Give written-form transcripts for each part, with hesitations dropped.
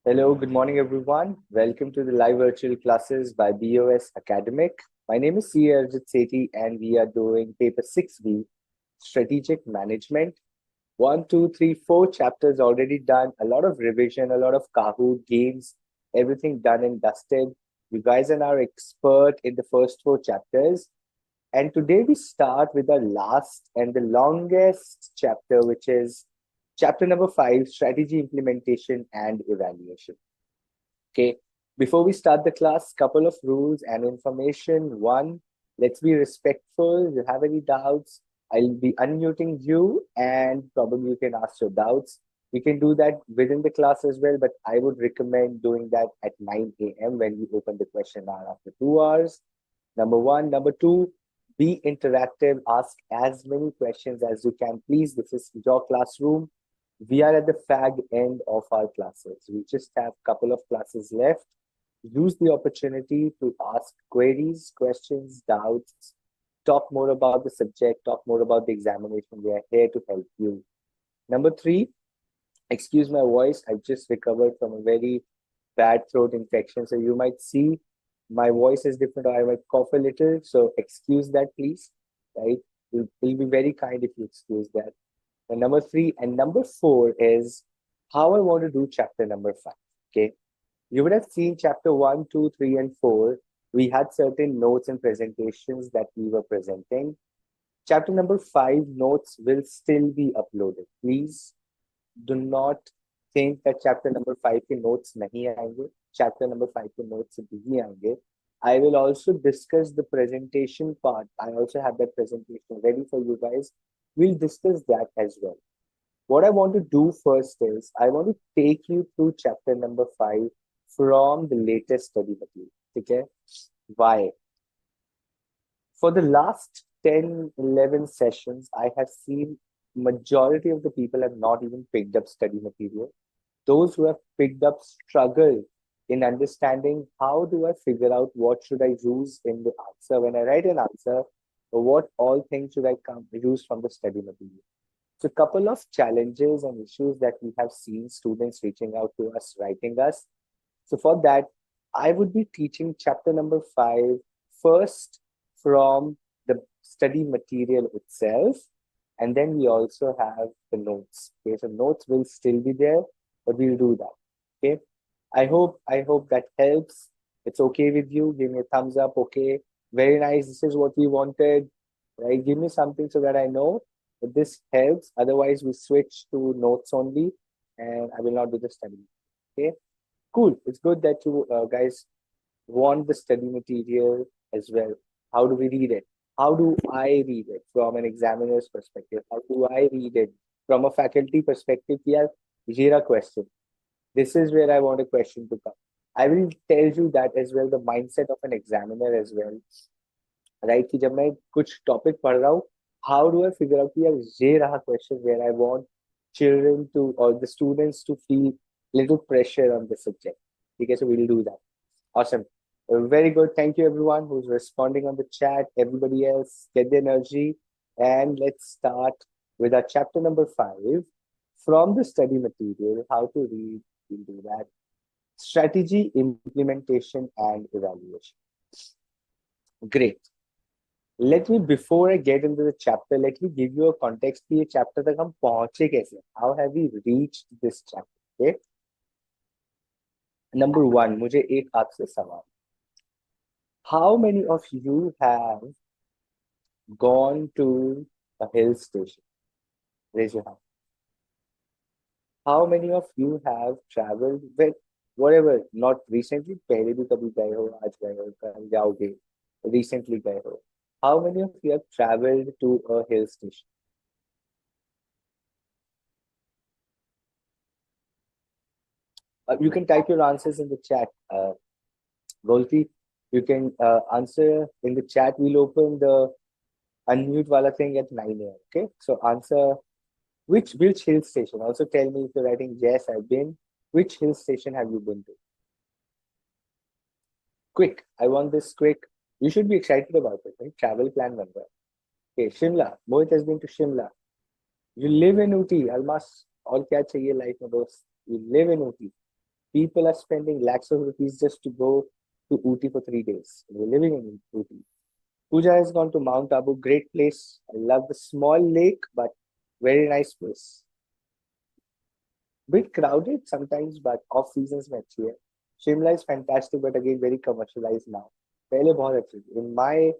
Hello, good morning, everyone. Welcome to the live virtual classes by BOS Academic. My name is C. Arjit Sethi, and we are doing paper 6B, Strategic Management. One, two, three, four chapters already done. A lot of revision, a lot of Kahoot games, everything done and dusted. You guys are now expert in the first four chapters. And today we start with the last and the longest chapter, which is chapter number 5, Strategy Implementation and Evaluation. Okay. Before we start the class, couple of rules and information. One, let's be respectful. If you have any doubts, I'll be unmuting you and probably you can ask your doubts. We can do that within the class as well, but I would recommend doing that at 9 a.m. when we open the question hour after 2 hours. Number one. Number two, be interactive. Ask as many questions as you can. Please, this is your classroom. We are at the fag end of our classes. We just have a couple of classes left. Use the opportunity to ask queries, questions, doubts, talk more about the subject, talk more about the examination. We are here to help you. Number three, excuse my voice. I've just recovered from a very bad throat infection. So you might see my voice is different or I might cough a little. So excuse that, please. Right? It'll be very kind if you excuse that. And number three and number four is how I want to do chapter number 5. Okay. You would have seen chapter 1, 2, 3, and 4. We had certain notes and presentations that we were presenting. Chapter number 5 notes will still be uploaded. Please do not think that chapter number 5 के notes नहीं आएंगे. Chapter number 5 के notes नहीं आएंगे. I will also discuss the presentation part. I also have that presentation ready for you guys. We'll discuss that as well. What I want to do first is I want to take you through chapter number 5 from the latest study material. Okay? Why? For the last 10, 11 sessions, I have seen majority of the people have not even picked up study material. Those who have picked up struggle in understanding how do I figure out what should I use in the answer when I write an answer, or what all things should I use from the study material. So a couple of challenges and issues that we have seen students reaching out to us, writing us. So for that, I would be teaching chapter number 5 first from the study material itself. And then we also have the notes. Okay, so notes will still be there, but we'll do that. Okay. I hope that helps. It's okay with you. Give me a thumbs up. Okay. Very nice. This is what we wanted. Right. Give me something so that I know that this helps. Otherwise, we switch to notes only and I will not do the study. Okay. Cool. It's good that you guys want the study material as well. How do we read it? How do I read it from an examiner's perspective? How do I read it from a faculty perspective? Yeah, Jira question. This is where I want a question to come. I will tell you that as well, the mindset of an examiner as well. Right? कि जब मैं कुछ topic पढ़ रहा हूँ, how do I figure out कि यार ये रहा question where I want children to or the students to feel little pressure on the subject. Okay, so we'll do that. Awesome. Very good. Thank you everyone who's responding on the chat. Everybody else, get the energy. And let's start with our chapter number 5 from the study material, how to read. We'll do that. Strategy, implementation, and evaluation. Great. Let me, before I get into the chapter, let me give you a context कि ये chapter तक हम पहुंचे कैसे? How have we reached this chapter? Okay. Number 1, मुझे एक आपसे सवाल. How many of you have gone to a hill station? Raise your hand. How many of you have traveled with whatever, not recently, पहले भी कभी गए हो, आज गए हो, कल जाओगे, recently गए हो. How many of you have traveled to a hill station? You can type your answers in the chat. Golti, you can answer in the chat. We'll open the unmute wala thing at 9 a.m. Okay, so answer which hill station. Also tell me if you're writing yes, I've been. Which hill station have you been to? Quick, I want this quick. You should be excited about it, right? Travel plan number. Okay, Shimla. Mohit has been to Shimla. You live in Uti, Almas. और क्या चाहिए life में दोस्त? You live in Uti. People are spending lakhs of rupees just to go to Ooty for 3 days. We're living in Ooty. Pooja has gone to Mount Abu, great place. I love the small lake, but very nice place. Bit crowded sometimes, but off seasons में अच्छी है. Shimla is fantastic, but again very commercialized now. पहले बहुत अच्छी थी. In my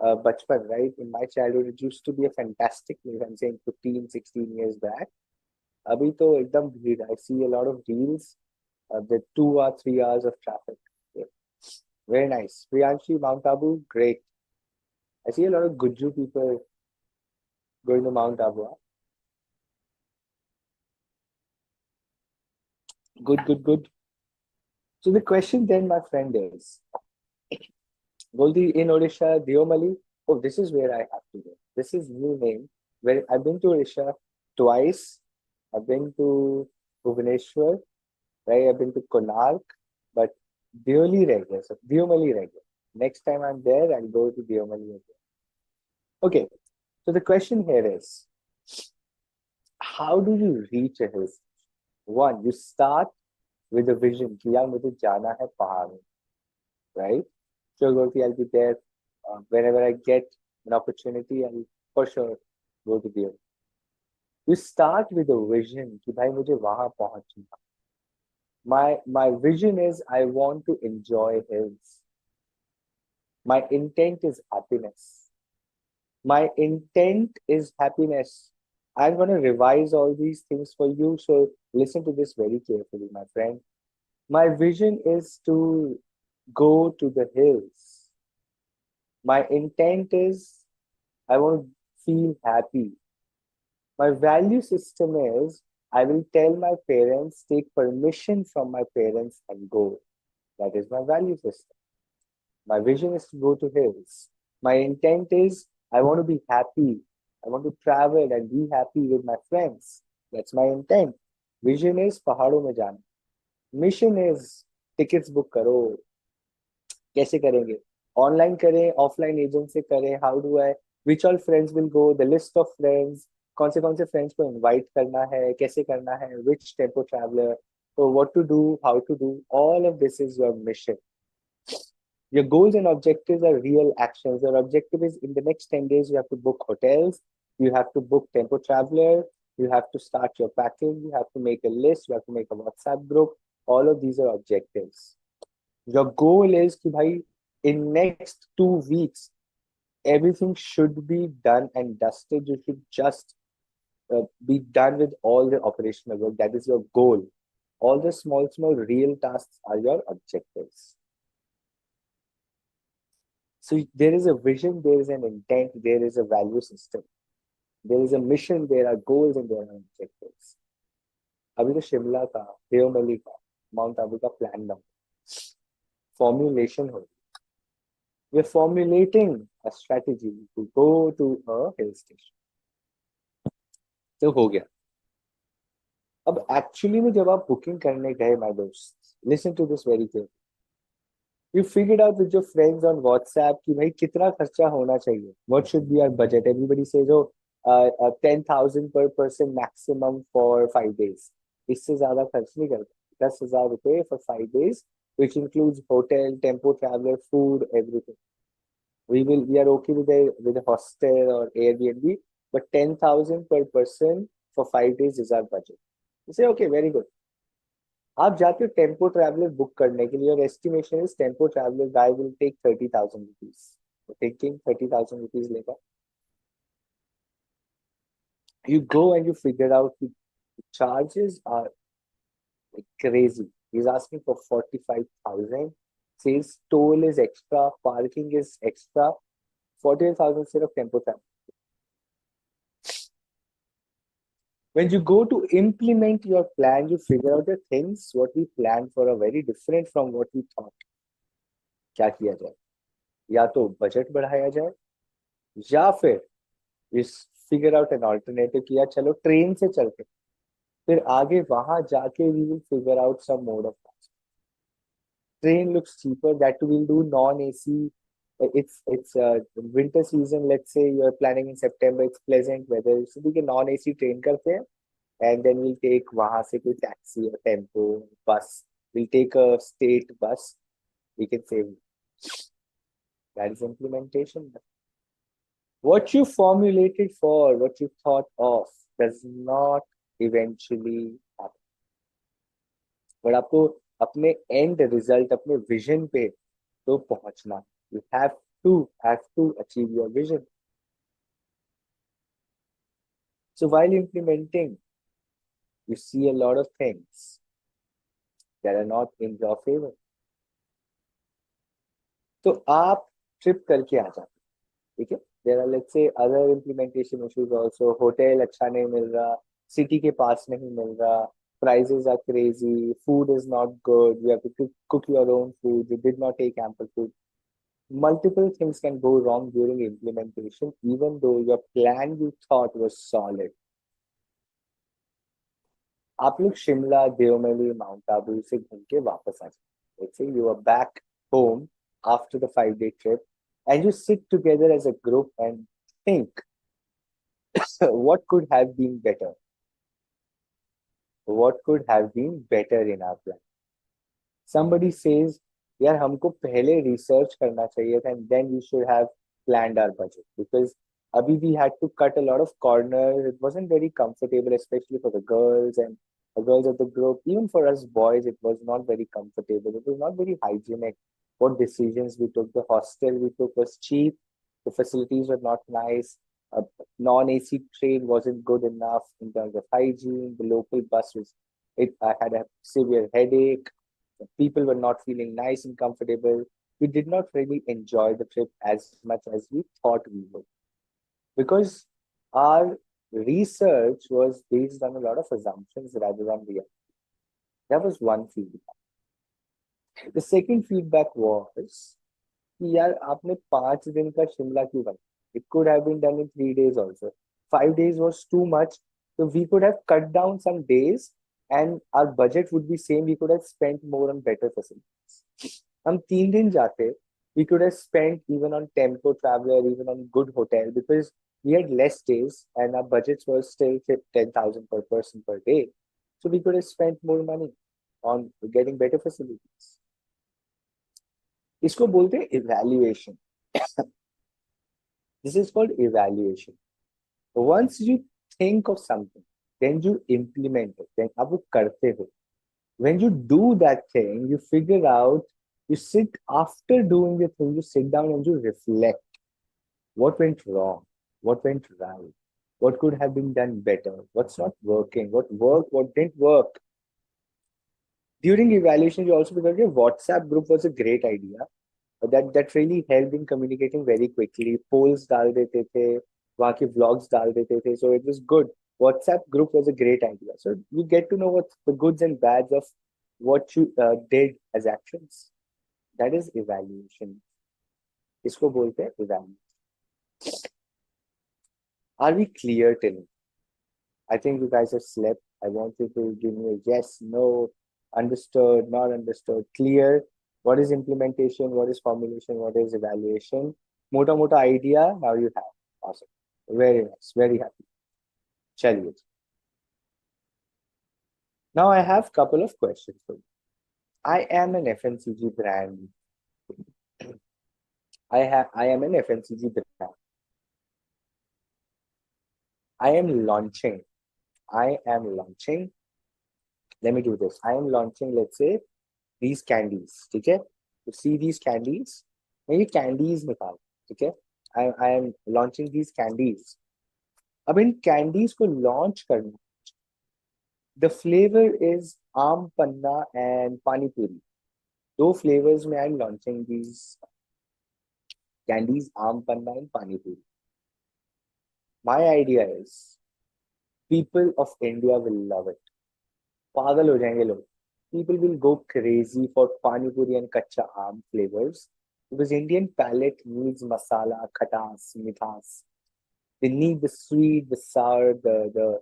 बचपन, right, in my childhood, it used to be a fantastic place. I'm saying 15, 16 years back. अभी तो एकदम भीड़. I see a lot of reels. The 2 or 3 hours of traffic. Yeah. Very nice. Priyanshi, Mount Abu, great. I see a lot of Guju people going to Mount Abu. Huh? Good, good, good. So the question then, my friend, is Goldi in Odisha, Diomali. Oh, this is where I have to go. This is new name. Where I've been to Odisha twice. I've been to Bhubaneswar, right? I've been to Konark, but Dioli reh gaya. So Diomali reh gaya. Next time I'm there, I'll go to Diomali again. Okay. So the question here is, how do you reach a hill station? One, you start with a vision कि यार मुझे जाना है पहाड़ में, right? Sure, Goldi, I'll be there whenever I get an opportunity. I'll for sure go to there. You start with a vision कि भाई मुझे वहां पहुंचना. My vision is I want to enjoy hills. My intent is happiness. My intent is happiness. I'm going to revise all these things for you. So listen to this very carefully, my friend. My vision is to go to the hills. My intent is I want to feel happy. My value system is I will tell my parents, take permission from my parents and go. That is my value system. My vision is to go to hills. My intent is I want to be happy. I want to travel and be happy with my friends. That's my intent. Vision is पहाड़ों में जाना. Mission is tickets book करो. कैसे करेंगे? Online करें, offline agent से करें. How do I? Which all friends will go? The list of friends. कौन से friends को invite करना है? कैसे करना है? Which tempo traveler? So what to do? How to do? All of this is your mission. Your goals and objectives are real actions. Your objective is in the next 10 days, you have to book hotels, you have to book Tempo Traveler, you have to start your packing, you have to make a list, you have to make a WhatsApp group. All of these are objectives. Your goal is to, bhai, in next 2 weeks, everything should be done and dusted. You should just be done with all the operational work. That is your goal. All the small, small real tasks are your objectives. So there is a vision, there is an intent, there is a value system. There is a mission, there are goals and there are objectives. अभी तो शिमला का, देवमली का, mount Abu का plan ना formulation हो रही. We're formulating a strategy to go to a hill station. तो हो गया. अब एक्चुअली में जब आप बुकिंग करने गए माय दोस्त, listen to this very carefully. You figured out with your friends on WhatsApp कि भाई कितना खर्चा होना चाहिए. What should be our budget? Everybody says, oh, 10,000 per person maximum for 5 days. इससे ज्यादा खर्च नहीं करते. 10,000 रुपए for 5 days, which includes hotel, tempo traveler, food, everything. We are okay with a hostel or Airbnb, but 10,000 per person for 5 days is our budget. You say, okay, very good. आप जाते हो tempo traveller book करने के लिए और estimation is tempo traveller guy will take 30,000 rupees. Thinking 30,000 rupees लेगा. You go and you figure out the charges are like crazy. He's asking for 45,000. Says toll is extra, parking is extra. 48,000 instead of tempo travel. When you go to implement your plan, you figure out the things what we planned for are very different from what we thought. क्या किया जाए? या तो budget बढ़ाया जाए या फिर figure out an alternative किया चलो ट्रेन से चलते, फिर आगे वहां जाके we will figure out some mode of transport. Train looks cheaper, that will do non AC. It's winter season, let's say you're planning in September, it's pleasant weather, so we can non AC train करते हैं and then we'll take वहां से कोई taxi or tempo bus We'll take a state bus. We can save. That is implementation. What you formulated for, what you thought of, does not eventually happen. But आपको अपने end result, अपने vision पे तो पहुंचना. You have to achieve your vision. So while implementing, you see a lot of things that are not in your favor. तो आप trip करके आ जाते, ठीक है. There are let's say other implementation issues also. Hotel अच्छा नहीं मिल रहा, city के पास नहीं मिल रहा, prices are crazy, food is not good, you have to cook your own food, you did not take ample food. Multiple things can go wrong during implementation, even though your plan you thought was solid. आप लोग Shimla, देवमली, mount Abu से घूम के वापस आ जाए. Let's say you are back home after the 5-day trip, and you sit together as a group and think, what could have been better? What could have been better in our plan? Somebody says, यार हमको पहले research करना चाहिए था, and then we should have planned our budget, because abhi we had to cut a lot of corners. It wasn't very comfortable, especially for the girls and the girls of the group. Even for us boys, it was not very comfortable. It was not very hygienic. What decisions we took? The hostel we took was cheap. The facilities were not nice. A non-AC train wasn't good enough in terms of hygiene. The local bus was, I had a severe headache. The people were not feeling nice and comfortable. We did not really enjoy the trip as much as we thought we would, because our research was based on a lot of assumptions rather than reality. That was one feedback. The second feedback was, यार आपने 5 दिन का शिमला क्यों बना? It could have been done in 3 days also. 5 days was too much, so we could have cut down some days, and our budget would be same. We could have spent more on better facilities. हम 3 दिन जाते, we could have spent even on tempo traveler, even on good hotel, because we had less days and our budgets were still 10,000 per person per day. So we could have spent more money on getting better facilities. इसको बोलते हैं evaluation. This is called evaluation. Once you think of something, then you implement it. Then आप वो करते हो. When you do that thing, you figure out. You sit after doing the thing. You sit down and you reflect. What went wrong? What went right? What could have been done better? What's not working? What worked? What didn't work? During evaluation, you also figured your WhatsApp group was a great idea. That really helped in communicating very quickly. Polls डाल देते थे, वहाँ के vlogs डाल देते थे, so it was good. WhatsApp group was a great idea. So you get to know what the goods and bads of what you did as actions. That is evaluation. इसको बोलते हैं evaluation. Are we clear till now? I think you guys have slept. I want you to give me a yes, no, understood, not understood, clear. What is implementation? What is formulation? What is evaluation? Mota mota idea. Now you have. Awesome. Very nice. Very happy. Chaliye. Now I have couple of questions for you. I am an FMCG brand. I am an FMCG brand. I am launching. Let me do this. I am launching, let's say, these candies. Okay? You see these candies? मैं candies निकाल. Okay? I am launching these candies. अब इन candies को launch करना. The flavor is आम पन्ना and pani puri. 2 flavors में I am launching these candies, आम पन्ना and pani puri. My idea is, people of India will love it. पागल हो जाएंगे लोग. People will go crazy for pani puri and kacha aam flavors, because Indian palate needs masala, khatas, mithas. They need the sweet, the sour, the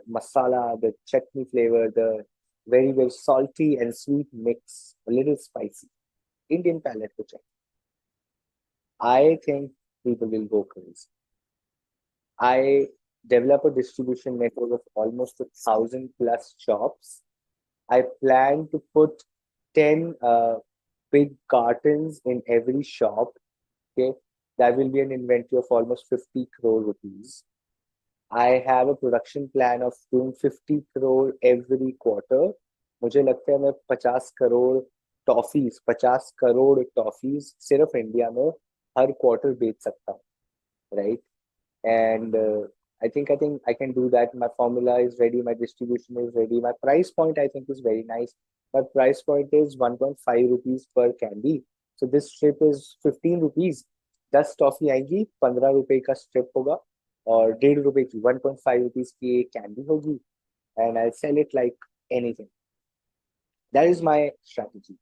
masala, the chutney flavor, the very, very salty and sweet mix, a little spicy. Indian palate ko chahiye. I think people will go crazy. I develop a distribution network of almost 1,000+ shops I plan to put 10 big cartons in every shop. Okay, that will be an inventory of almost 50 crore rupees. I have a production plan of doing 50 crore every quarter. मुझे लगता है मैं 50 crore toffees सिर्फ India में हर quarter बेच सकता हूँ, right? And I think I can do that. My formula is ready, my distribution is ready, my price point I think is very nice. My price point is 1.5 rupees per candy. So this strip is 15 rupees. 10 toffee आएंगी, 15 रुपए का strip होगा और 1.5 रुपए की 1.5 rupees की एक candy होगी, and I sell it like anything. That is my strategy.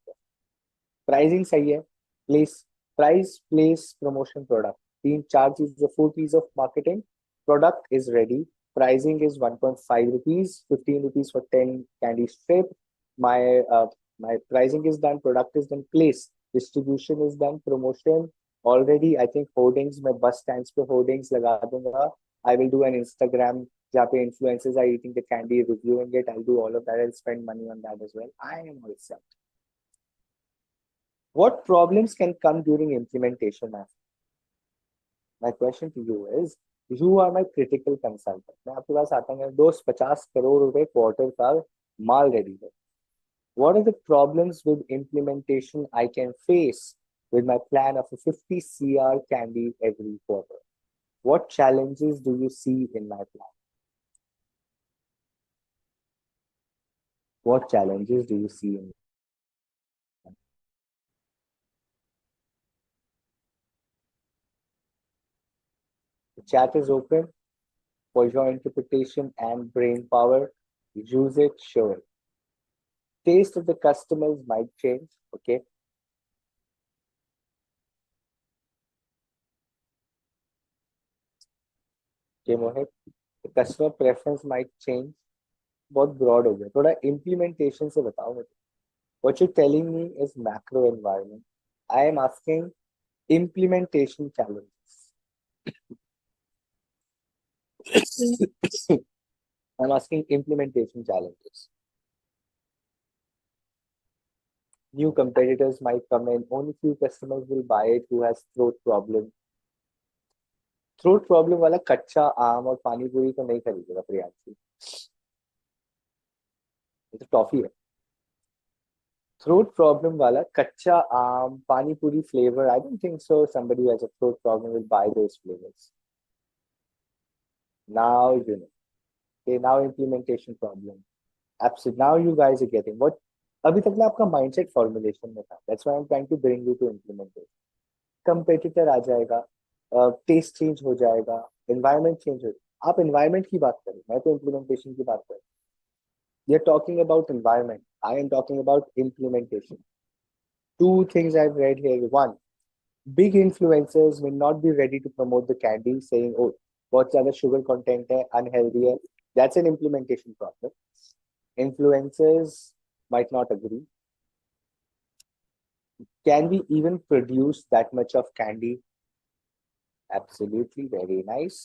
Pricing सही है. Place, price, place, promotion, product, तीन चार चीजें, 4 P's of marketing. Product is ready. Pricing is 1.5 rupees, 15 rupees for 10 candy strip. My my pricing is done, product is done, place, distribution is done, promotion already. I think hoardings, मैं bus stands पे hoardings लगा दूंगा. I will do an Instagram जहाँ पे influencers are eating the candy, reviewing it. I'll do all of that. I'll spend money on that as well. I am all set. What problems can come during implementation? My question to you is, you are my critical consultant. मैं आपके पास आता हूँ, दोस्त 50 करोड़ रुपए quarter का माल ready है. What are the problems with implementation I can face with my plan of a 50 CR candy every quarter? What challenges do you see in my plan? What challenges do you see in? The chat is open for your interpretation and brain power. Use it, show it. Taste of the customers might change. Okay. Okay, Mohit. The customer preference might change. बहुत broad हो गया, थोड़ा implementation से बताओ मुझे. What you're telling me is macro environment. I am asking implementation challenges. I'm asking implementation challenges. New competitors might come in. Only few customers will buy it who has throat problem. Throat problem वाला कच्चा आम और पानी पूरी तो नहीं खरीदेगा प्रियांशी. ये तो टॉफी है. थ्रोट प्रॉब्लम वाला कच्चा आम पानी पूरी flavour, I don't think so somebody who has a throat problem will buy those flavors. Now you know. Okay, now implementation problem. Absolutely. Now you guys are getting what. अभी तक ना आपका mindset formulation में था. That's why I'm trying to bring you to implementation. Competitor आ जाएगा, test change हो जाएगा, एनवायरनमेंट चेंज हो जाएगा. आप एनवायरनमेंट की बात करें, मैं तो इम्प्लीमेंटेशन की बात करूँ. We are talking about environment. I am talking about implementation. Two things I've read here. One, big influencers may not be ready to promote the candy, saying, "Oh, what's other sugar content hai, unhealthy hai." That's an implementation problem. Influencers might not agree. Can we even produce that much of candy? Absolutely, very nice.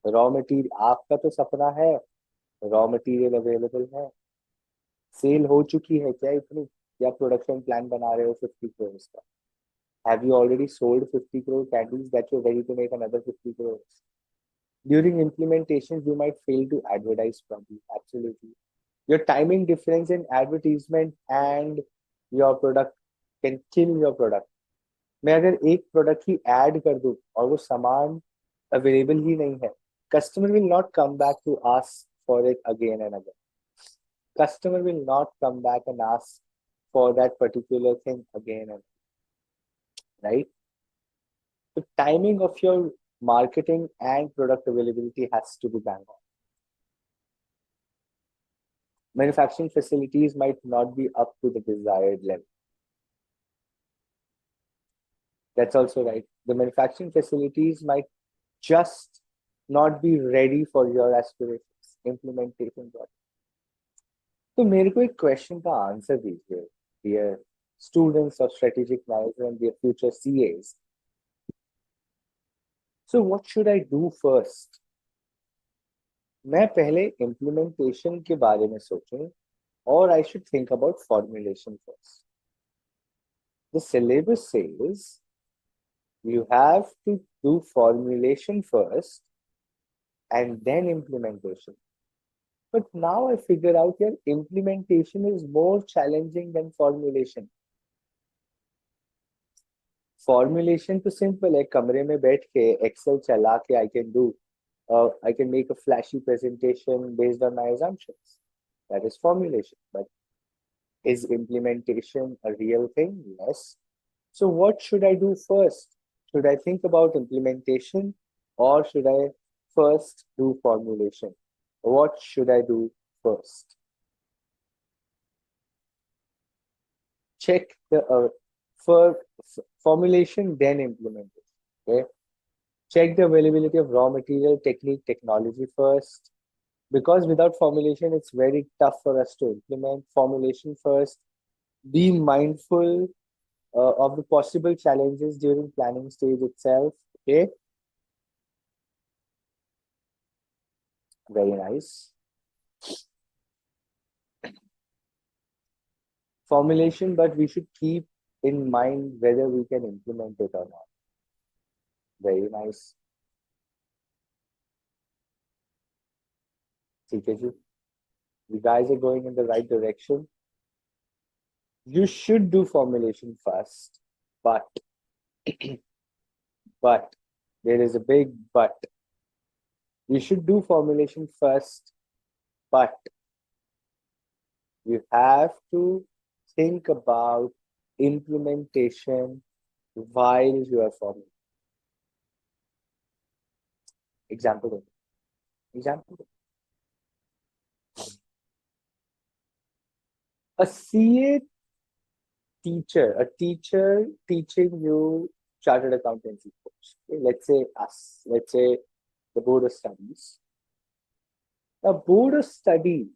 Raw material, आपका तो सपना है. Raw material available है. Cell हो चुकी है क्या इतनी, या प्रोडक्शन प्लान बना रहे हो 50 करोड़ का? Have you already sold 50 crore candies that you're ready to make another 50 crores? During implementation, you might fail to advertise properly. Absolutely. Your timing difference in advertisement and your product can kill your product. मैं अगर एक product ही add कर दूं और वो सामान available ही नहीं है, customer will not come back to ask for it again and again. Customer will not come back and ask for that particular thing again and right. The timing of your marketing and product availability has to be bang on. Manufacturing facilities might not be up to the desired level. That's also right. The manufacturing facilities might just not be ready for your aspirations. Implementation project. तो मेरे को एक question का answer दीजिए, dear students of strategic management and their future CAs. So what should I do first? मैं पहले implementation के बारे में सोचूं or I should think about formulation first. The syllabus says you have to do formulation first and then implementation. But now I figure out your implementation is more challenging than formulation. Formulation तो simple है, कमरे में बैठ के Excel चला के I can make a flashy presentation based on my assumptions. That is formulation. But is implementation a real thing? Yes. So what should I do first? Should I think about implementation or should I first do formulation? What should I do first? Check the for formulation, then implementation. Okay. Check the availability of raw material, technique, technology first. Because without formulation, it's very tough for us to implement. Formulation first. Be mindful of the possible challenges during planning stage itself. Okay. Very nice. Formulation, but we should keep in mind whether we can implement it or not. Very nice. ठीक है जी. You guys are going in the right direction. You should do formulation first, but but there is a big but. You should do formulation first, but you have to think about implementation while you are formulating. Example. Example. A CA teacher, a teacher teaching you chartered accountancy course. Okay, let's say us, let's say the board of studies. The board of studies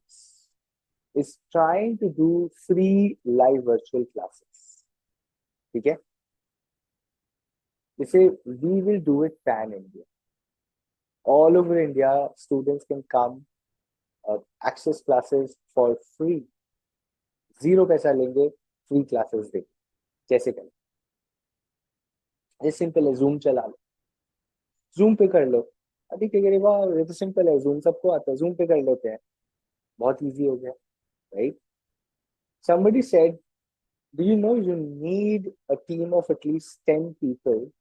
is trying to do free live virtual classes. Okay? They say we will do it pan India. All over India, students can come access classes for free. Zero पैसा लेंगे, free classes देंगे. कैसे करें? ये simple है, Zoom चला लो, Zoom पे कर लो. अभी क्या करें? वाह, ये तो सिंपल है, Zoom सबको आता है, Zoom पे कर लेते हैं. बहुत इजी हो गया, right? Somebody said, do you know you need a team of at least 10 people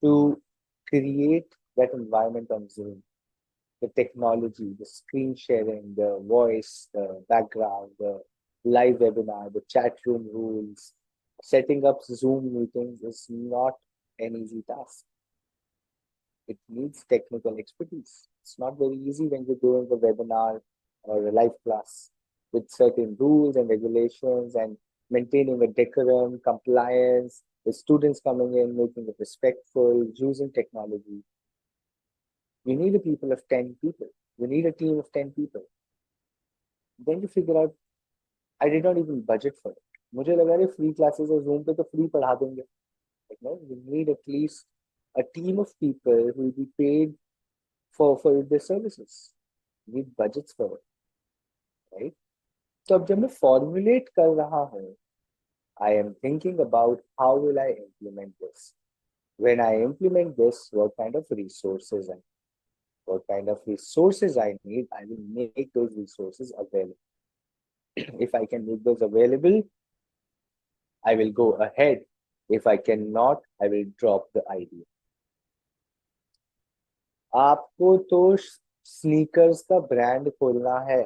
to create that environment on Zoom? The technology, the screen sharing, the voice, the background, the live webinar, the chat room rules. Setting up Zoom meetings is not an easy task. It needs technical expertise. It's not very easy when you're doing a webinar or a live class with certain rules and regulations and maintaining a decorum, compliance, the students coming in, making it respectful, using technology. You need a people of 10 people. You need a team of 10 people. Then you figure out, I did not even budget for it. मुझे लगा रहे free classes और Zoom पे तो free पढ़ा देंगे. Like, no, you need at least a team of people who will be paid for their services. You need budgets for it, right? So अब जब मैं formulate कर रहा हूँ, I am thinking about how will I implement this. When I implement this, what kind of resources I need. What kind of resources I need, I will make those resources available. If I can make those available, I will go ahead. If I cannot, I will drop the idea. आपको तो sneakers का brand खोलना है,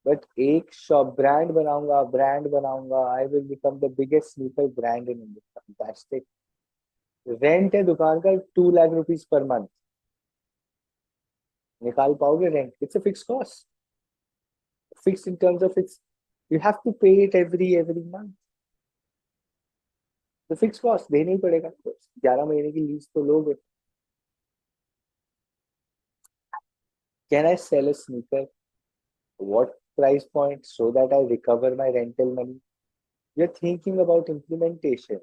but एक shop brand बनाऊंगा, I will become the biggest sneaker brand in India. Fantastic. Rent है दुकान का 2 लाख रुपीस पर मंथ. निकाल पाओगे rent? It's a fix cost. Fixed in terms of its, you have to pay it every month. The fixed cost देना ही पड़ेगा. 11 महीने की lease तो लोगे. Can I sell a sneaker? What price point so that I recover my rental money? You're thinking about implementation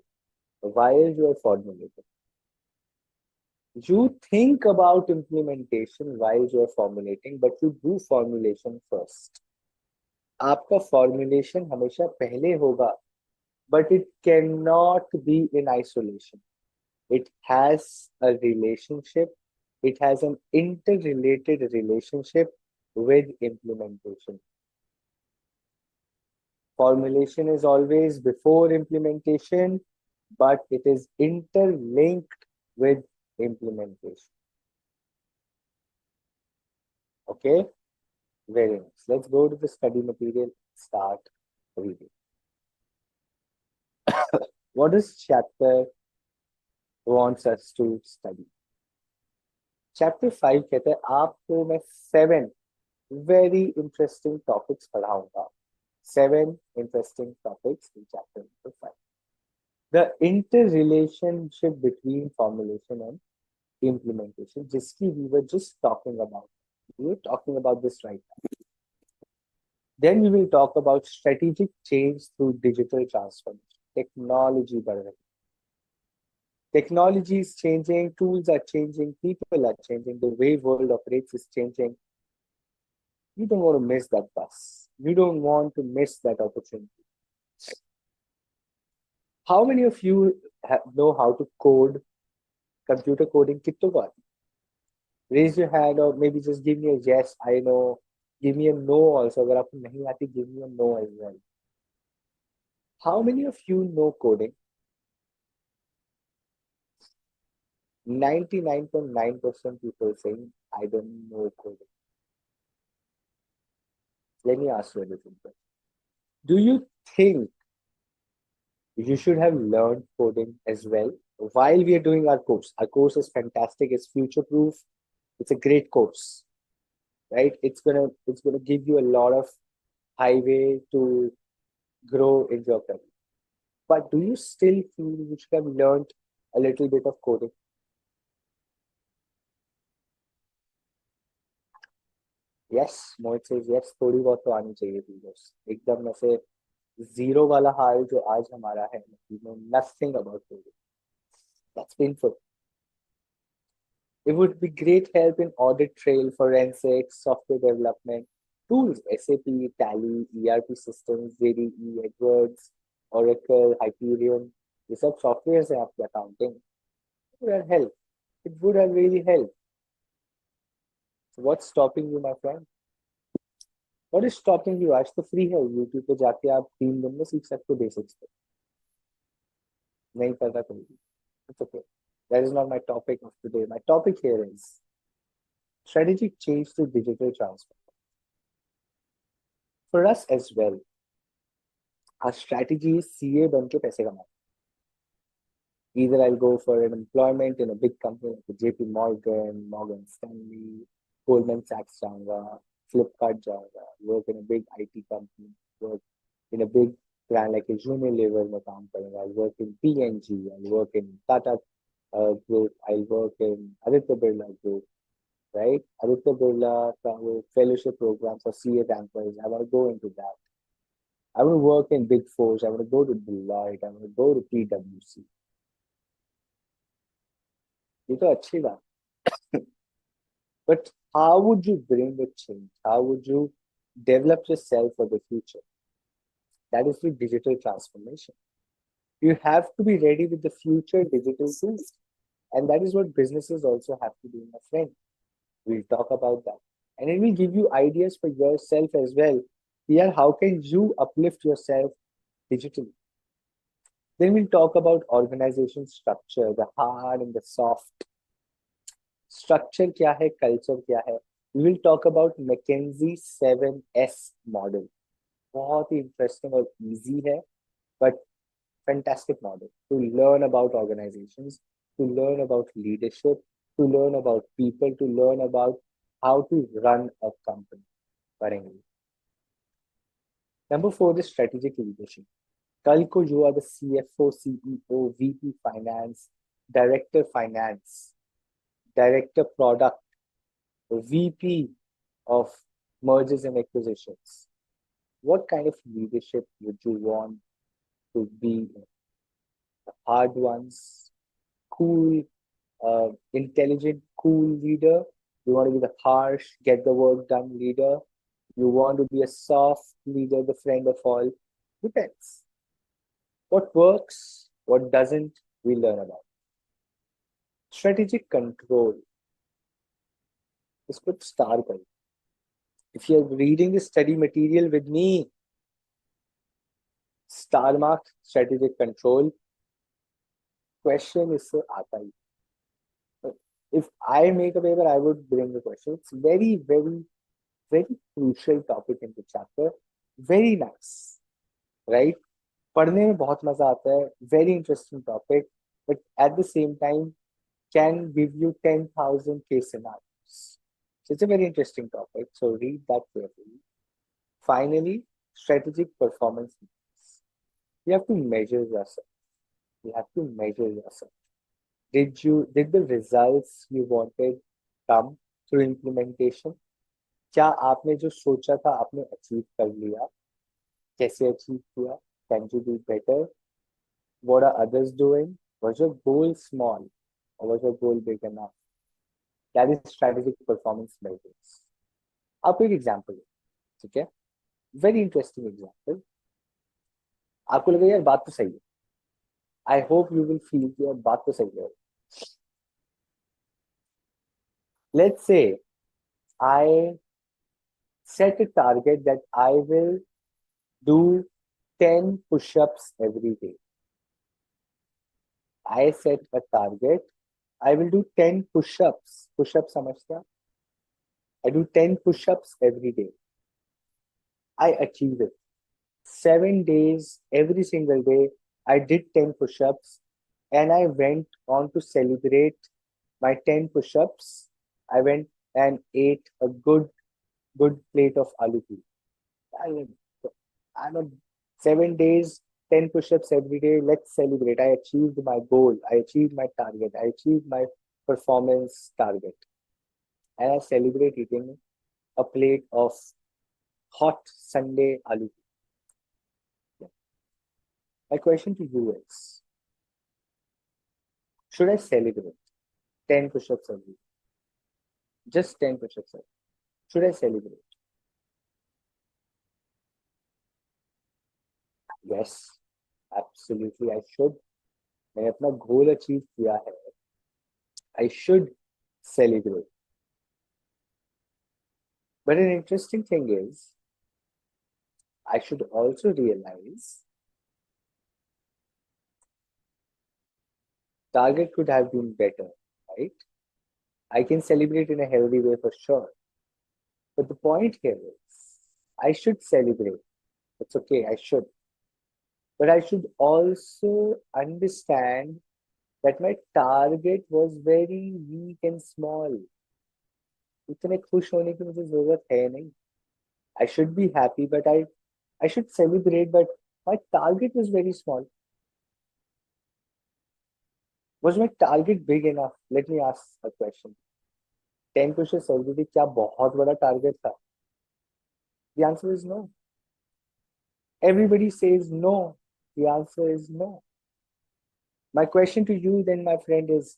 while you are formulating. You think about implementation while you're formulating, but you do formulation first. आपका formulation हमेशा पहले होगा, but it cannot be in isolation. It has a relationship. It has an interrelated relationship with implementation. Formulation is always before implementation, but it is interlinked with implementation. Okay, very nice. Let's go to the study material. Start reading. What does chapter wants us to study? Chapter 5 कहते हैं आपको मैं 7 very interesting topics पढ़ाऊंगा. 7 interesting topics in chapter number 5. The interrelationship between formulation and implementation, जिसकी we were just talking about. We were talking about this right now. Then we will talk about strategic change through digital transformation. Technology बढ़ रही. Technology is changing, tools are changing, people are changing, the way world operates is changing. You don't want to miss that bus. You don't want to miss that opportunity. How many of you know how to code, computer coding? कितनों को आती? Raise your hand or maybe just give me a yes, I know. Give me a no also. अगर आपको नहीं आती, give me a no as well. How many of you know coding? 99.9% people saying, I don't know coding. Let me ask you a different question. Do you think you should have learned coding as well while we are doing our course? Our course is fantastic, it's future proof, it's a great course, right? It's gonna give you a lot of highway to grow in your career. But do you still feel you should have learned a little bit of coding? Yes, Mohit says yes, थोड़ी बहुत तो आनी चाहिए थी बस. एकदम ऐसे zero वाला हाल जो आज हमारा है, you know nothing about coding. That's painful. It would be great help in audit trail, forensics, software development, tools, SAP, Tally, ERP systems, JDE, Edwards, Oracle, Hyperion. ये सब सॉफ्टवेयर हैं आपके accounting. It would have helped. It would have really helped. So what's stopping you, my friend? What is stopping you? आज तो free है, YouTube पे जाके आप 3 दिन में सीख सकते हो बेसिक्स पे. नहीं पता कोई. It's okay. That is not my topic of today. My topic here is strategic change to digital transfer. For us as well, our strategy is CA बन के पैसे कमाना. Either I'll go for an employment in a big company like JP Morgan, Morgan Stanley, Goldman Sachs जाऊंगा, Flipkart जाऊंगा, work in a big IT company, work in a big brand like a Unilever में काम करूंगा, I'll work in PNG, I'll work in Tata Group, I'll work in Aditya Birla Group, right? Aditya Birla fellowship program for CA rankers, I want to go into that. I want to work in Big Fours, I want to go to Deloitte, I want to go to PwC. ये तो अच्छी बात. But how would you bring the change? How would you develop yourself for the future? That is the digital transformation. You have to be ready with the future digital tools. And that is what businesses also have to do, my friend. We'll talk about that. And it will give you ideas for yourself as well. Here, how can you uplift yourself digitally? Then we'll talk about organization structure, the hard and the soft. Structure क्या है, culture क्या है. We will talk about McKinsey 7S model. बहुत ही interesting और easy है, but fantastic model to learn about organizations, to learn about leadership, to learn about people, to learn about how to run a company. पढ़ेंगे. Number 4 is strategic leadership. कल को you are the CFO, CEO, VP finance, director finance, director product, VP of mergers and acquisitions. What kind of leadership would you want to be in? The hard ones, cool, intelligent, cool leader? You want to be the harsh, get the work done leader? You want to be a soft leader, the friend of all? Depends. What works, what doesn't, we learn about. Strategic control is put star by. If you're reading the study material with me, star mark strategic control. Question is से आता ही. If I make a paper, I would bring the question. It's very, very, very crucial topic in the chapter. Very nice, right? पढ़ने में बहुत मजा आता है. Very interesting topic, but at the same time can give you 10,000 case scenarios. So it's a very interesting topic. So read that carefully. Finally, strategic performance. You have to measure yourself. You have to measure yourself. Did the results you wanted come through implementation? क्या आपने जो सोचा था आपने achieve कर लिया? कैसे achieve किया? Can you do better? What are others doing? Was your goal small or was your goal big enough? That is strategic performance measures. आपको एक एग्जाम्पल है, ठीक है? Very interesting example. आपको लगे यार बात तो सही है. I hope you will feel कि यार बात तो सही है. Let's say I set a target that I will do 10 push-ups every day. I set a target. I will do 10 push-ups. Push-ups समझते हैं? I do 10 push-ups every day. I achieve it. 7 days, every single day, I did 10 push-ups and I went on to celebrate my 10 push-ups. I went and ate a good plate of aloo puri. I'm a 7 days, 10 push-ups every day. Let's celebrate. I achieved my goal. I achieved my target. I achieved my performance target. And I celebrate eating a plate of hot Sunday aloo puri. Yeah. My question to you is, should I celebrate 10 push-ups every day? Just 10 push-ups every day. Should I celebrate? Yes, absolutely I should. मैंने अपना goal achieve किया है. I should celebrate. But an interesting thing is, I should also realize target could have been better, right? I can celebrate in a healthy way for sure. But the point here is, I should celebrate. It's okay, I should. But I should also understand that my target was very weak and small. इतने खुश होने की मुझे जरूरत है नहीं. I should be happy, but I should celebrate, but my target was very small. Was my target big enough? Let me ask a question. 10 pushes every day क्या बहुत बड़ा target था? The answer is no. Everybody says no. The answer is no. My question to you then, my friend, is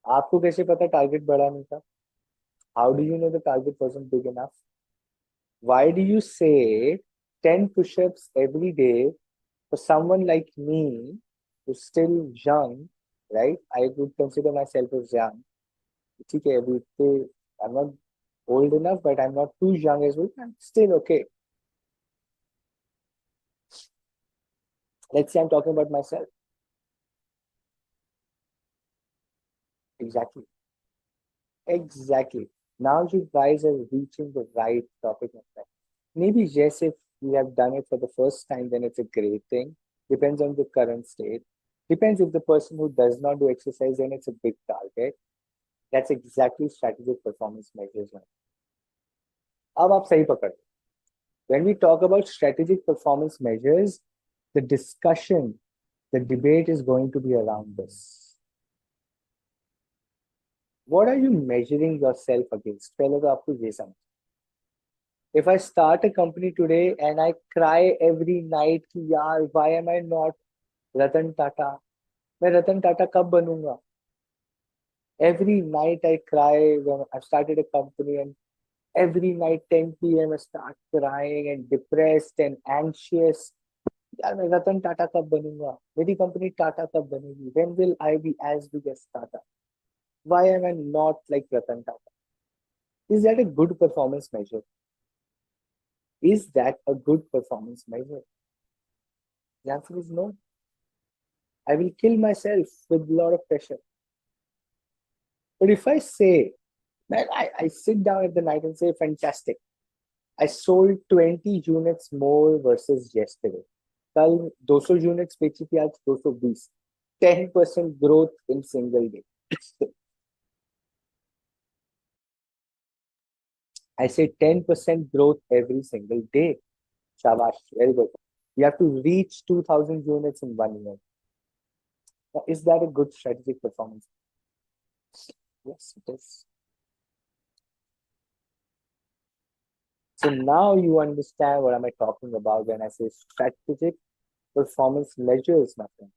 आपको कैसे पता target बड़ा नहीं था? How do you know the target wasn't big enough? Why do you say 10 push-ups every day for someone like me who's still young, right? I would consider myself as young. Okay, I'm not old enough, but I'm not too young as well. I'm still okay. Let's say I'm talking about myself. Exactly. Exactly. Now you guys are reaching the right topic. Maybe yes, if you have done it for the first time, then it's a great thing. Depends on the current state. Depends if the person who does not do exercise, then it's a big target. That's exactly strategic performance measures. अब आप सही पकड़. When we talk about strategic performance measures, the discussion, the debate is going to be around this. What are you measuring yourself against? पहले तो आपको ये समझ. If I start a company today and I cry every night कि यार why am I not Ratan Tata? मैं रतन टाटा कब बनूंगा? Every night I cry when I've started a company, and every night 10 p.m. I start crying and depressed and anxious. यार मैं रतन टाटा कब बनूंगा, मेरी कंपनी टाटा कब बनेगी, when will I be as big as Tata? Why am I not like Ratan Tata? Is that a good performance measure? Is that a good performance measure? The answer is no. I will kill myself with a lot of pressure. But if I say, man, I sit down at the night and say, fantastic, I sold 20 units more versus yesterday. कल 200 units बेची थी, आज 220. 10% growth in single day. I say 10% growth every single day. Shabash, very good. You have to reach 2,000 units in 1 year. Now, is that a good strategic performance? Yes, it is. So now you understand what am I talking about when I say strategic performance measures, my friend.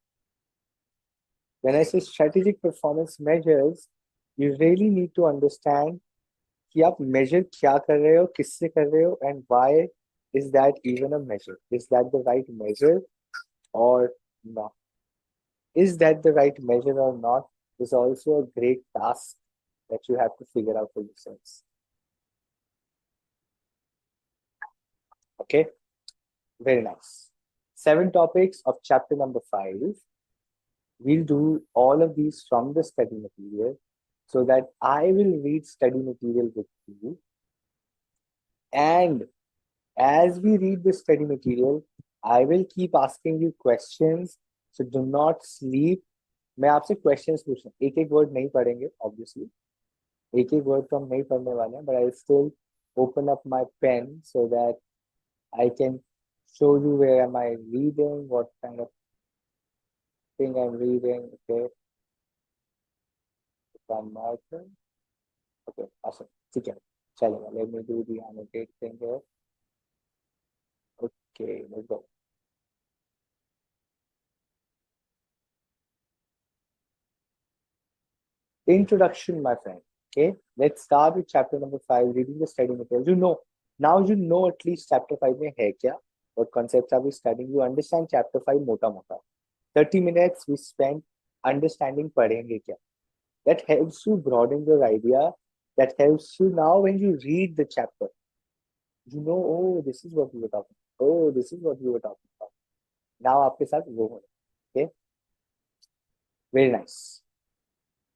When I say strategic performance measures, you really need to understand कि आप measure क्या कर रहे हो, किससे कर रहे हो, and why is that even a measure? Is that the right measure or not? Is that the right measure or not is also a great task that you have to figure out for yourselves. Okay, very nice. 7 topics of chapter number 5. We'll do all of these from the study material so that I will read study material with you. And as we read the study material, I will keep asking you questions. So do not sleep. मैं आपसे questions पूछ रहा हूँ, एक एक word नहीं पढ़ेंगे obviously, एक एक word तो हम नहीं पढ़ने वाले हैं, but I will still open up my pen so that I can show you where am I reading, what kind of thing I'm reading. Okay, from marker. Okay, awesome. ठीक है, चलेगा. Let me do the annotate thing here. Okay, let's go. Introduction, my friend. Okay, let's start with chapter number 5, reading the study material. You know, now you know at least chapter 5 में है क्या, what concepts are we studying. You understand chapter 5 मोटा मोटा. 30 minutes we spent understanding पढ़ेंगे क्या. That helps you broaden your idea. That helps you now when you read the chapter. You know, oh, this is what we were talking about. Oh, this is what we were talking about. Now आपके साथ वो हो. Okay, very nice.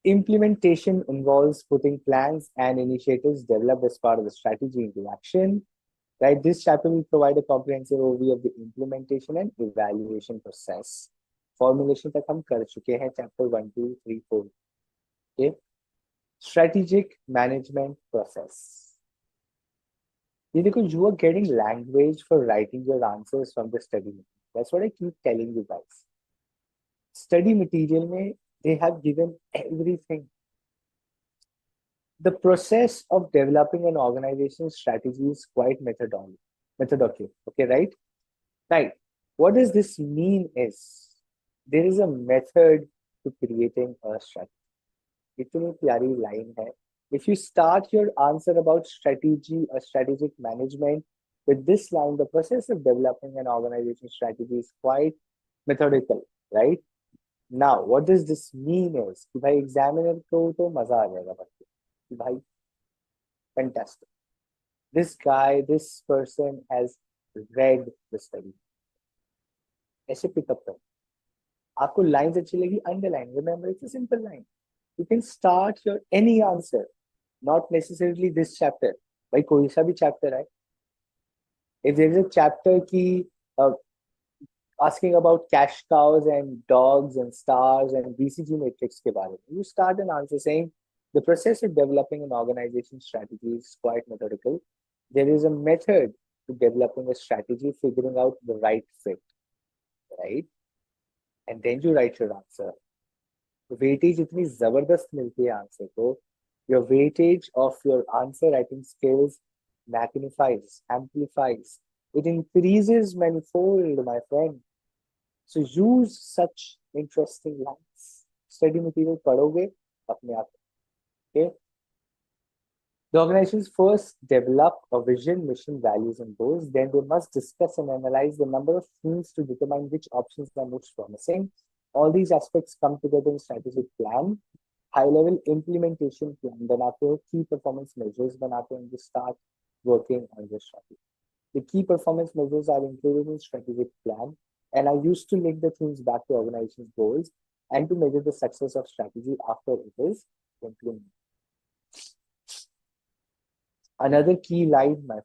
Implementation involves putting plans and initiatives developed as part of the strategy into action. Right? This chapter will provide a comprehensive overview of the implementation and evaluation process. Formulation तक हम कर चुके हैं chapter 1, 2, 3, 4. Okay. Strategic management process. You देखो, you are getting language for writing your answers from the study material. That's what I keep telling you guys. Study material में they have given everything. The process of developing an organization strategy is quite methodological. Okay, right? Right. What does this mean is there is a method to creating a strategy. इतनी प्यारी line है. If you start your answer about strategy or strategic management with this line, the process of developing an organization strategy is quite methodical, right? Now, what does this mean is कि भाई examiner को तो मजा आ जाएगा पढ़ के कि भाई fantastic. This guy, this person has read the study. ऐसे पिकअप करो. आपको लाइंस अच्छी लगी, underline. Remember, it's a simple line. You can start your any answer, not necessarily this chapter. भाई कोई सा भी chapter है. If there is a chapter की asking about cash cows and dogs and stars and BCG matrix के बारे में, you start an answer saying the process of developing an organization strategy is quite methodical. There is a method to developing a strategy, figuring out the right fit, right? And then you write your answer. Weightage इतनी जबरदस्त मिलती है answer को. Your weightage of your answer writing skills magnifies, amplifies. It increases manifold, my friend. So use such interesting lines. Study material पढ़ोगे अपने आप. Okay. The organizations first develop a vision, mission, values, and goals. Then they must discuss and analyze the number of themes to determine which options are most promising. All these aspects come together in strategic plan, high-level implementation plan, बनाते हो key performance measures बनाते हैं, and you start working on your strategy. The key performance measures are included in strategic plan and are used to link the themes back to organization's goals and to measure the success of strategy after it is implemented. Another key line, my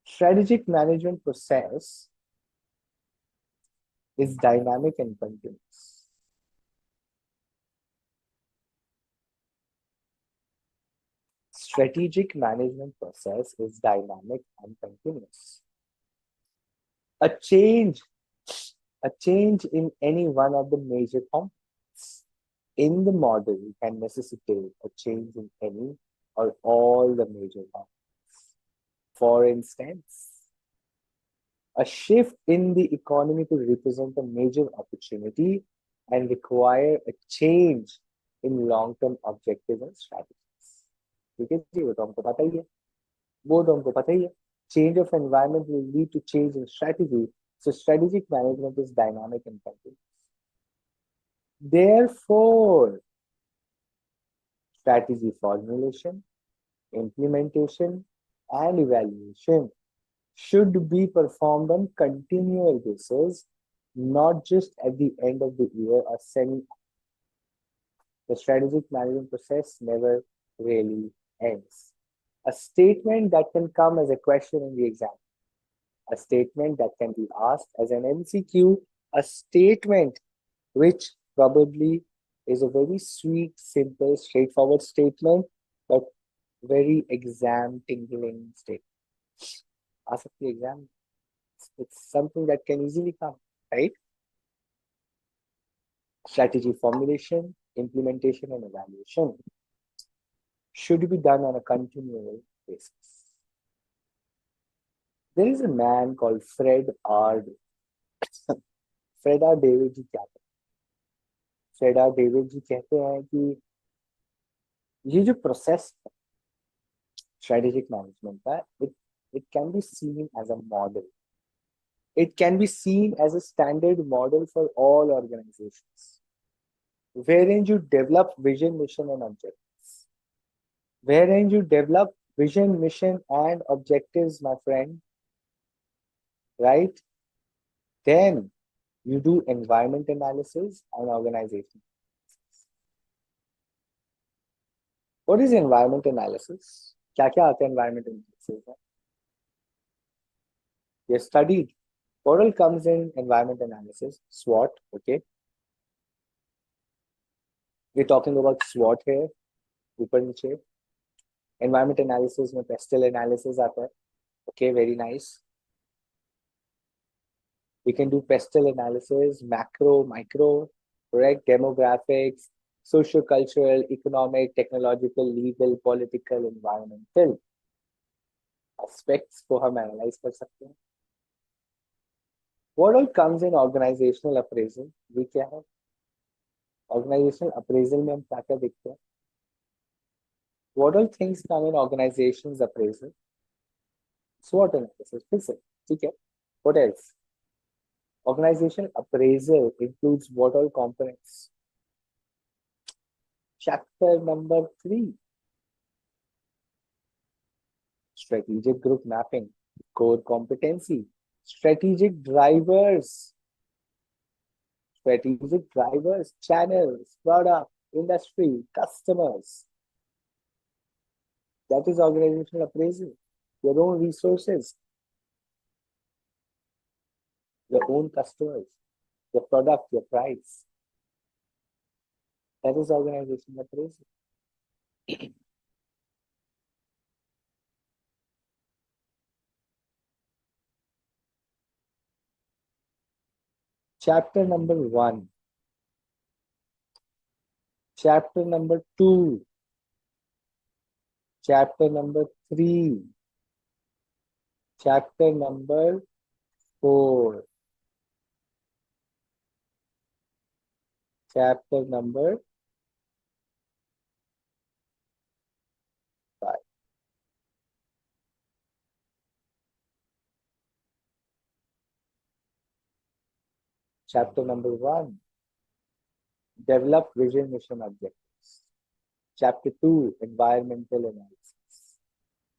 strategic management process is dynamic and continuous. Strategic management process is dynamic and continuous. A change, a change in any one of the major components in the model can necessitate a change in any or all the major components. For instance, a shift in the economy could represent a major opportunity and require a change in long-term objectives and strategies. ठीक है जी, वो तो हमको पता ही है, वो तो हमको पता ही है. Change of environment will lead to change in strategy. So strategic management is dynamic and continuous. Therefore, strategy formulation, implementation, and evaluation should be performed on continual basis, not just at the end of the year or semi. The strategic management process never really ends. A statement that can come as a question in the exam, a statement that can be asked as an MCQ, a statement which probably is a very sweet, simple, straightforward statement, but very exam tingling statement. Ask the exam. It's something that can easily come, right? Strategy formulation, implementation, and evaluation should be done on a continual basis. There is a man called Fred R. Fred R. David जी क्या कहते हैं? Fred R. David जी कहते हैं कि ये जो process strategic management का, it can be seen as a model. It can be seen as a standard model for all organizations, wherein you develop vision, mission, and objectives. Wherein you develop vision, mission, and objectives, my friend, right? Then you do environment analysis and organization. What is environment analysis? क्या क्या आता है environment analysis में? You studied. What all comes in environment analysis? SWOT, okay? We're talking about SWOT here. ऊपर नीचे. Environment analysis में pestle analysis आता है. Okay, very nice. We can do pestle analysis, macro, micro, correct? Demographics, socio-cultural, economic, technological, legal, political, environmental aspects को हम analyze कर सकते हैं. What all comes in organizational appraisal? ये क्या है? Organizational appraisal में हम क्या क्या देखते हैं? What all things come in organization's appraisal? SWOT analysis, फिर से, ठीक है? What else? Organization appraisal includes what all components? Chapter number 3. Strategic group mapping, core competency, strategic drivers, channels, product, industry, customers. That is organizational appraisal. Your own resources, your own customers, your product, your price. That is organizational appraisal. Chapter number 1. Chapter number 2. Chapter number 3. Chapter number 4. Chapter number Chapter number 1, develop vision, mission, objectives. Chapter 2, environmental analysis.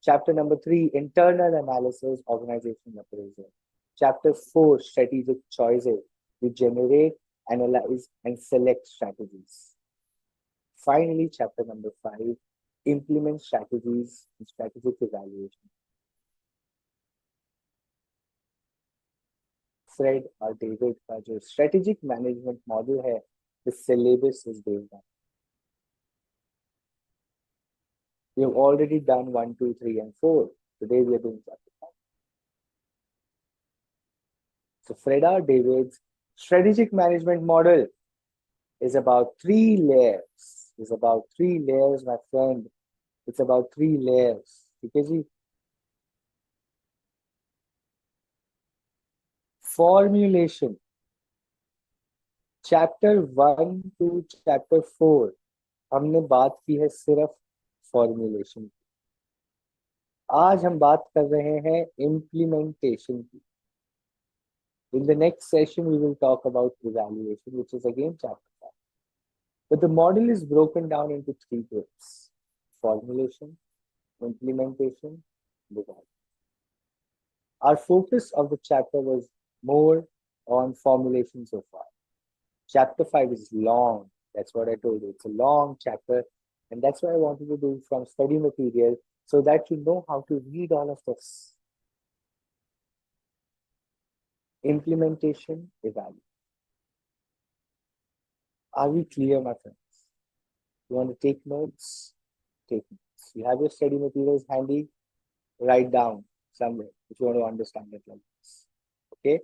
Chapter number 3, internal analysis, organization appraisal. Chapter 4, strategic choices. We generate, analyze, and select strategies. Finally, chapter number 5, implement strategies and strategic evaluation. Fred और David का जो strategic management model है, the syllabus is based on. We have already done 1, 2, 3, and 4. Today we are doing chapter 5. So Fred R. David's strategic management model is about 3 layers. It's about 3 layers, my friend. It's about 3 layers. Okay, ji? Formulation. Chapter 1 to chapter 4 हमने बात की है सिर्फ formulation की. आज हम बात कर रहे हैं इम्प्लीमेंटेशन की. In the next session, we will talk about evaluation, which is again chapter 5. But the model is broken down into 3 groups: formulation, implementation, evaluation. Our focus of the chapter was more on formulation so far. Chapter 5 is long. That's what I told you. It's a long chapter. And that's why I wanted to do from study material so that you know how to read all of this. Implementation, evaluation. Are we clear, my friends? You want to take notes? Take notes. You have your study materials handy? Write down somewhere if you want to understand it like this. Okay?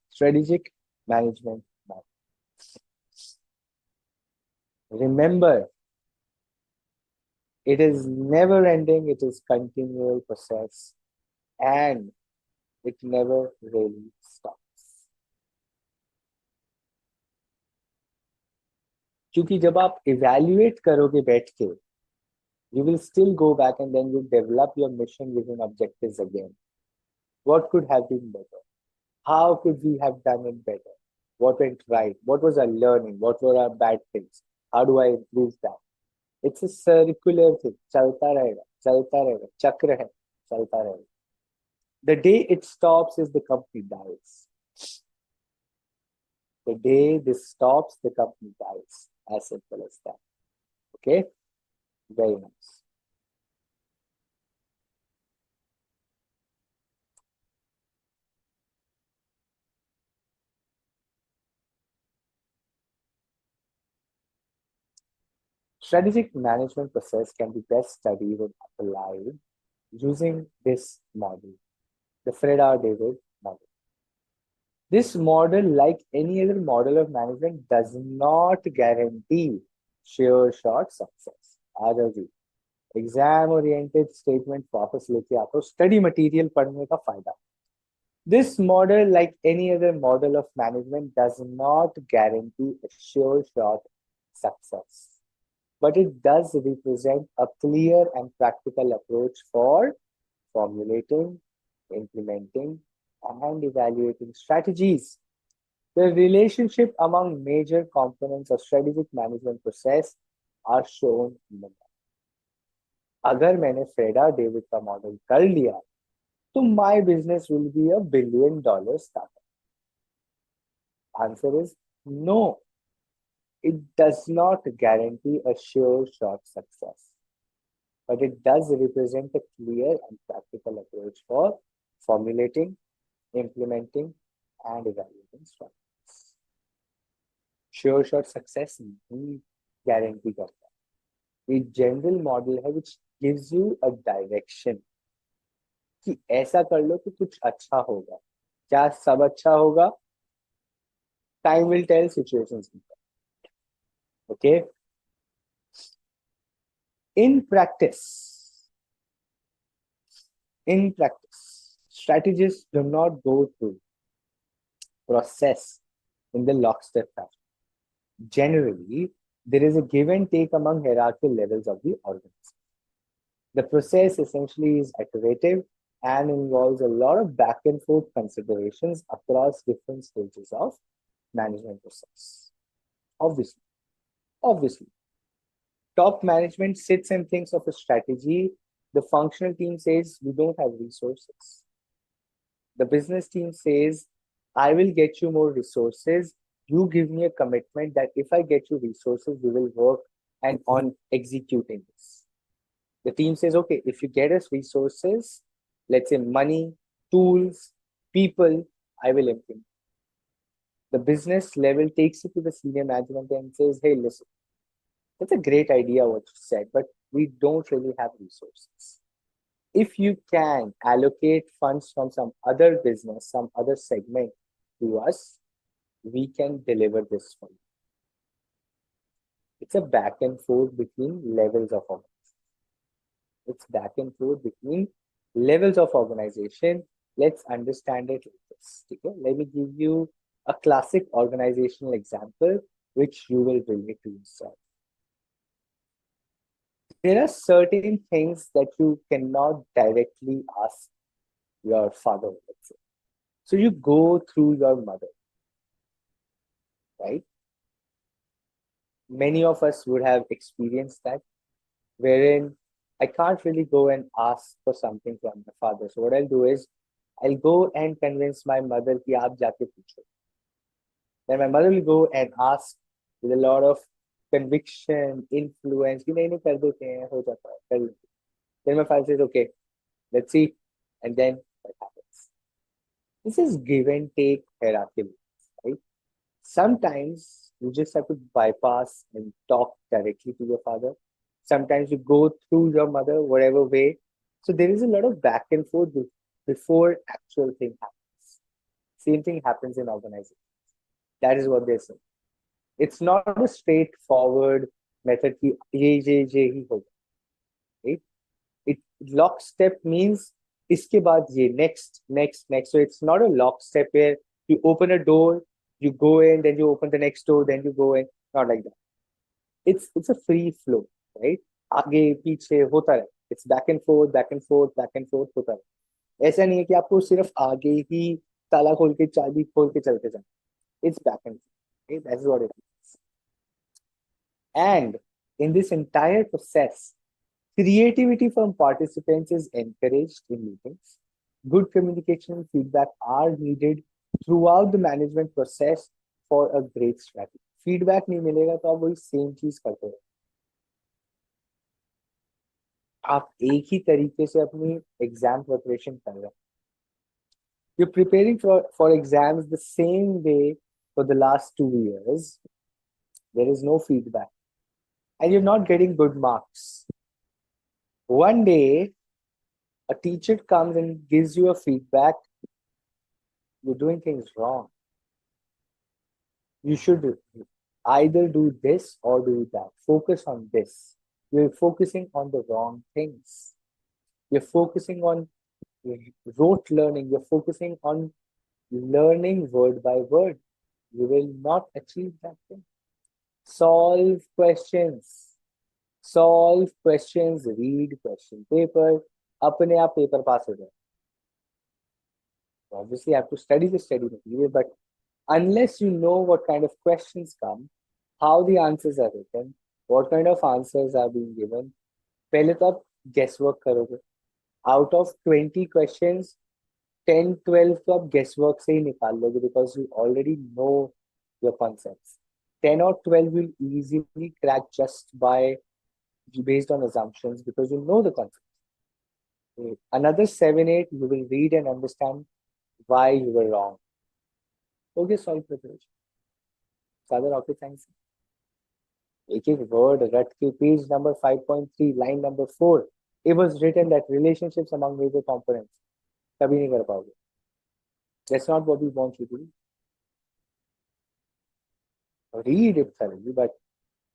Strategic management model. Remember, it is never ending, it is continual process, and it never really stops. क्योंकि जब आप evaluate करोगे बैठ के, you will still go back and then you develop your mission, vision, objectives again. What could have been better? How could we have done it better? What went right? What was our learning? What were our bad things? How do I improve that? It's a circular thing. चलता रहेगा, चक्र है, चलता रहेगा. The day it stops is the company dies. The day this stops, the company dies. As simple as that. Okay? Very nice. Strategic management process can be best studied and applied using this model, the Fred R. David model. This model, like any other model of management, does not guarantee sure shot success. आजादी exam oriented statement वापस लेके आपको study material पढ़ने का फायदा. This model, like any other model of management, does not guarantee a sure shot success, but it does represent a clear and practical approach for formulating, implementing, and evaluating strategies. The relationship among major components of strategic management process are shown in the model. अगर मैंने Freda David का model कर लिया तो my business will be $1 billion startup. Answer is no. It does not guarantee a sure shot success, but it does represent a clear and practical approach for formulating, implementing, and evaluating strategies. Sure shot success नहीं guarantee करता. ये general model है which gives you a direction कि ऐसा कर लो कि कुछ अच्छा होगा. क्या सब अच्छा होगा? Time will tell, situations will tell. Okay. In practice, strategists do not go through process in the lockstep fashion. Generally, there is a give and take among hierarchical levels of the organization. The process essentially is iterative and involves a lot of back and forth considerations across different stages of management process. Obviously, obviously, top management sits and thinks of a strategy. The functional team says we don't have resources. The business team says, I will get you more resources. You give me a commitment that if I get you resources, we will work and on executing this. The team says, okay, if you get us resources, let's say money, tools, people, I will implement. The business level takes it to the senior management and says, hey, listen, that's a great idea what you said, but we don't really have resources. If you can allocate funds from some other business, some other segment to us, we can deliver this for you. It's a back and forth between levels of organization. It's back and forth between levels of organization. Let's understand it like this. Okay? Let me give you a classic organizational example which you will relate to yourself. There are certain things that you cannot directly ask your father, let's say. So you go through your mother, right? Many of us would have experienced that, wherein I can't really go and ask for something from my father. So what I'll do is I'll go and convince my mother कि आप जाके पूछो. Then my mother will go and ask with a lot of conviction, influence. कि नहीं कर देते हैं, हो जाता है, कर लेते. Then my father says, okay, let's see. And then what happens? This is give and take hierarchy, right? Sometimes you just have to bypass and talk directly to your father. Sometimes you go through your mother, whatever way. So there is a lot of back and forth before actual thing happens. Same thing happens in organizations. That is what they're saying. It's not a straightforward method ki ye hi hoga, right? It lockstep means iske baad ye, next. So it's not a lockstep where you open a door, you go in, then you open the next door, then you go in. Not like that. It's a free flow, right? आगे पीछे होता रहे. It's back and forth, back and forth, back and forth होता रहे. ऐसा नहीं है कि आपको सिर्फ आगे ही ताला खोल के चाबी खोल के चलते जाए. It's back and forth. Okay? That's what it is. And in this entire process, creativity from participants is encouraged in meetings. Good communication and feedback are needed throughout the management process for a great strategy. Feedback नहीं मिलेगा तो आप वही same चीज करते रहो. आप एक ही तरीके से अपनी एग्जाम प्रिपरेशन कर रहे हैं. You're preparing for exams the same way for the last 2 years. There is no feedback. And you're not getting good marks. One day, a teacher comes and gives you a feedback. You're doing things wrong. You should either do this or do that. Focus on this. You're focusing on the wrong things. You're focusing on rote learning. You're focusing on learning word by word. You will not achieve that thing. Solve questions. Solve questions. Read question paper. अपने आप paper pass हो जाए. Obviously, you have to study the study material, but unless you know what kind of questions come, how the answers are written, what kind of answers are being given, पहले तो आप guesswork करोगे. Out of 20 questions, 10, 12 तो आप guesswork से ही निकाल लोगे because you already know your concepts. 10 or 12 will easily crack just based on assumptions because you know the concepts. Another 7, 8, you will read and understand why you were wrong. Okay, solve preparation. Father rocket science. एक word रट के page number 5.3, line number 4. It was written that relationships among major components. कभी नहीं कर पाओगे. That's not what we want you to do. Read it thoroughly, but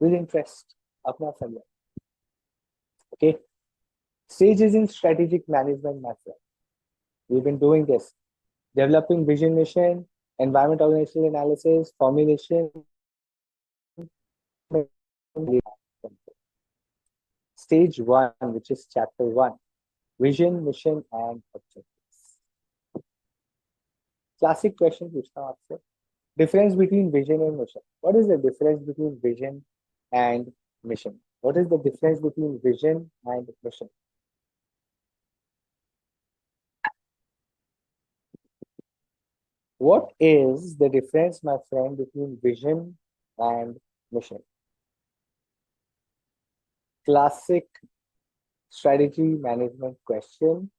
with interest. अपना समझो. Okay. Stages in strategic management method. We've been doing this. Developing vision, mission, environment organizational analysis, formulation. Stage 1, which is chapter 1. Vision, mission, and objectives. Classic question पूछता हूँ आपसे. Difference between vision and mission. What is the difference between vision and mission? What is the difference between vision and mission? What is the difference, my friend, between vision and mission? Classic strategy management question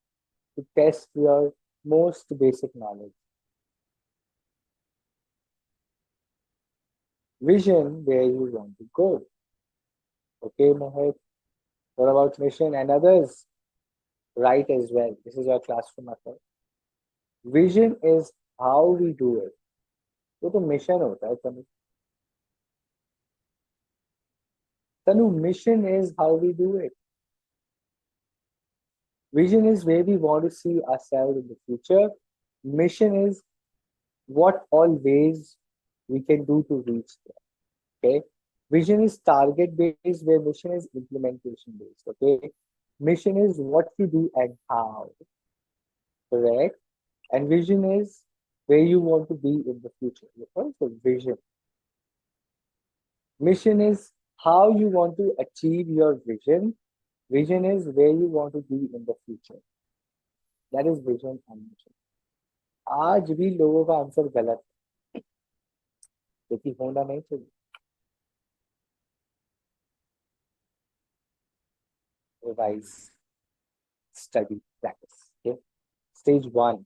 to test your most basic knowledge. Vision, where you want to go. Okay, Mohit. What about mission and others? Right as well. This is your classroom, my friend. Vision is how we do it. वो तो mission होता है तनु. तनु, mission is how we do it. Vision is where we want to see ourselves in the future. Mission is what all ways we can do to reach there. Okay. Vision is target based, where mission is implementation based. Okay. Mission is what you do and how. Correct. And vision is where you want to be in the future. Okay? So vision. Mission is how you want to achieve your vision. Vision is where you want to be in the future. That is vision and mission. आज भी लोगों का answer गलत है, क्योंकि होना नहीं चाहिए. Revise, study, practice. Okay. Stage 1,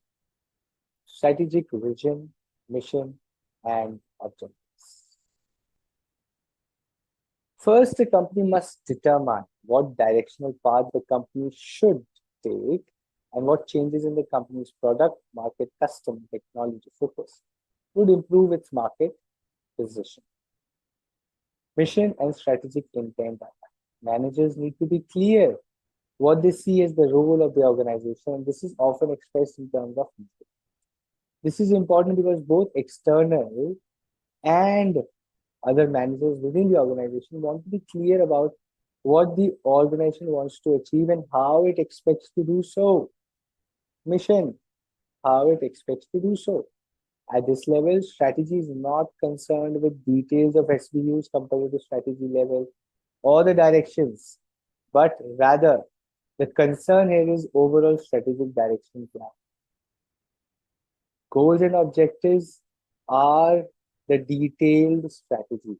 strategic vision, mission, and objectives. First, the company must determine what directional path the company should take and what changes in the company's product, market, customer, technology focus would improve its market position. Mission and strategic intent. Managers need to be clear what they see as the role of the organization, and this is often expressed in terms of mission. This is important because both external and other managers within the organization want to be clear about what the organization wants to achieve and how it expects to do so. Mission, how it expects to do so. At this level, strategy is not concerned with details of SBUs compared to strategy level or the directions, but rather the concern here is overall strategic direction plan. Goals and objectives are the detailed strategy.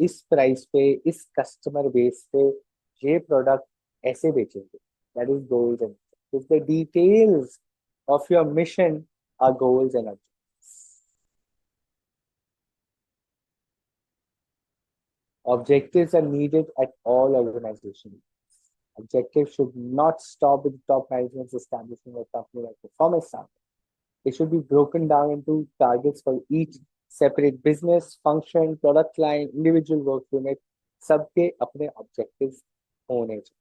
इस price पे, इस customer base पे ये product ऐसे बेचेंगे. That is goals and objectives. The details of your mission are goals and objectives. Objectives are needed at all organizations. Objectives should not stop with top management establishing a company like performance target. It should be broken down into targets for each separate business, function, product line, individual work unit. सबके अपने objectives होने चाहिए.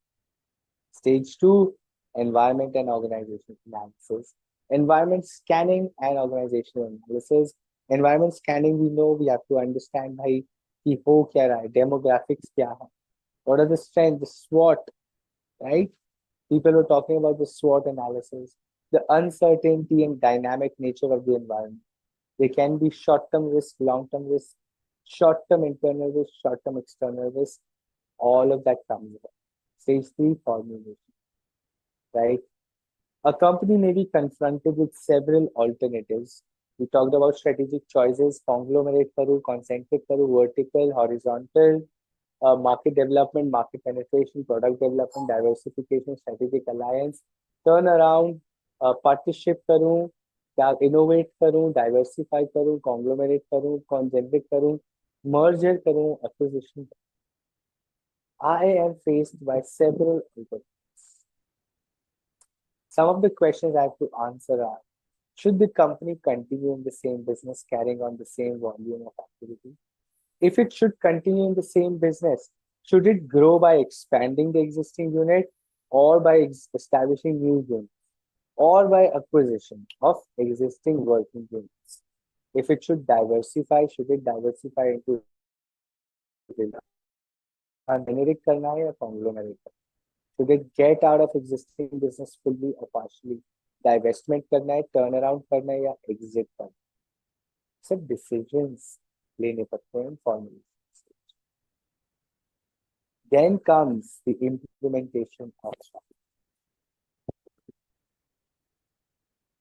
Stage 2, environment and organization analysis. Environment scanning and organizational analysis. Environment scanning, we know we have to understand भाई कि हो क्या रहा है, demographics क्या है, what are the strengths, the SWOT, right? People were talking about the SWOT analysis, the uncertainty and dynamic nature of the environment. There can be short-term risk, long-term risk, short-term internal risk, short-term external risk. All of that comes in. Stage 3, formulation, right? A company may be confronted with several alternatives. We talked about strategic choices, conglomerate karu, concentric karu, vertical, horizontal, market development, market penetration, product development, diversification, strategic alliance, turnaround, partnership karu, innovate karu, diversify karu, conglomerate karu, concentric karu, merger karu, acquisition. I am faced by several alternatives. Some of the questions I have to answer are: should the company continue in the same business, carrying on the same volume of activity? If it should continue in the same business, should it grow by expanding the existing unit or by establishing new units or by acquisition of existing working units? If it should diversify, should it diversify into generic करना है या conglomerate? Should they get out of existing business fully or partially? Divestment करना है, turnaround करना है या exit करना है? सब decisions लेने पड़ते हैं formally. Then comes the implementation of strategy.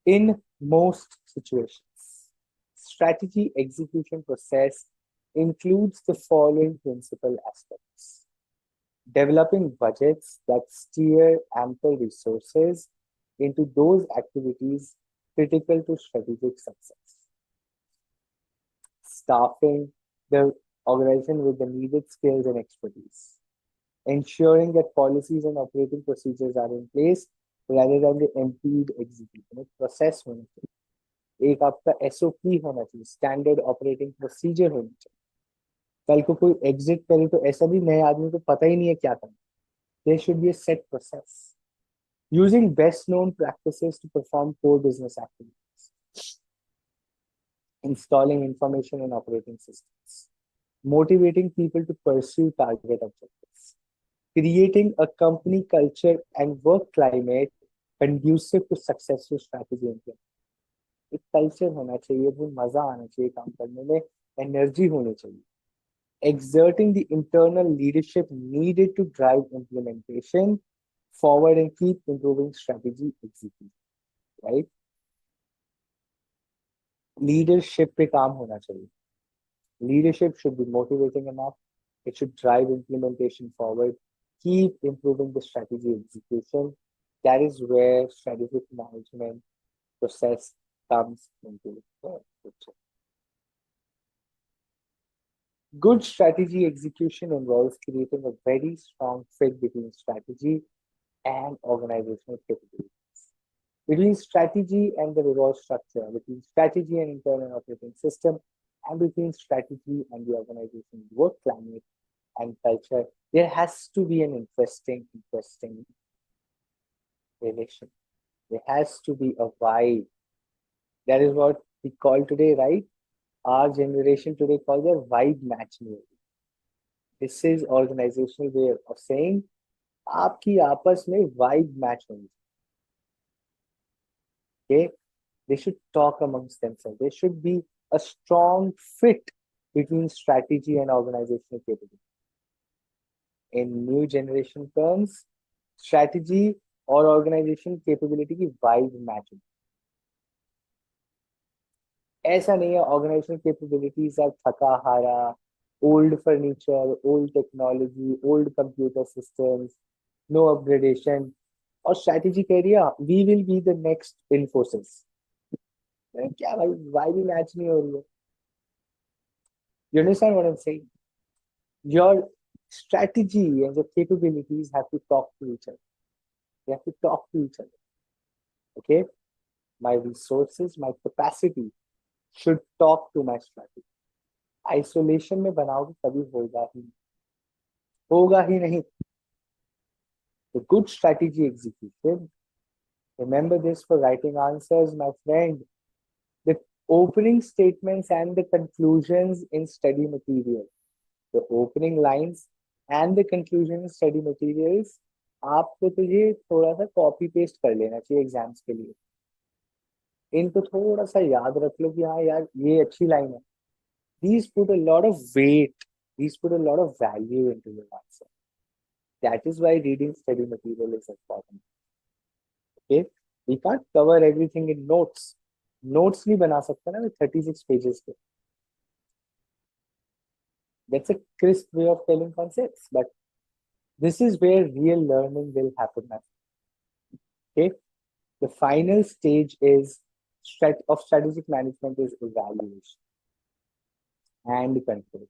In most situations, strategy execution process includes the following principal aspects: developing budgets that steer ample resources into those activities critical to strategic success, staffing the organization with the needed skills and expertise, ensuring that policies and operating procedures are in place rather than they impede execution. एक process होना चाहिए, एक आपका SOP होना चाहिए, standard operating procedure होनी चाहिए. कल को कोई एग्जिट करे तो ऐसा भी नए आदमी को पता ही नहीं है क्या करना. There should be a set process. Using best known practices to perform core business activities. Installing information and operating systems. Motivating people to pursue target objectives. Creating a company culture and work climate conducive to successful strategy implementation. एक culture होना चाहिए, वो मजा आना चाहिए काम करने में, एनर्जी होनी चाहिए. Exerting the internal leadership needed to drive implementation forward and keep improving strategy execution. Right? Leadership पे काम होना चाहिए. Leadership should be motivating enough. It should drive implementation forward. Keep improving the strategy execution. That is where strategic management process comes into the picture. Good strategy execution involves creating a very strong fit between strategy and organizational capabilities, between strategy and the reward structure, between strategy and internal operating system, and between strategy and the organization work climate and culture. There has to be an interesting relation. There has to be a vibe. That is what we call today, right? Our generation today calls a vibe matching. This is organizational way of saying आपकी आपस में vibe match होनी. Okay, they should talk amongst themselves. There should be a strong fit between strategy and organizational capability. In new generation terms, strategy or organization capability की vibe matching. ऐसा नहीं है organizational capabilities are थका हारा, old furniture, old technology, old computer systems, no upgradation. और strategy कह रही है we will be the next Infosys. क्या भाई vibe match नहीं हो रही है. You understand what I'm saying? Your strategy and your capabilities have to talk to each other. They have to talk to each other. Okay? My resources, my capacity should talk to my strategy. Isolation में बनाओगे कभी होगा ही नहीं. The good strategy execution. Remember this for writing answers, my friend. The opening statements and the conclusions in study material. The opening lines and the conclusion in study materials. आपको तो ये थोड़ा सा कॉपी पेस्ट कर लेना चाहिए exams के लिए. इनको थोड़ा सा याद रख लो कि हाँ यार ये अच्छी लाइन है. These put a lot of weight. These put a lot of value into your answer. That is why reading study material is important. Okay, we can't cover everything in notes. Notes नहीं बना सकते ना 36 pages के. That's a crisp way of telling concepts, but this is where real learning will happen. Okay, the final stage is of strategic management is evaluation and control.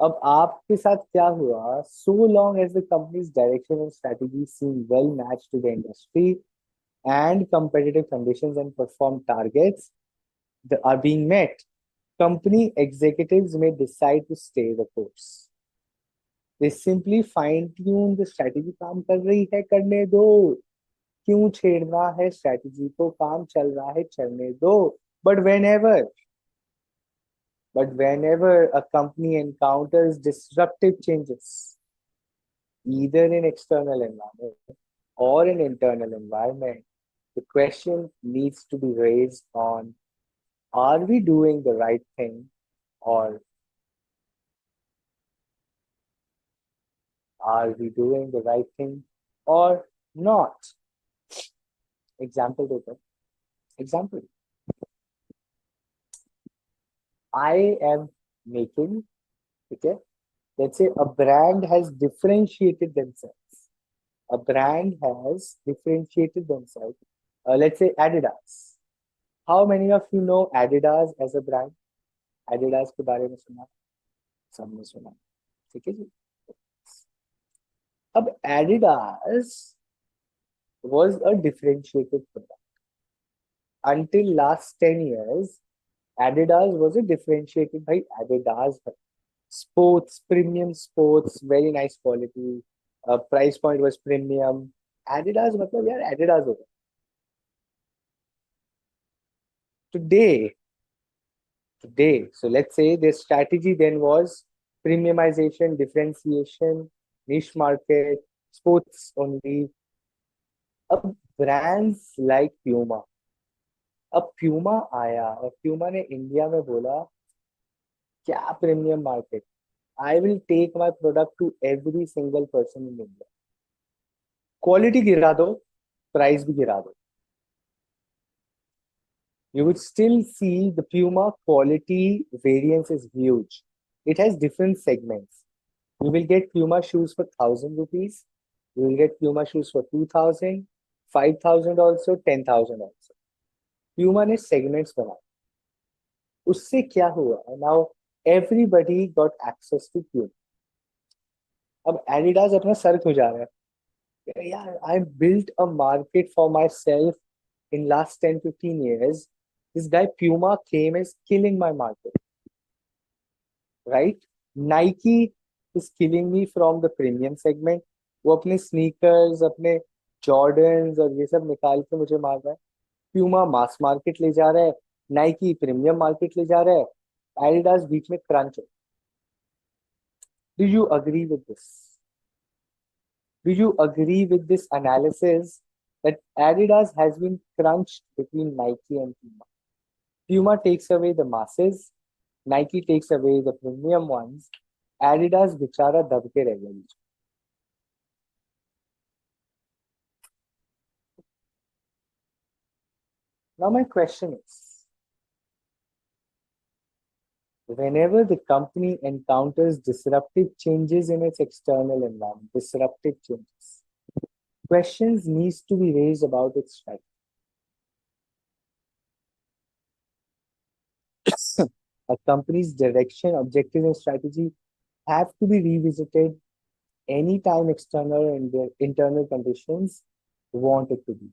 अब आपके साथ क्या हुआ? So long as the company's direction and strategy seem well matched to the industry and competitive conditions and perform targets that are being met, company executives may decide to stay the course. They simply fine-tune the strategy. काम कर रही है, करने दो. क्यों छेड़ना है strategy को? काम चल रहा है, चलने दो. But whenever a company encounters disruptive changes, either in external environment or in internal environment, the question needs to be raised on, are we doing the right thing, or are we doing the right thing or not? Example taken. Example. I am making, okay, let's say a brand has differentiated themselves. A brand has differentiated themselves. Let's say Adidas. How many of you know Adidas as a brand? Adidas के बारे में सुना? सबने सुना. ठीक है जी. अब Adidas was a differentiated product. Until last 10 years, Adidas was a differentiated by Adidas. Sports, premium sports, very nice quality. Price point was premium. Adidas, मतलब यार Adidas हो गया. Today, so let's say the strategy then was premiumization, differentiation, niche market, sports only. अब brands like Puma, अब Puma आया और Puma ने India में बोला क्या premium market, I will take my product to every single person in India. Quality गिरा दो, प्राइस भी गिरा दो. You would still see the Puma quality variance is huge. It has different segments. You will get Puma shoes for 1,000 rupees. You will get Puma shoes for 2,000, 5,000 also, 10,000 also. Puma ने segments बनाए. उससे क्या हुआ? Now everybody got access to Puma. अब Adidas अपना sir खुजा रहा है. यार, I built a market for myself in last 10, 15 years. This guy Puma came is killing my market. Right? Nike is killing me from the premium segment. वो अपने sneakers, अपने Jordans और ये सब निकाल के मुझे मार रहा है. Puma मास मार्केट ले जा रहा है, Nike प्रीमियम मार्केट ले जा रहा है, Adidas बीच में क्रंच है. Do you agree with this? Do you agree with this analysis that Adidas has been crunched between Nike and Puma? Puma takes away the masses, Nike takes away the premium ones, Adidas बेचारा दब के रह गया. Now my question is, whenever the company encounters disruptive changes in its external environment, disruptive changes, questions needs to be raised about its strategy. A company's direction, objective, and strategy have to be revisited anytime external and internal conditions want it to be.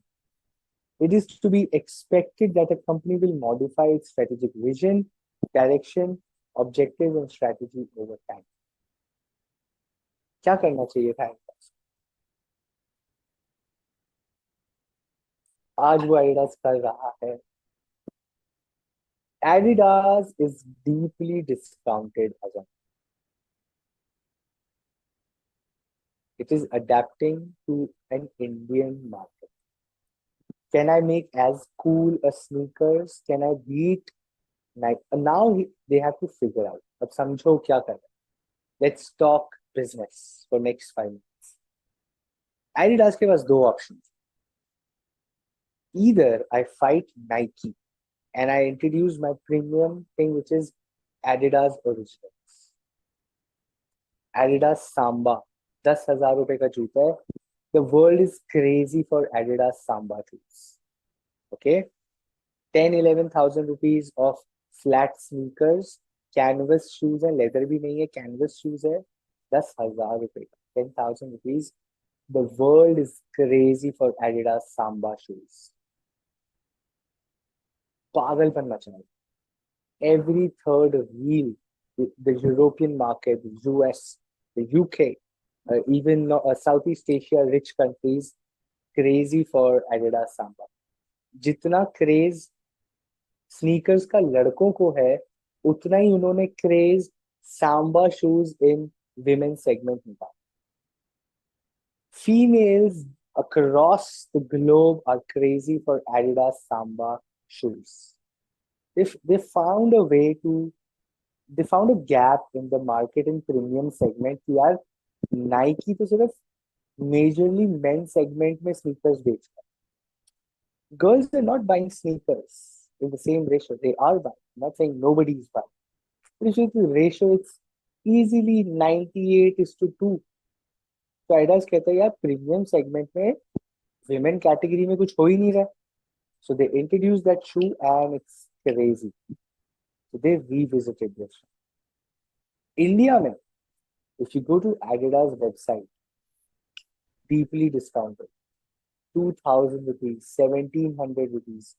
It is to be expected that a company will modify its strategic vision, direction, objective, and strategy over time. क्या करना चाहिए था इनका? आज वो Adidas कर रहा है. Adidas is deeply discounted as a. It is adapting to an Indian market. Can I make as cool a sneakers? Can I beat Nike? Now they have to figure out. अब समझो क्या करना. Let's talk business for next 5 minutes. Adidas के पास दो options. Either I fight Nike and I introduce my premium thing, which is Adidas Originals. Adidas Samba, 10,000 रुपए का जूता है. The world is crazy for Adidas Samba shoes. Okay, 10-11,000 rupees of flat sneakers, canvas shoes है, leather भी नहीं है, canvas shoes है, 10,000 रुपए का, 10,000 rupees. The world is crazy for Adidas Samba shoes. पागलपन मचा है. Every third reel, the European market, the US, the UK, even Southeast Asia, rich countries, crazy for Adidas Samba. जितना क्रेज स्नीकर्स का लड़कों को है, उतना ही उन्होंने craze Samba shoes in women segment निकाला. Females across the globe are crazy for Adidas Samba shoes. If they found a way to, they found a gap in the market in premium segment कि यार Nike तो सिर्फ majorly main segment में sneakers बेचता है. Girls are not buying sneakers in the same ratio. They are buying. I'm not saying nobody is buying. But if you see the ratio, it's easily 98 is to 2. तो ADAS कहता है यार premium segment में women category में कुछ हो ही नहीं रहा. So they introduced that shoe and it's crazy. So they revisited this. India mein, if you go to Adidas website, deeply discounted, 2000 rupees, 1700 rupees.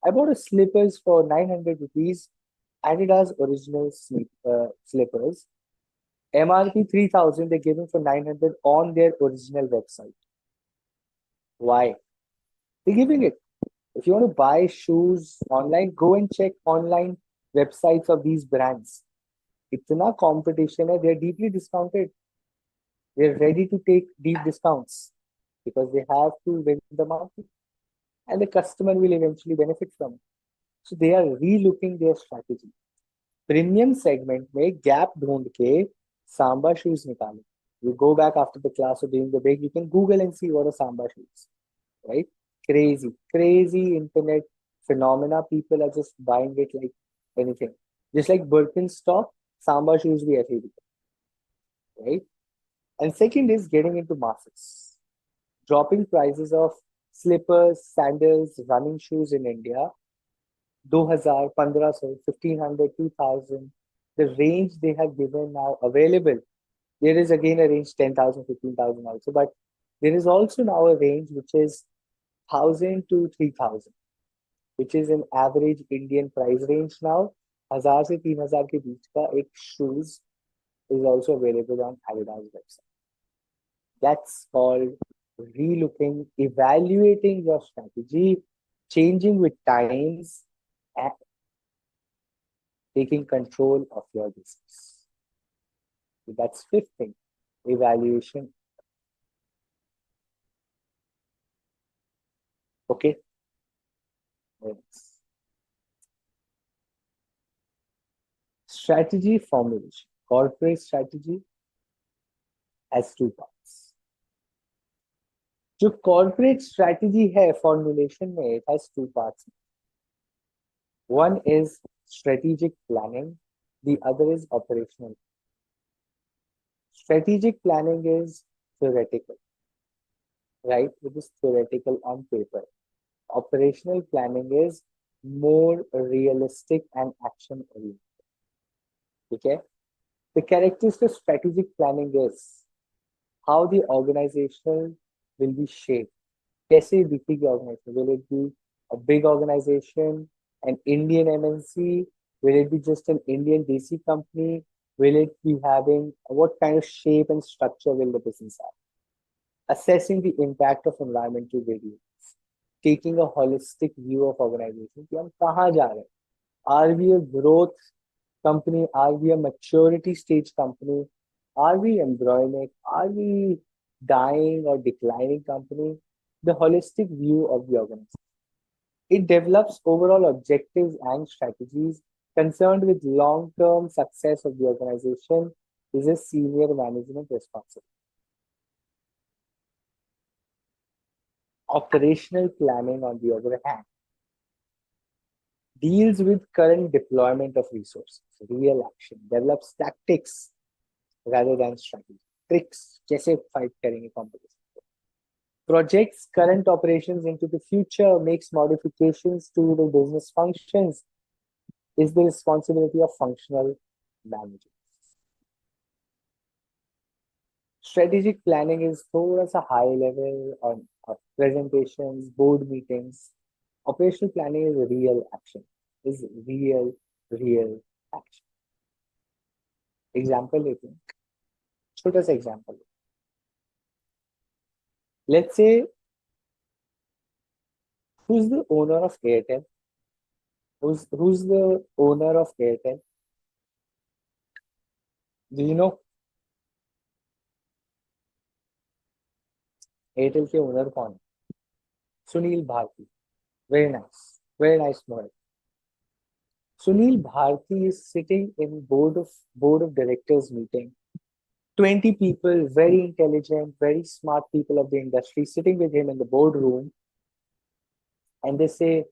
I bought a slippers for 900 rupees, Adidas original slippers. MRP 3000, they're giving for 900 on their original website. Why? They're giving it. If you want to buy shoes online, go and check online websites of these brands. Itna competition hai, they're deeply discounted. They're ready to take deep discounts because they have to win the market and the customer will eventually benefit from it. So they are relooking their strategy. Premium segment में gap ढूंढ के Samba shoes निकाले. You go back after the class or during the break, you can Google and see what are Samba shoes, right? Crazy, crazy internet phenomena. People are just buying it like anything. Just like Birkenstock, Samba shoes भी ऐसे ही बिके, right? And second is getting into masses. Dropping prices of slippers, sandals, running shoes in India, 2000, 1500, 1500, 2000. The range they have given now available. There is again a range 10,000, 15,000 also, but there is also now a range which is 1000 to 3000, which is an average Indian price range now. 1000 से 3000 के बीच का एक shoes is also available on Adidas website. That's called relooking, evaluating your strategy, changing with times, and taking control of your business. So that's fifth thing, evaluation. Okay. Next. Strategy formulation. Corporate strategy has two parts. जो corporate strategy है formulation में, it has two parts. One is strategic planning, the other is operational. Strategic planning is theoretical, right? It is theoretical on paper. Operational planning is more realistic and action oriented. Okay? The characteristic of strategic planning is how the organization will be shaped. कैसे दिखेगी organization? Will it be a big organization, an Indian MNC? Will it be just an Indian DC company? Will it be having what kind of shape and structure will the business have? Assessing the impact of environmental variables, taking a holistic view of organization कि हम कहाँ जा रहे हैं? Are we a growth company? Are we a maturity stage company? Are we embryonic? Are we dying or declining company? The holistic view of the organization. It develops overall objectives and strategies concerned with long-term success of the organization is a senior management responsibility. Operational planning, on the other hand, deals with current deployment of resources, real action, develops tactics rather than strategy. Tricks, कैसे fight करेंगे competition. Projects current operations into the future, makes modifications to the business functions, is the responsibility of functional managers. Strategic planning is thoda sa high level on presentations, board meetings. Operational planning is real action, is real action. Example लेते हैं, छोटा सा example. Let's say, who's the owner of Airtel? Who's the owner of Airtel? Do you know? Airtel के owner कौन है? Sunil Bharti. Very nice word. Sunil Bharti is sitting in board of directors meeting. 20 people, very intelligent, very smart people of the industry sitting with him in the boardroom, and they say,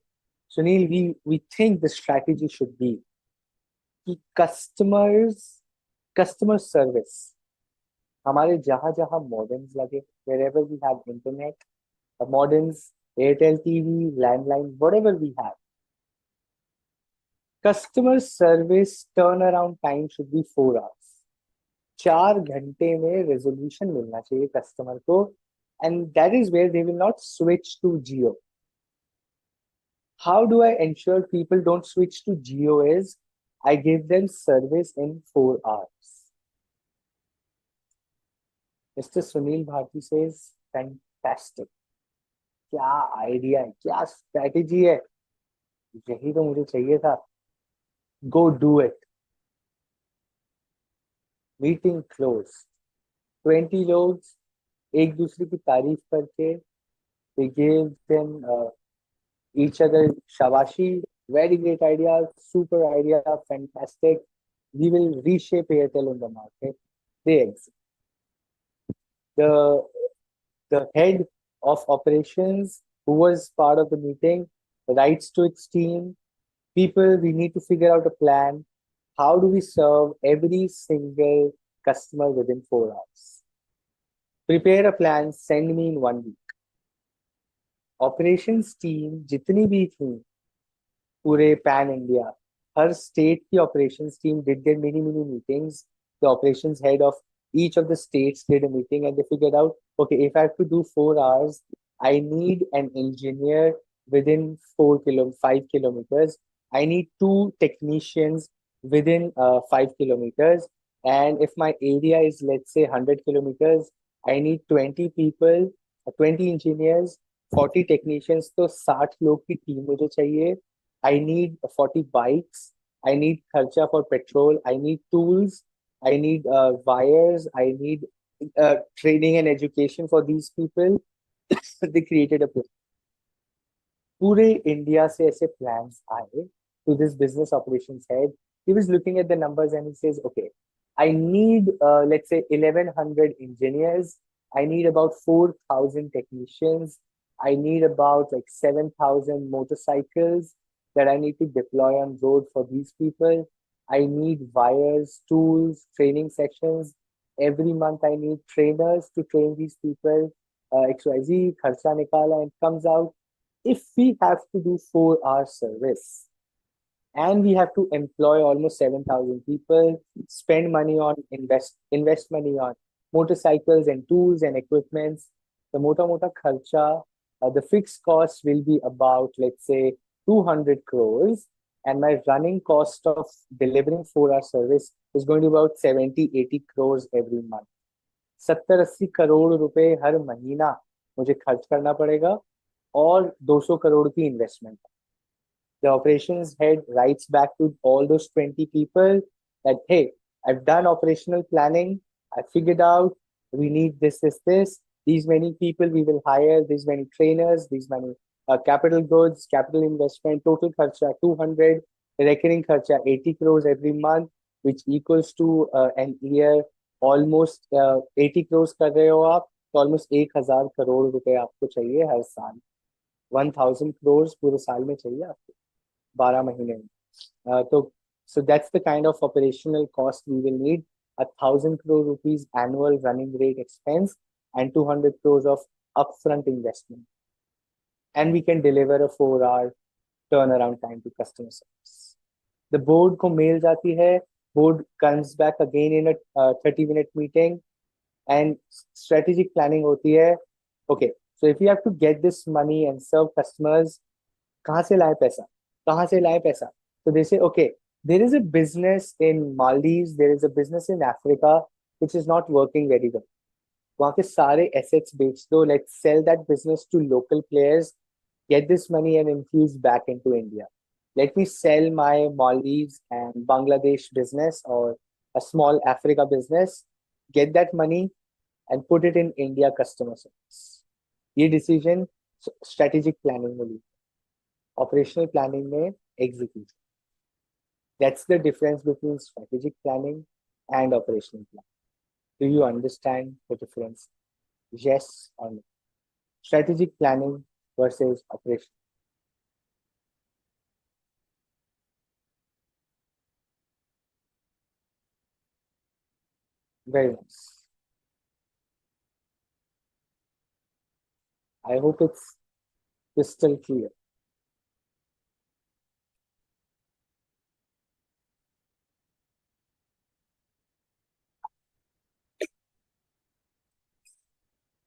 Sunil, we think the strategy should be कि customer service हमारे जहां जहां modems लगे, wherever we have internet, modems, Airtel TV, landline, whatever we have, customer service turnaround time should be 4 hours. 4 घंटे में resolution मिलना चाहिए customer को, and that is where they will not switch to Jio. How do I ensure people don't switch to Jio is I give them service in 4 hours. Mr. Sunil Bharti says, fantastic. क्या idea है, क्या strategy है, यही तो मुझे चाहिए था. Go do it. Meeting close. 20 लोग एक दूसरे की तारीफ करके they gave them each other shabashi. Very great idea, super idea, fantastic. We will reshape Airtel in the market. They exit. The head of operations, who was part of the meeting, writes to its team, people, we need to figure out a plan. How do we serve every single customer within 4 hours? Prepare a plan, send me in 1 week. Operations team जितनी भी थी पूरे pan India, हर state की operations team did their mini meetings. The operations head of each of the states did a meeting and they figured out, okay, if I have to do 4 hours, I need an engineer within 5 kilometers. I need 2 technicians within 5 kilometers. And if my area is, let's say, 100 kilometers, I need 20 people, 20 engineers, 40 technicians. तो 60 लोग की team मुझे चाहिए. I need 40 bikes. I need kharcha for petrol. I need tools. I need wires. I need training and education for these people. They created a plan. पूरे India से ऐसे plans आए to this business operations head. He was looking at the numbers and he says, okay, I need, let's say, 1,100 engineers. I need about 4,000 technicians. I need about like 7,000 motorcycles that I need to deploy on road for these people. I need wires, tools, training sessions. Every month I need trainers to train these people. XYZ, kharcha nikala, and comes out. If we have to do 4 hour service and we have to employ almost 7,000 people, spend money on invest money on motorcycles and tools and equipments, the mota kharcha, the fixed cost will be about, let's say, 200 crores, and my running cost of delivering 4 hour service is going to be about 70-80 crores every month. 70-80 crore रुपए हर महीना मुझे खर्च करना पड़ेगा और 200 करोड़ की investment. The operations head writes back to all those 20 people that, hey, I've done operational planning. I figured out we need this. These many people we will hire, these many trainers, these many capital goods, capital investment, total kharcha 200, recurring kharcha 80 crores every month, which equals to an year almost 80 crores कर रहे हो आप, तो almost 1,000 crore रुपए आपको चाहिए हर साल. 1,000 crores पूरे साल में चाहिए आपको 12 महीने में. तो so that's the kind of operational cost we will need. 1,000 crore rupees annual running rate expense and 200 crores of upfront investment. And we can deliver a 4 hour turnaround time to customer service. The board को mail जाती है, board comes back again in a 30-minute meeting and strategic planning होती है. Okay, so if you have to get this money and serve customers, कहाँ से लाए पैसा? So they say, okay, there is a business in Maldives, there is a business in Africa, which is not working very well. वहाँ के सारे assets बेच दो, let's sell that business to local players, get this money and infuse back into India. Let me sell my Maldives and Bangladesh business or a small Africa business, get that money and put it in India customer service. ये decision strategic planning में ली, operational planning में execution. That's the difference between strategic planning and operational planning. Do you understand the difference? Yes or no? Strategic planning versus operation. Very nice. I hope it's crystal clear.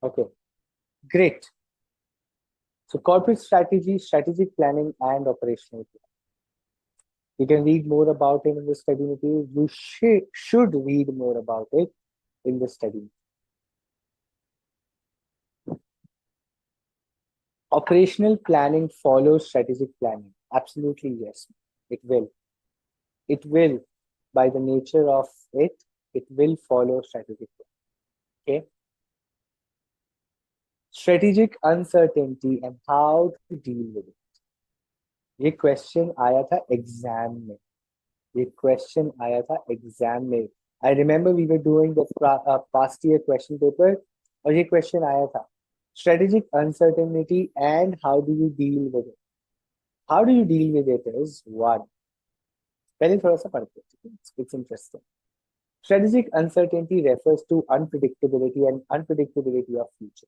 Okay, great. So corporate strategy, strategic planning, and operational planning. You can read more about it in the study material. You should read more about it in the study. Operational planning follows strategic planning. Absolutely, yes. It will. It will, by the nature of it will follow strategic plan. Okay. Strategic uncertainty and how to deal with it. ये question आया था exam में. ये question आया था exam में. I remember we were doing the past year question paper और ये क्वेश्चन आया था. Strategic uncertainty and how do you deal with it? How do you deal with it is one. पहले थोड़ा सा पढ़ते हैं. It's interesting. Strategic uncertainty refers to unpredictability and unpredictability of future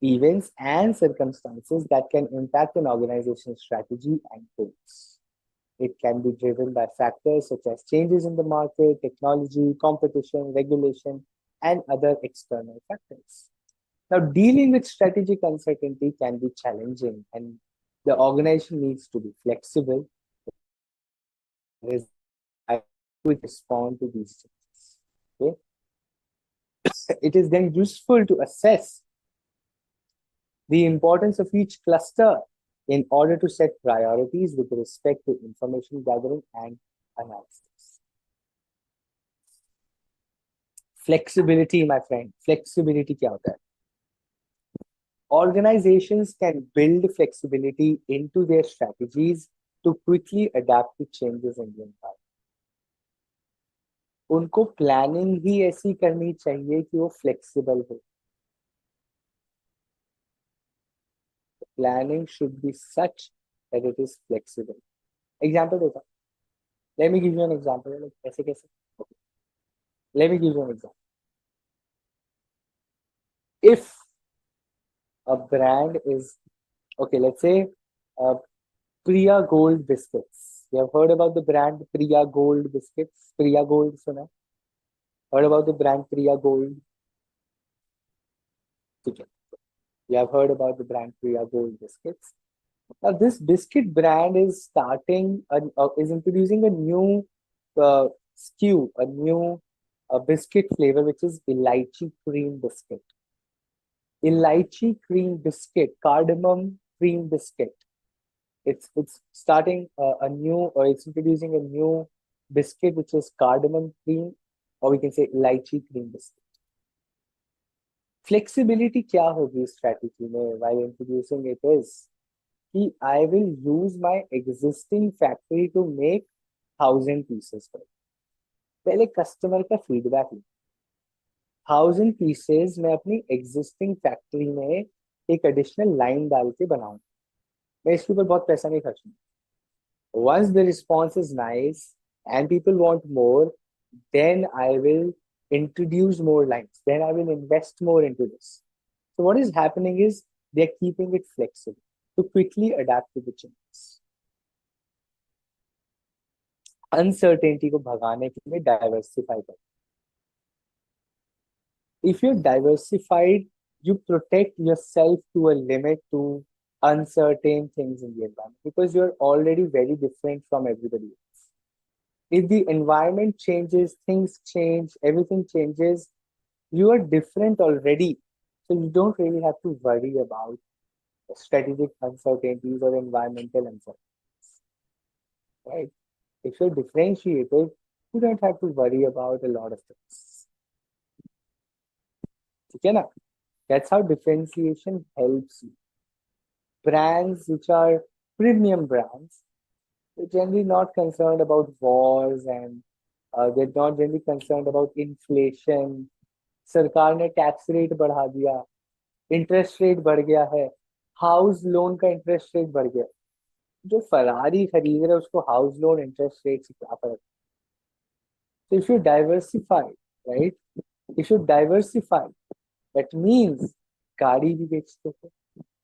events and circumstances that can impact an organization's strategy and goals. It can be driven by factors such as changes in the market, technology, competition, regulation, and other external factors. Now, dealing with strategic uncertainty can be challenging, and the organization needs to be flexible to respond to these changes. Okay? It is then useful to assess the importance of each cluster in order to set priorities with respect to information gathering and analysis. Flexibility, my friend. Flexibility क्या होता है? Organizations can build flexibility into their strategies to quickly adapt to changes in the environment. उनको planning ही ऐसी करनी चाहिए कि वो flexible हो. Planning should be such that it is flexible. Example देता. Let me give you an example. Like ऐसे कैसे? Okay. Let me give you an example. If a brand is okay, let's say Priya Gold biscuits. You have heard about the brand Priya Gold biscuits? Priya Gold, सुना? Heard about the brand Priya Gold? Okay. You have heard about the brand Priya Gold biscuits. Now, this biscuit brand is is introducing a new SKU, a new biscuit flavor, which is Elaichi cream biscuit. Elaichi cream biscuit, cardamom cream biscuit. It's starting a new, or it's introducing a new biscuit, which is cardamom cream, or we can say Elaichi cream biscuit. Flexibility क्या होगी strategy में while introducing it is कि I will use my existing factory to make 1,000 pieces for it. पहले customer का feedback ली. 1,000 pieces मैं अपनी existing factory में एक एडिशनल लाइन डाल के बनाऊं. मैं इसके ऊपर बहुत पैसा नहीं खर्चूंगा. Once the response is nice and people want more, then I will introduce more lines. Then I will invest more into this. So what is happening is they're keeping it flexible to quickly adapt to the changes. Uncertainty को भगाने के लिए diversify करो. If you're diversified, you protect yourself to a limit to uncertain things in the environment because you're already very different from everybody else. If the environment changes, things change, everything changes, you are different already. So you don't really have to worry about strategic uncertainties or environmental uncertainties. Right? If you're differentiated, you don't have to worry about a lot of things. ठीक है ना? That's how differentiation helps you. Brands which are premium brands, they're generally not concerned about wars and they're not generally concerned about inflation. सरकार ने tax rate बढ़ा दिया, interest rate बढ़ गया है, हाउस लोन का इंटरेस्ट रेट बढ़ गया। जो फरारी खरीद रहा है उसको हाउस लोन इंटरेस्ट रेट से क्या फर्क? So if you diversify, right? If you diversify, that means गाड़ी भी बेचते हो,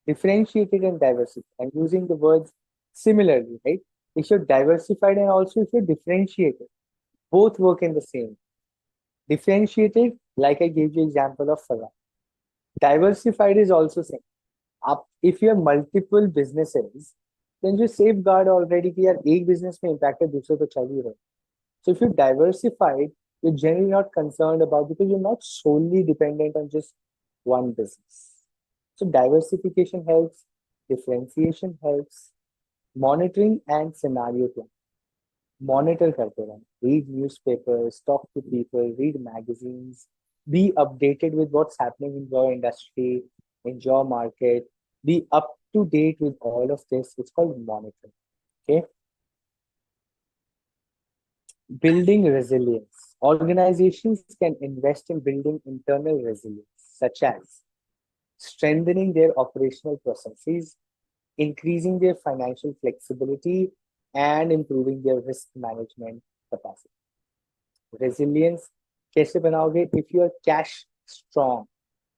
differentiated and diversified. I'm using the words similarly, right? If you're diversified and also if you're differentiated, both work in the same. Differentiated, like I gave you example of Farah. Diversified is also same. Up if you have multiple businesses, then you safeguard already कि यार एक business में impact है दूसरे तो चल ही रहा है. So if you're diversified, you're generally not concerned about because you're not solely dependent on just one business. So diversification helps, differentiation helps, monitoring and scenario plan. Monitor करते रहना, read newspapers, talk to people, read magazines, be updated with what's happening in your industry, in your market, be up to date with all of this. It's called monitoring. Okay. Building resilience. Organizations can invest in building internal resilience, such as strengthening their operational processes, increasing their financial flexibility, and improving their risk management capacity. Resilience कैसे बनाओगे? If you are cash strong,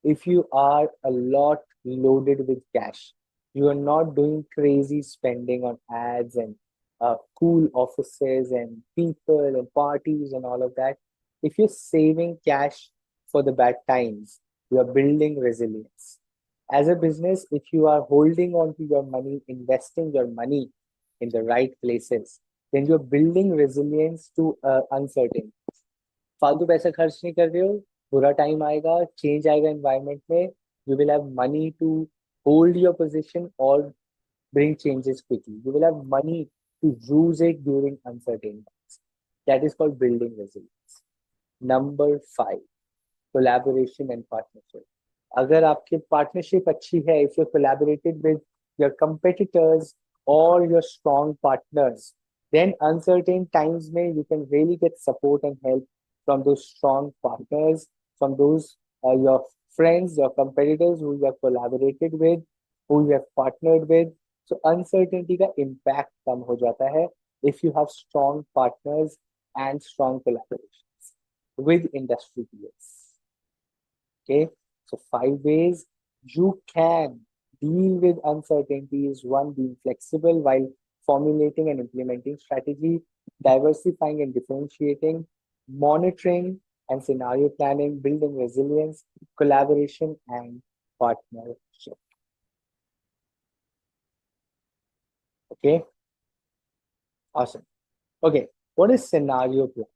if you are a lot loaded with cash, you are not doing crazy spending on ads and cool offices and people and parties and all of that. If you're saving cash for the bad times, you are building resilience. As a business, if you are holding on to your money, investing your money in the right places, then you're building resilience to uncertainty. फालतू पैसा खर्च नहीं कर रहे हो, बुरा time आएगा, change आएगा एनवायरनमेंट में, you will have money to hold your position और bring changes quickly. You will have money to use it during uncertain times. That is called building resilience. Number 5, collaboration and partnership. अगर आपकी partnership अच्छी है, if you're collaborated with your competitors or your strong partners, then uncertain times में you can really get support and help from those strong partners, from those your friends, your competitors who you have collaborated with, who you have partnered with. So uncertainty का impact कम हो जाता है if you have strong partners and strong collaborations with industry peers. Okay, so 5 ways you can deal with uncertainties. One, being flexible while formulating and implementing strategy, diversifying and differentiating, monitoring and scenario planning, building resilience, collaboration, and partnership. Okay, awesome. Okay, what is scenario plan?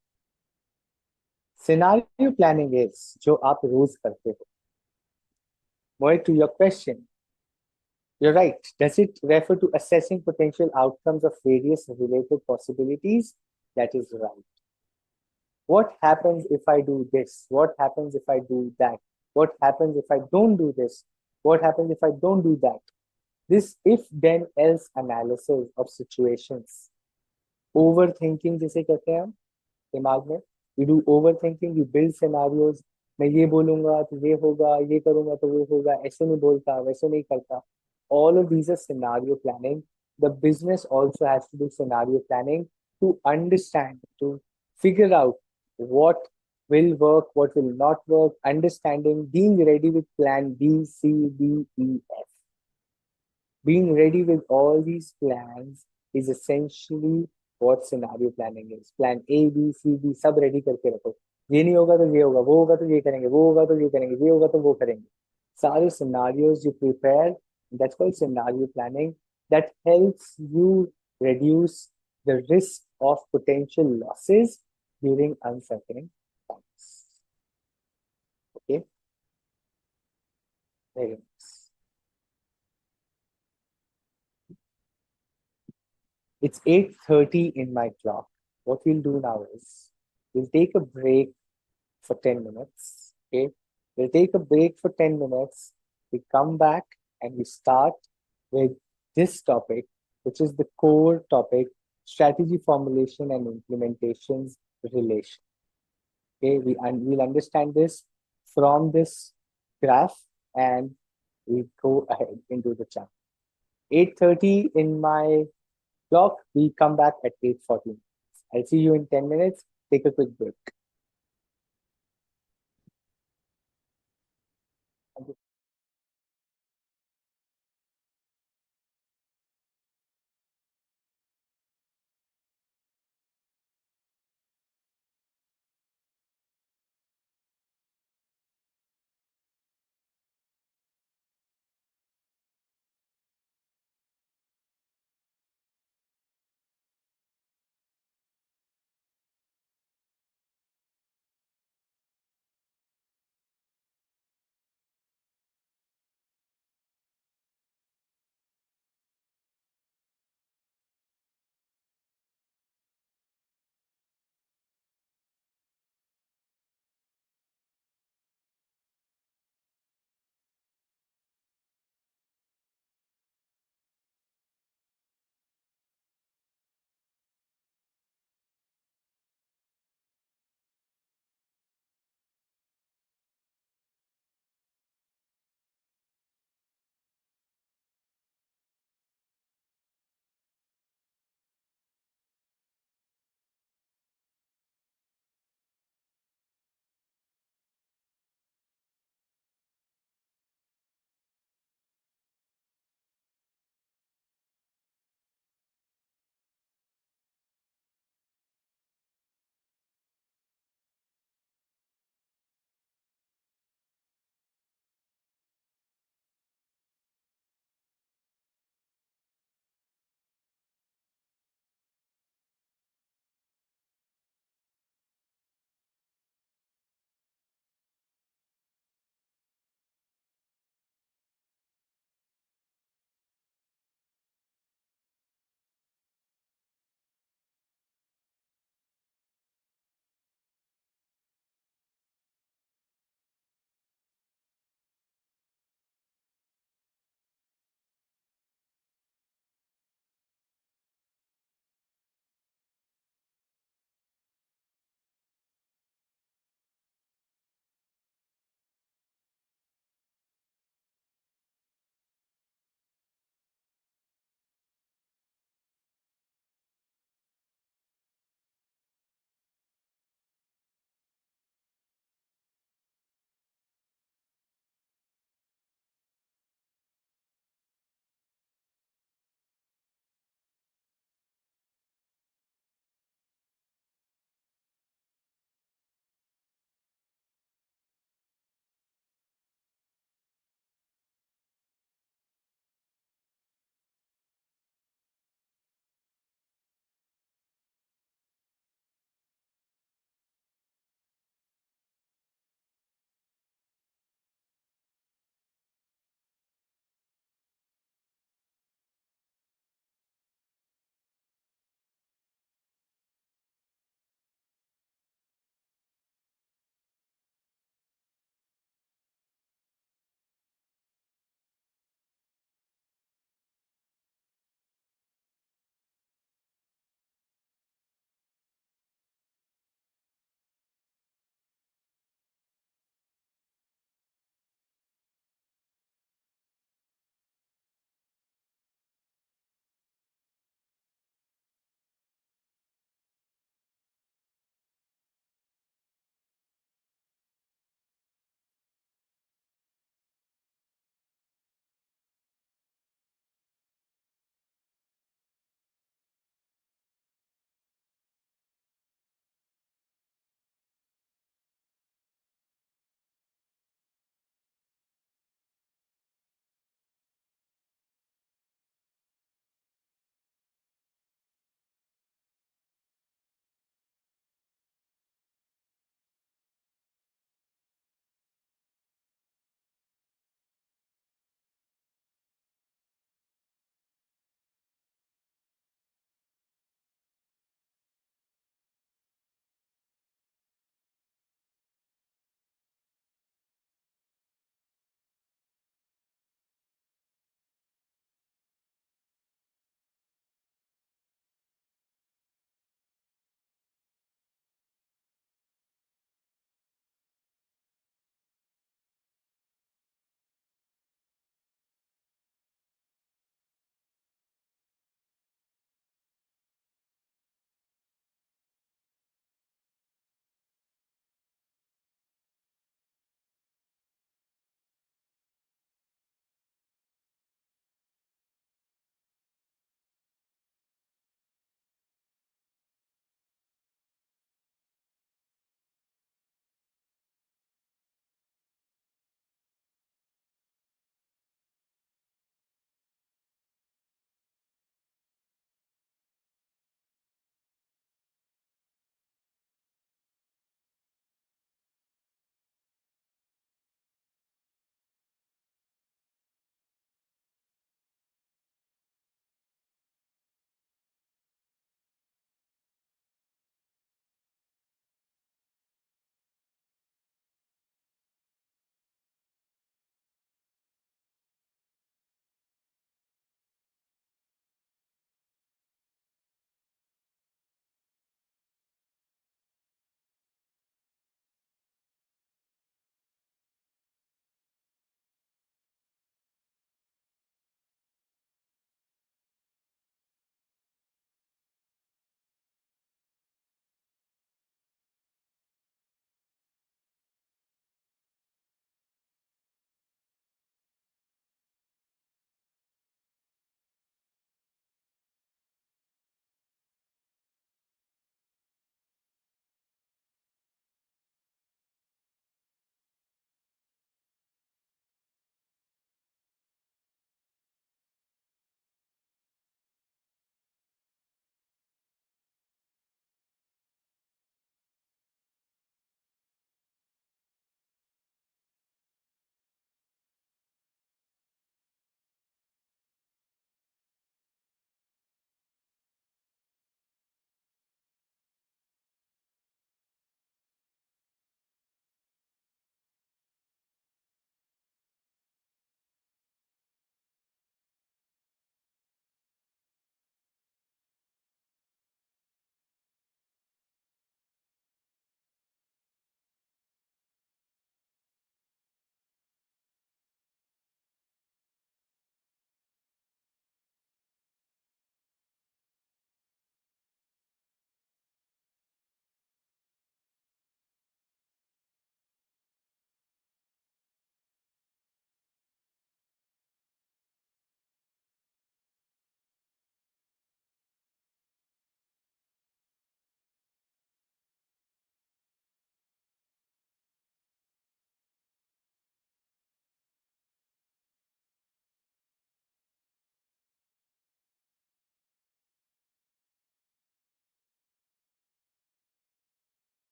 Scenario planning is जो आप रोज करते हो. Mohit, to your question, you're right. Does it refer to assessing potential outcomes of various related possibilities? That is right. What happens if I do this? What happens if I do that? What happens if I don't do this? What happens if I don't do that? This if then else analysis of situations. Overthinking जिसे कहते हैं हम दिमाग में. You do overthinking, you build scenarios. मैं ये बोलूंगा तो ये होगा, ये करूंगा तो वो होगा, ऐसे नहीं बोलता, वैसे नहीं करता. All of these are scenario planning. The business also has to do scenario planning to understand, to figure out what will work, what will not work, understanding, being ready with plan B, C, D, E, F. Being ready with all these plans is essentially what scenario planning is. Plan A, B, C, D सब ready करके रखो. ये नहीं होगा तो ये होगा, वो होगा तो ये करेंगे, वो होगा तो ये करेंगे, ये होगा तो वो करेंगे. सारे scenarios you prepare, that's called scenario planning. That helps you reduce the risk of potential losses during uncertain times. Okay, very nice. It's 8:30 in my clock. What we'll do now is we'll take a break for 10 minutes. Okay, We'll take a break for 10 minutes. We come back and we start with this topic, which is the core topic, strategy formulation and implementations relation. Okay, we'll understand this from this graph and we go ahead into the chapter. 8:30 in my clock, we come back at 8:40. I'll see you in 10 minutes. Take a quick break.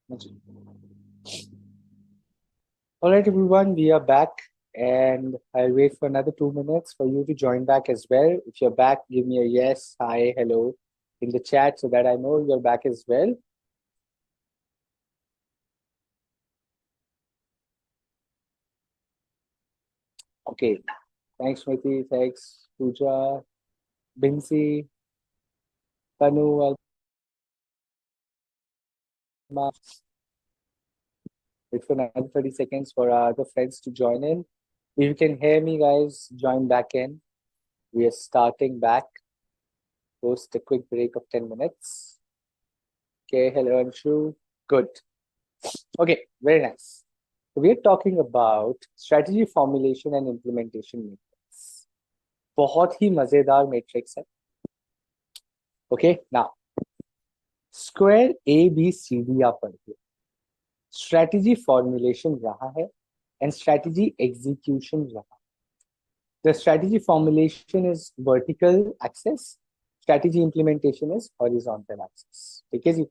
All right, everyone, we are back, and I'll wait for another 2 minutes for you to join back as well. If you're back, give me a yes, hi, hello in the chat so that I know you're back as well. Okay, thanks, Smriti, thanks, Pooja, Binsi, Tanu, Alma. Wait for another 30 seconds for our other friends to join in. If you can hear me, guys, join back in. We are starting back post a quick break of 10 minutes. Okay, hello, Anshu. Good. Okay, very nice. We are talking about strategy formulation and implementation matrix. बहुत ही मजेदार matrix है. Okay, now square A B C D आप पढ़िए. Strategy formulation रहा है and strategy execution रहा. The strategy formulation is vertical axis. Strategy implementation is horizontal axis. ठीक है जी.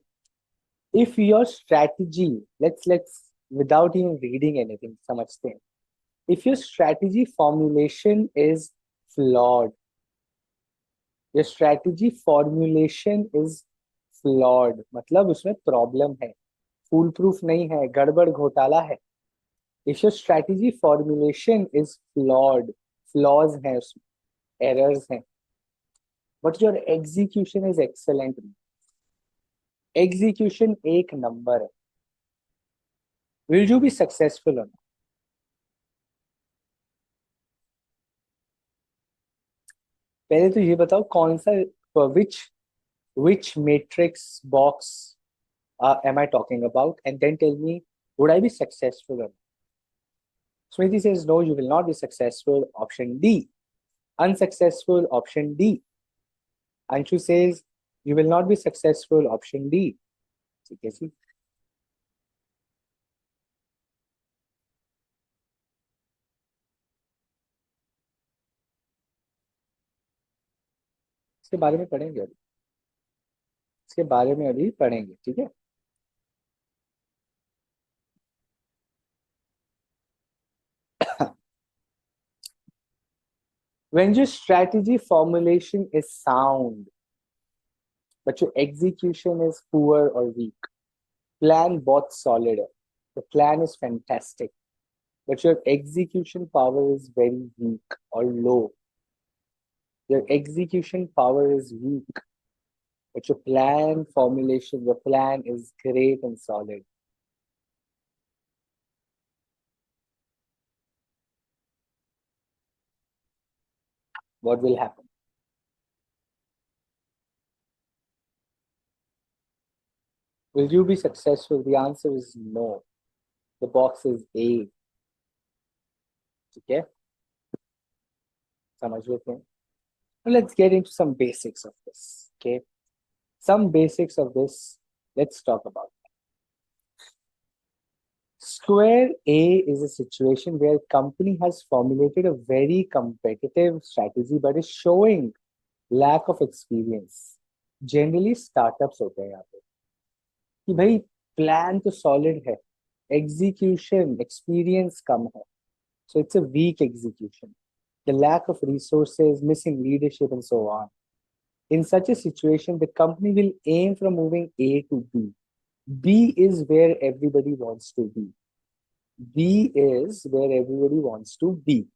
If your strategy, let's without even reading anything, समझते हैं. If your strategy formulation is flawed, your strategy formulation is flawed, मतलब उसमें problem है, फूल proof नहीं है, गड़बड़ घोटाला है. If your strategy formulation is flawed, flaws हैं उसमें, errors हैं, but your execution is excellent, execution एक नंबर है, will you be successful or not? पहले तो ये बताओ कौन सा, which matrix box am I talking about, and then tell me, would I be successful or not? Smriti says no, you will not be successful, option D. Unsuccessful, option D. Anshu says you will not be successful, option D. ठीक है जी. इसके बारे में पढ़ेंगे अभी, इसके बारे में अभी पढ़ेंगे, ठीक है. When your strategy formulation is sound, but your execution is poor or weak, plan बहुत solid है, the plan is fantastic, but your execution power is very weak or low. Your execution power is weak, but your plan formulation, your plan is great and solid. What will happen? Will you be successful? The answer is no. The box is A. Okay? समझ लेते हैं. Now let's get into some basics of this. Okay? Some basics of this. Let's talk about. Square A is a situation where company has formulated a very competitive strategy but is showing lack of experience. Generally startups होते हैं यहाँ पे कि भाई plan तो solid है, execution experience कम है, so it's a weak execution, the lack of resources, missing leadership, and so on. In such a situation, the company will aim from moving A to B. B is where everybody wants to be. B is where everybody wants to be.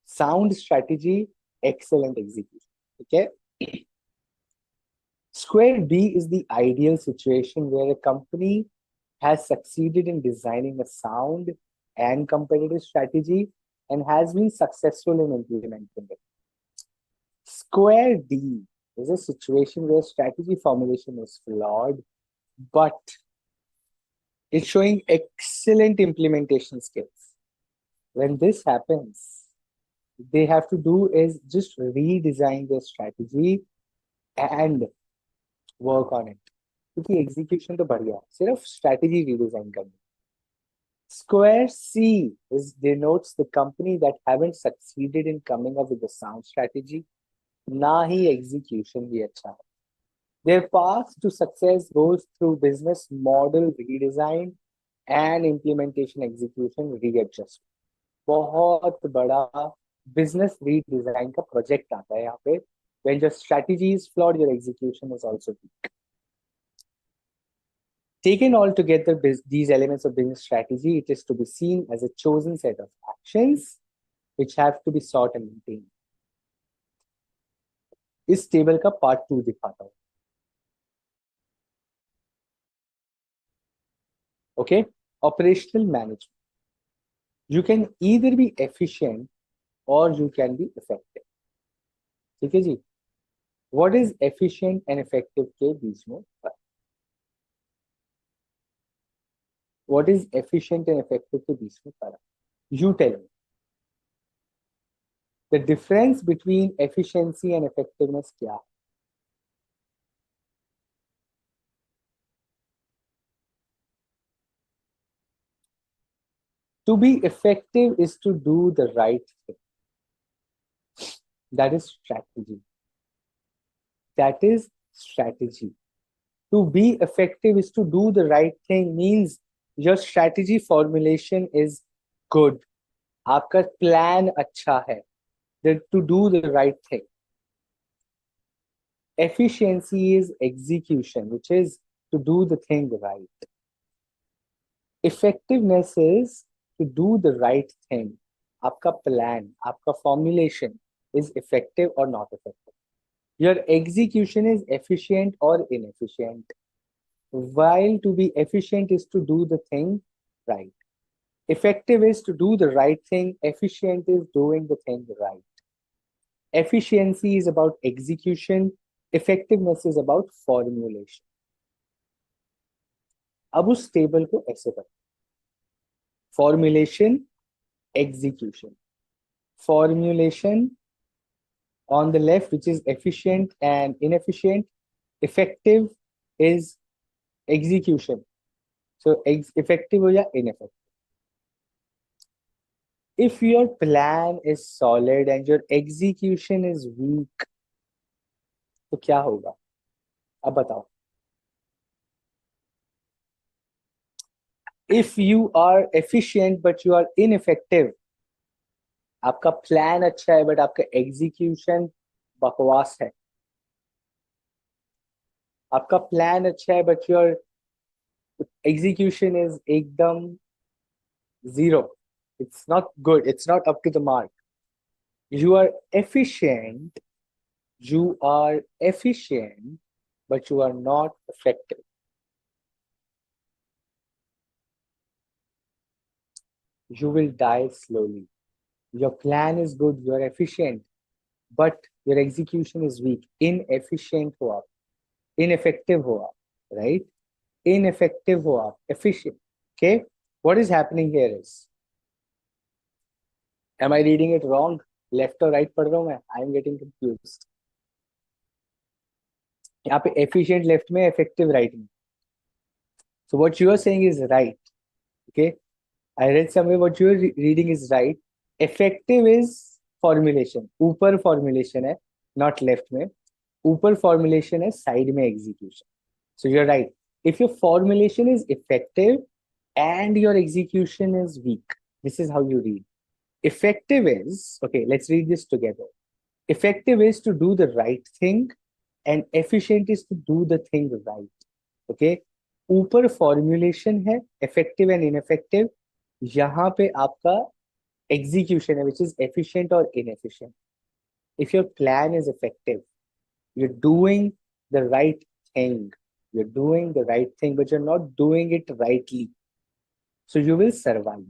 Sound strategy, excellent execution. Okay. Square B is the ideal situation where a company has succeeded in designing a sound and competitive strategy and has been successful in implementing it. Square D is a situation where strategy formulation is flawed, but it's showing excellent implementation skills. When this happens, they have to do is just redesign their strategy and work on it. क्योंकि execution तो बढ़िया, सिर्फ strategy redesign करनी. Square C is denotes the company that haven't succeeded in coming up with a sound strategy, ना ही execution भी अच्छा है. Their path to success goes through business model redesign and implementation execution readjustment. बहुत बड़ा business redesign का project आता है यहाँ पे. When your strategy is flawed, your execution is also weak. Taken all together, these elements of business strategy, it is to be seen as a chosen set of actions which have to be sought and maintained. इस table का part 2 दिखाता हूं. Okay, operational management. You can either be efficient or you can be effective. ठीक है जी. What is efficient and effective के बीच में फर्क? What is efficient and effective के बीच में फर्क? You tell me. The difference between efficiency and effectiveness क्या है? To be effective is to do the right thing. That is strategy. That is strategy. To be effective is to do the right thing means your strategy formulation is good. आपका plan अच्छा है. To do the right thing. Efficiency is execution, which is to do the thing right. Effectiveness is to do the right thing. आपका plan, आपका formulation is effective or not effective. Your execution is efficient or inefficient. While to be efficient is to do the thing right. Effective is to do the right thing. Efficient is doing the thing right. Efficiency is about execution. Effectiveness is about formulation. अब उस table को ऐसे कर. Formulation, execution. Formulation on the left, which is efficient and inefficient. Effective is execution. So effective or ineffective. If your plan is solid and your execution is weak, तो क्या होगा? अब बताओ. If you are efficient but you are ineffective, आपका plan अच्छा है but आपका execution बकवास है. आपका प्लान अच्छा है बट योर execution is एकदम zero. It's not good. It's not up to the mark. You are efficient. You are efficient, but you are not effective. You will die slowly. Your plan is good. You are efficient, but your execution is weak. Inefficient हो आप. Ineffective हो आप. Right? Ineffective हो आप. Efficient. Okay? What is happening here is, am I reading it wrong? Left or right पढ़ रहा हूँ मैं? I am getting confused. यहाँ पे efficient left में, effective right में. So what you are saying is right. Okay? I read somewhere what you are reading is right. Effective is formulation. ऊपर formulation है, not left में. ऊपर formulation है, side में execution. So you're right. If your formulation is effective and your execution is weak, this is how you read. Effective is, okay, let's read this together. Effective is to do the right thing and efficient is to do the thing right. Okay? ऊपर formulation है, effective and ineffective. यहाँ पे आपका execution है, which is efficient or inefficient. If your plan is effective, you're doing the right thing. You're doing the right thing, but you're not doing it rightly. So you will survive.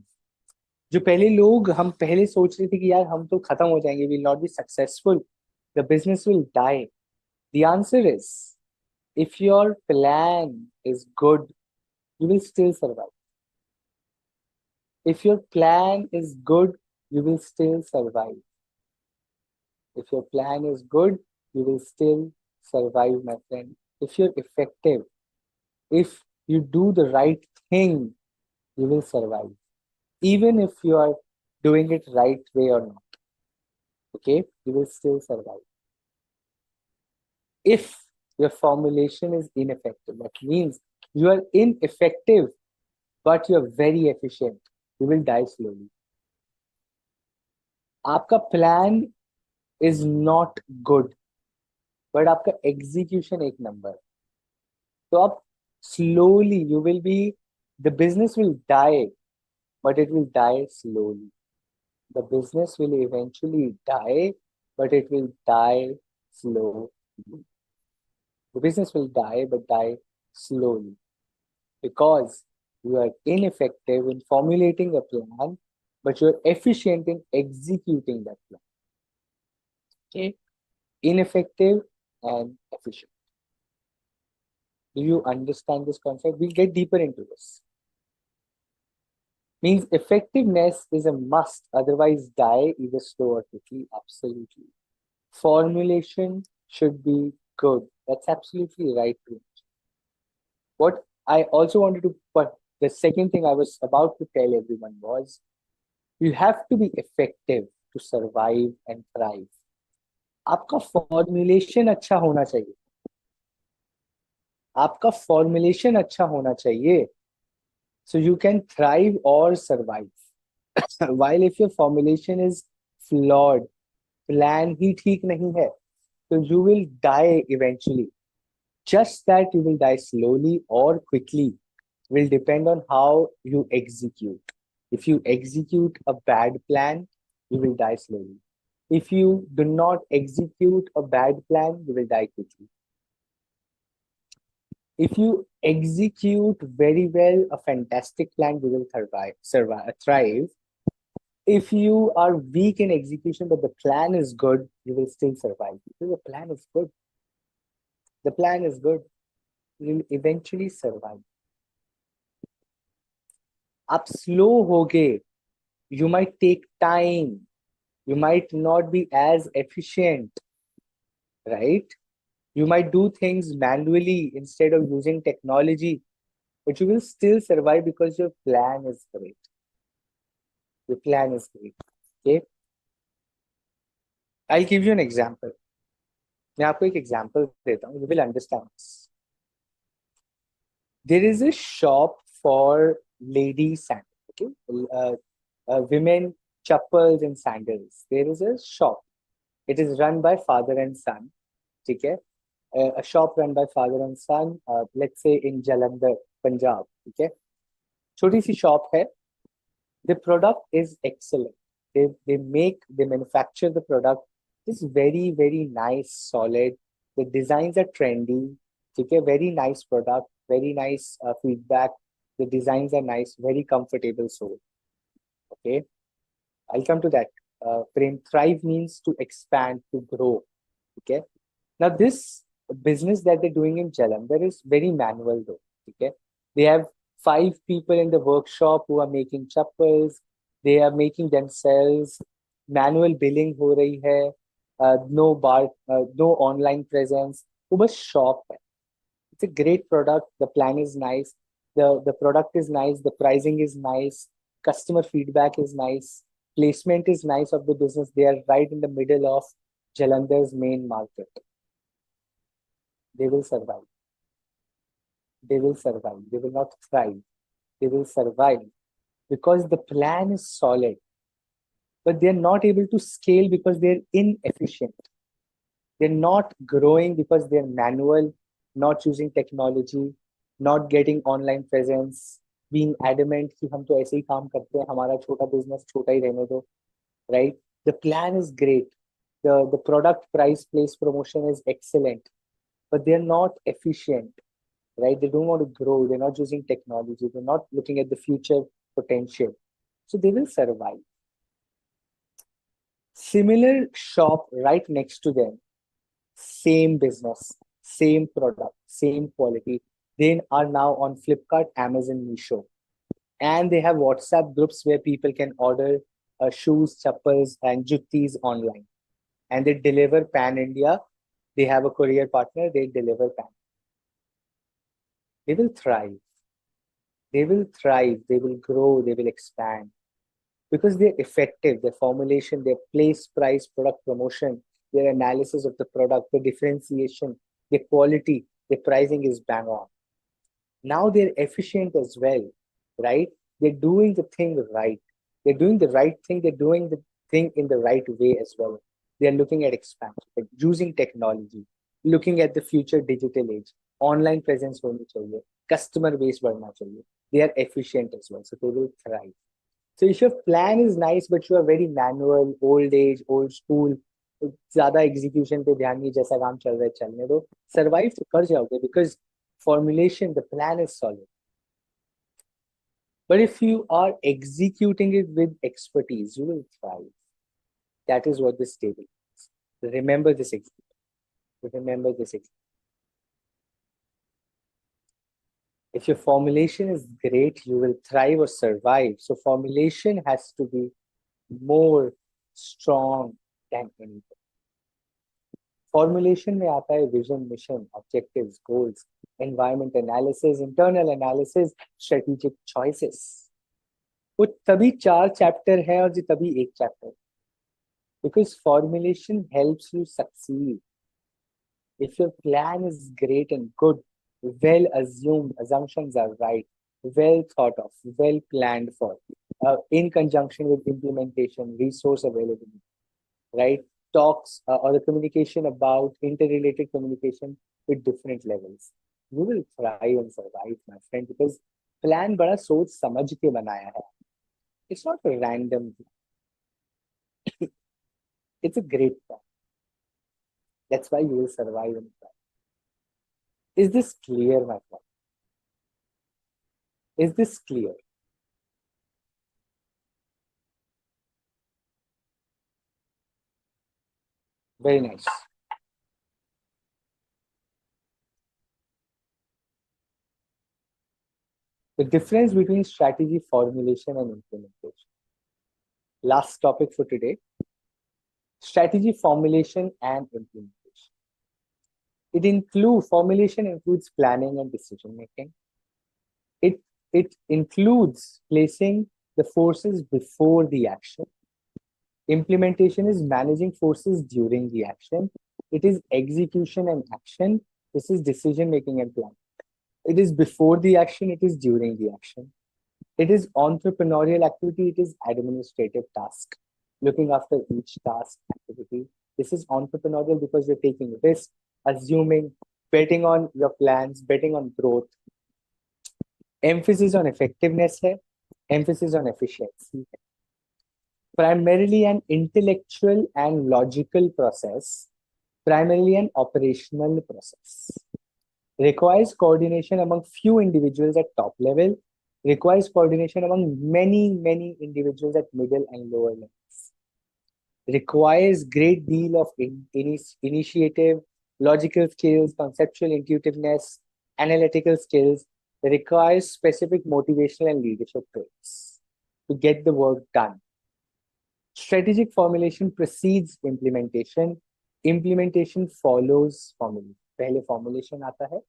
जो पहले लोग हम पहले सोच रहे थे कि यार हम तो खत्म हो जाएंगे, will not be successful, the business will die. The answer is, if your plan is good, you will still survive. If your plan is good, you will still survive. If your plan is good, you will still survive, my friend. If you're effective, if you do the right thing, you will survive. Even if you are doing it right way or not. Okay? You will still survive. If Your formulation is ineffective. That means you are ineffective, but you're very efficient. You will die slowly. आपका plan is not good, but आपका execution एक number. तो आप slowly you will be, the business will die, but it will die slowly. The business will eventually die, but it will die slowly. The business will die, but die slowly because you are ineffective in formulating a plan, but you're efficient in executing that plan. Okay? Ineffective and efficient. Do you understand this concept? We'll get deeper into this. Means effectiveness is a must, otherwise die either slow or quickly. Absolutely. Formulation should be good. That's absolutely right. What I also wanted to put, the second thing I was about to tell everyone was, you have to be effective to survive and thrive. आपका formulation अच्छा होना चाहिए. आपका formulation अच्छा होना चाहिए. So you can thrive or survive. While if your formulation is flawed, plan ही ठीक नहीं है, so you will die eventually. Just that you will die slowly or quickly will depend on how you execute. If you execute a bad plan, you will die slowly. If you do not execute a bad plan, you will die quickly. If you execute very well a fantastic plan, you will thrive. If you are weak in execution, but the plan is good, you will still survive. Because the plan is good. The plan is good. You will eventually survive. आप slow होगे, you might take time. You might not be as efficient, right? You might do things manually instead of using technology, but you will still survive because your plan is great. Your plan is great. Okay. I'll give you an example. मैं आपको एक example देता हूँ. You will understand this. There is a shop for lady sandals. Okay. Women chappals and sandals. There is a shop. It is run by father and son. ठीक है. A shop run by father and son, let's say in Jalandhar, Punjab. ठीक है. छोटी सी shop है. The product is excellent. They manufacture the product. It's very, very nice, solid. The designs are trendy. Okay, very nice product, very nice feedback. The designs are nice, very comfortable sole. Okay, I'll come to that. Prem, thrive means to expand, to grow. Okay, now this business that they're doing in Jalandhar is very manual though. Okay, they have 5 people in the workshop who are making chappals. They are making themselves. Manual billing हो रही है. No bar, no online presence. वो बस shop है. It's a great product. The plan is nice. The product is nice. The pricing is nice. Customer feedback is nice. Placement is nice of the business. They are right in the middle of Jalandhar's main market. They will survive. They will survive. They will not thrive. They will survive because the plan is solid, but they're not able to scale because they're inefficient. They're not growing because they're manual, not using technology, not getting online presence, being adamant कि हम तो ऐसे ही काम करते हैं, हमारा छोटा business छोटा ही रहने दो, right? The plan is great. The product price place promotion is excellent, but they're not efficient, right? They don't want to grow. They're not using technology. They're not looking at the future potential. So they will survive. Similar shop right next to them, same business, same product, same quality. They are now on Flipkart, Amazon, Meesho. And they have WhatsApp groups where people can order shoes, chappals, and juttis online. And they deliver pan India. They have a courier partner. They deliver pan. They will thrive. They will thrive. They will grow. They will expand because they're effective. Their formulation, their place, price, product promotion, their analysis of the product, the differentiation. their quality, their pricing is bang on. Now they're efficient as well, right? They're doing the thing right. They're doing the right thing. They're doing the thing in the right way as well. They're looking at expansion, like using technology, looking at the future digital age. Online presence होनी चाहिए, customer base बढ़ना चाहिए. They are efficient as well, so they will thrive. So if your plan is nice, but you are very manual, old age, old school, ज्यादा execution पे ध्यान नहीं, जैसा काम चल रहा है चलने दो, survive तो कर जाओगे because formulation, the plan is solid. But if you are executing it with expertise, you will thrive. That is what this table is. Remember this. Remember this. If your formulation is great, you will thrive or survive. So formulation has to be more strong than anything. Formulation में आता है vision, mission, objectives, goals, environment analysis, internal analysis, strategic choices. वो तभी 4 chapter है और ये तभी 1 chapter. Because formulation helps you succeed. If your plan is great and good, well assumed, assumptions are right, well thought of, well planned for, in conjunction with implementation, resource availability, right? Talks or the communication about interrelated communication with different levels. You will thrive and survive, my friend, because plan बड़ा सोच समझ के बनाया है. It's not a random plan. It's a great plan. That's why you will survive and thrive. Is this clear, my friend? Is this clear? Very nice. The difference between strategy formulation and implementation. Last topic for today. Strategy formulation and implementation. Formulation includes planning and decision making. It includes placing the forces before the action. Implementation is managing forces during the action. It is execution and action. This is decision making and planning. It is before the action. It is during the action. It is entrepreneurial activity. It is administrative task. Looking after each task activity. This is entrepreneurial because you're taking risk, assuming, betting on your plans, betting on growth. Emphasis on effectiveness hai, emphasis on efficiency. Primarily an intellectual and logical process, primarily an operational process. Requires coordination among few individuals at top level, requires coordination among many individuals at middle and lower levels. Requires great deal of initiative, logical skills, conceptual intuitiveness, analytical skills. Requires specific motivational and leadership traits to get the work done. Strategic formulation precedes implementation. Implementation follows formulation. पहले formulation आता है,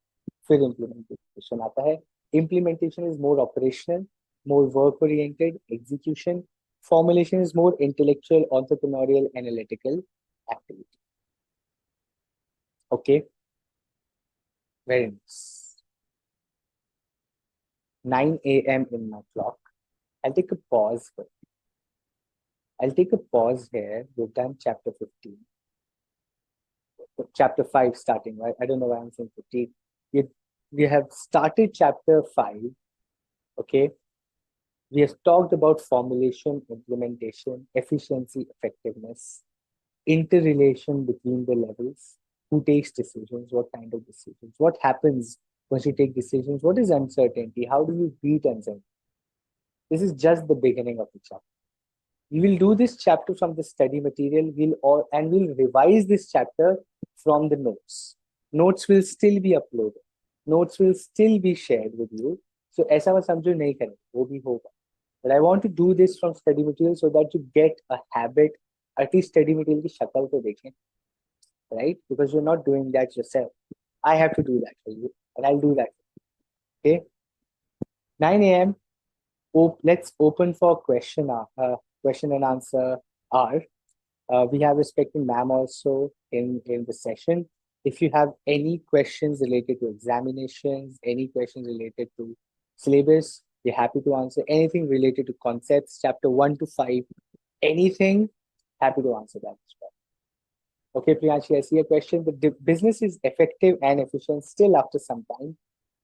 फिर implementation आता है. Implementation is more operational, more work-oriented, execution. Formulation is more intellectual, entrepreneurial, analytical activity. Okay. Very nice. 9 a.m. in my clock. I'll take a pause here. We've done chapter 15. Chapter 5 starting, right? I don't know why I'm saying 15. We have started chapter 5. Okay. We have talked about formulation, implementation, efficiency, effectiveness, interrelation between the levels, who takes decisions, what kind of decisions, what happens once you take decisions, what is uncertainty, how do you beat uncertainty. This is just the beginning of the chapter. We will do this chapter from the study material, we'll revise this chapter from the notes. Notes will still be uploaded. Notes will still be shared with you. So ऐसा मत समझो नहीं करेंगे, वो भी होगा. But I want to do this from study material so that you get a habit, at least study material की शक्ल तो देखें, right? Because you're not doing that yourself. I have to do that for you, and I'll do that. Okay. 9 a.m. Let's open for question and answer hour. We have respected ma'am also in the session. If you have any questions related to examinations, any questions related to syllabus, we're happy to answer. Anything related to concepts, chapter 1 to 5, anything, happy to answer that as well. Okay, Priyanshi, I see a question. The business is effective and efficient still after some time.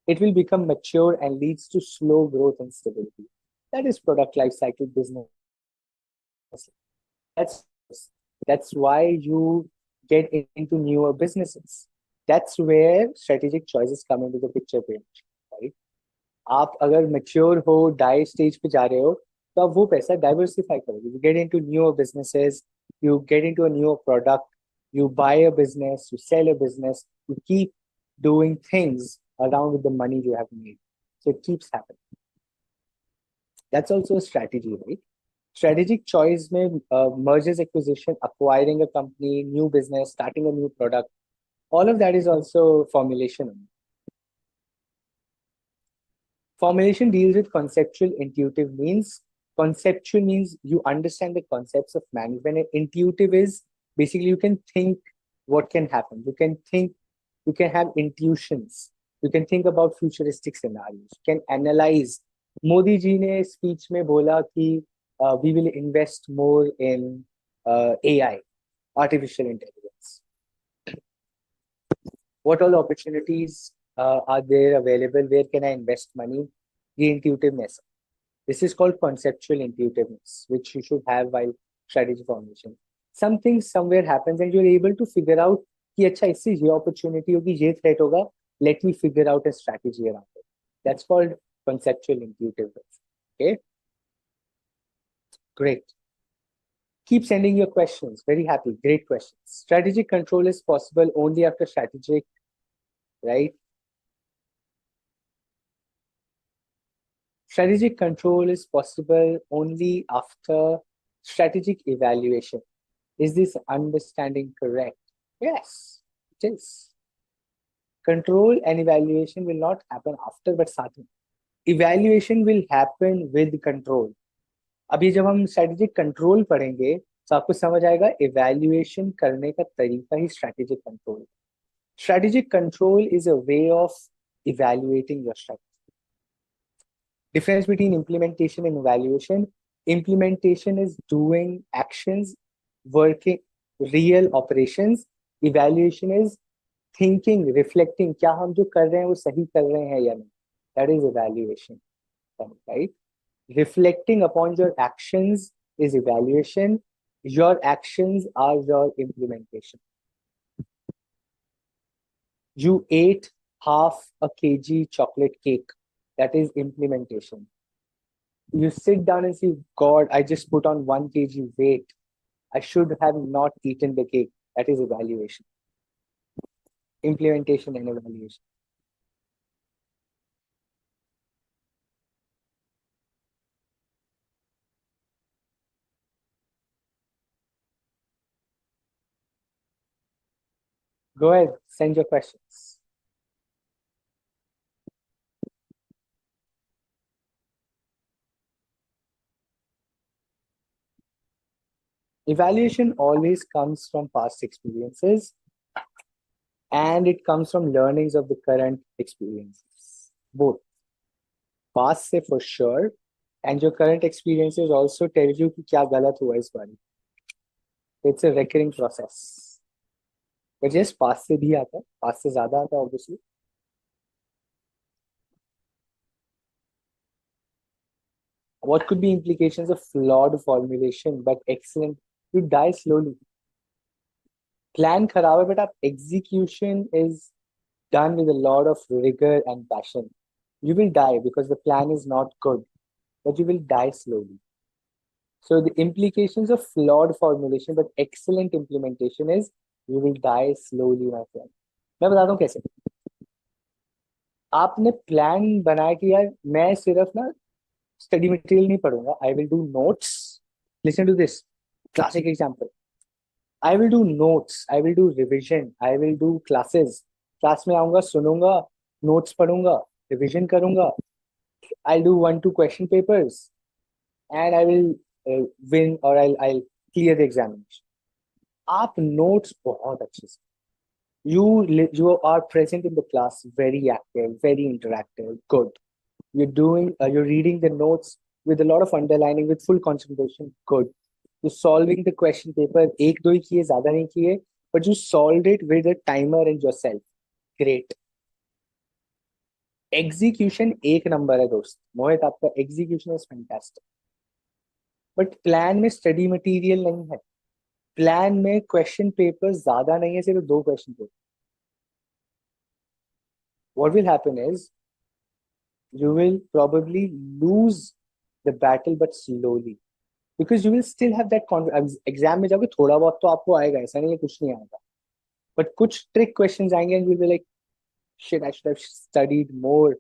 It will become mature and leads to slow growth and stability. That is product life cycle business. That's that's why you get into newer businesses. That's where strategic choices come into the picture, right? आप अगर mature हो, die stage पे जा रहे हो, तो आप वो पैसा diversify करोगे. You get into newer businesses, you get into a newer product, you buy a business, you sell a business, you keep doing things around with the money you have made. So it keeps happening. That's also a strategy, right? Strategic choice में mergers, acquisition, acquiring a company, new business, starting a new product, all of that is also formulation. Formulation deals with conceptual, intuitive means. Conceptual means you understand the concepts of management, and intuitive is basically you can think what can happen. You can think, you can have intuitions. You can think about futuristic scenarios. You can analyze. Modi ji ने speech में बोला कि we will invest more in AI, artificial intelligence. What all opportunities are there available? Where can I invest money? The intuitiveness. This is called conceptual intuitiveness, which you should have while strategy formation. Something somewhere happens and you're able to figure out कि अच्छा इससे ये opportunity होगी, ये threat होगा. Let me figure out a strategy around it. That's called conceptual intuitiveness. Okay. Great. Keep sending your questions. Very happy. Great questions. Strategic control is possible only after strategic, right? Strategic control is possible only after strategic evaluation. Is this understanding correct? Yes, it is. Control and evaluation will not happen after, but साथ में. Evaluation will happen with control. अभी जब हम strategic control पढ़ेंगे तो आपको समझ आएगा evaluation करने का तरीका ही strategic control. Strategic control is a way of evaluating your strategy. Difference between implementation and evaluation. Implementation is doing actions, working real operations. Evaluation is thinking, reflecting, क्या हम जो कर रहे हैं वो सही कर रहे हैं या नहीं. That is evaluation, right? Reflecting upon your actions is evaluation. Your actions are your implementation. You ate half a kg chocolate cake. That is implementation. You sit down and say, God, I just put on 1 kg weight. I should have not eaten the cake. That is evaluation. Implementation and evaluation. Go ahead, send your questions. Evaluation always comes from past experiences and it comes from learnings of the current experiences. Both. Past से for sure and your current experiences also tell you कि क्या गलत हुआ इस बार. It's a recurring process. But yes, past से भी आता है, past से ज़्यादा आता है obviously. What could be implications of flawed formulation but excellent? You die slowly. Plan खराब है, but आप execution is done with a lot of rigor and passion. You will die because the plan is not good, but you will die slowly. So the implications of flawed formulation but excellent implementation is you will die slowly, my friend. मैं बताता हूँ कैसे. आपने plan बनाया कि यार मैं सिर्फ ना स्टडी मटेरियल नहीं पढ़ूंगा. I will do notes. Listen to this classic example. I will do notes. I will do revision. I will do classes. Class में आऊंगा, सुनूंगा, notes पढ़ूंगा, revision करूंगा. I'll do 1-2 question papers, and I will win or I'll clear the examination. आप notes बहुत अच्छे से. You are present in the class, very active, very interactive. Good. You're reading the notes with a lot of underlining, with full concentration. Good. You're solving the question paper. एक दो ही किए, ज़्यादा नहीं किए, but you solved it with a timer and yourself. Great. Execution एक number है दोस्त. मोहित आपका execution is fantastic. But plan में स्टडी मटेरियल नहीं है. प्लान में क्वेश्चन पेपर ज्यादा नहीं है, सिर्फ दो question paper. What will happen is you will probably lose the battle, but slowly, because you will still have that confidence. Exam में जाओगे थोड़ा बहुत तो आपको आएगा, ऐसा नहीं है कुछ नहीं आएगा, but कुछ ट्रिक क्वेश्चंस आएंगे and you'll be like, shit, I should have studied more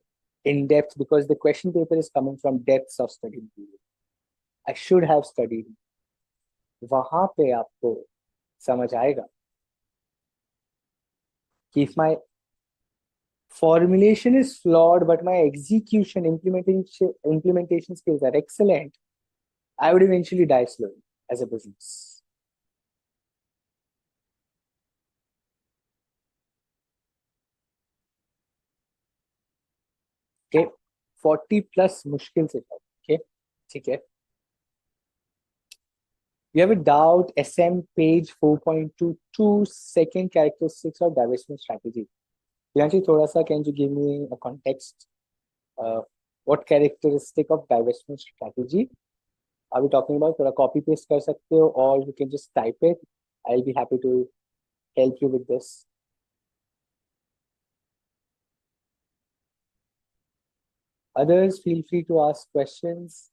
in depth because the question paper is coming from depths of study material. I should have studied. वहां पे आपको समझ आएगा कि if my formulation is flawed but my execution implementation skills are excellent, I would eventually die slowly as a business. Okay, 40 plus मुश्किल से था. Okay, ठीक है. You have a doubt, SM page 4.22, second characteristics of divestment strategy. Priyanshi, thoda sa, can you give me a context? What characteristic of divestment strategy are we talking about? थोड़ा copy paste कर सकते हो, or you can just type it. I'll be happy to help you with this. Others, feel free to ask questions.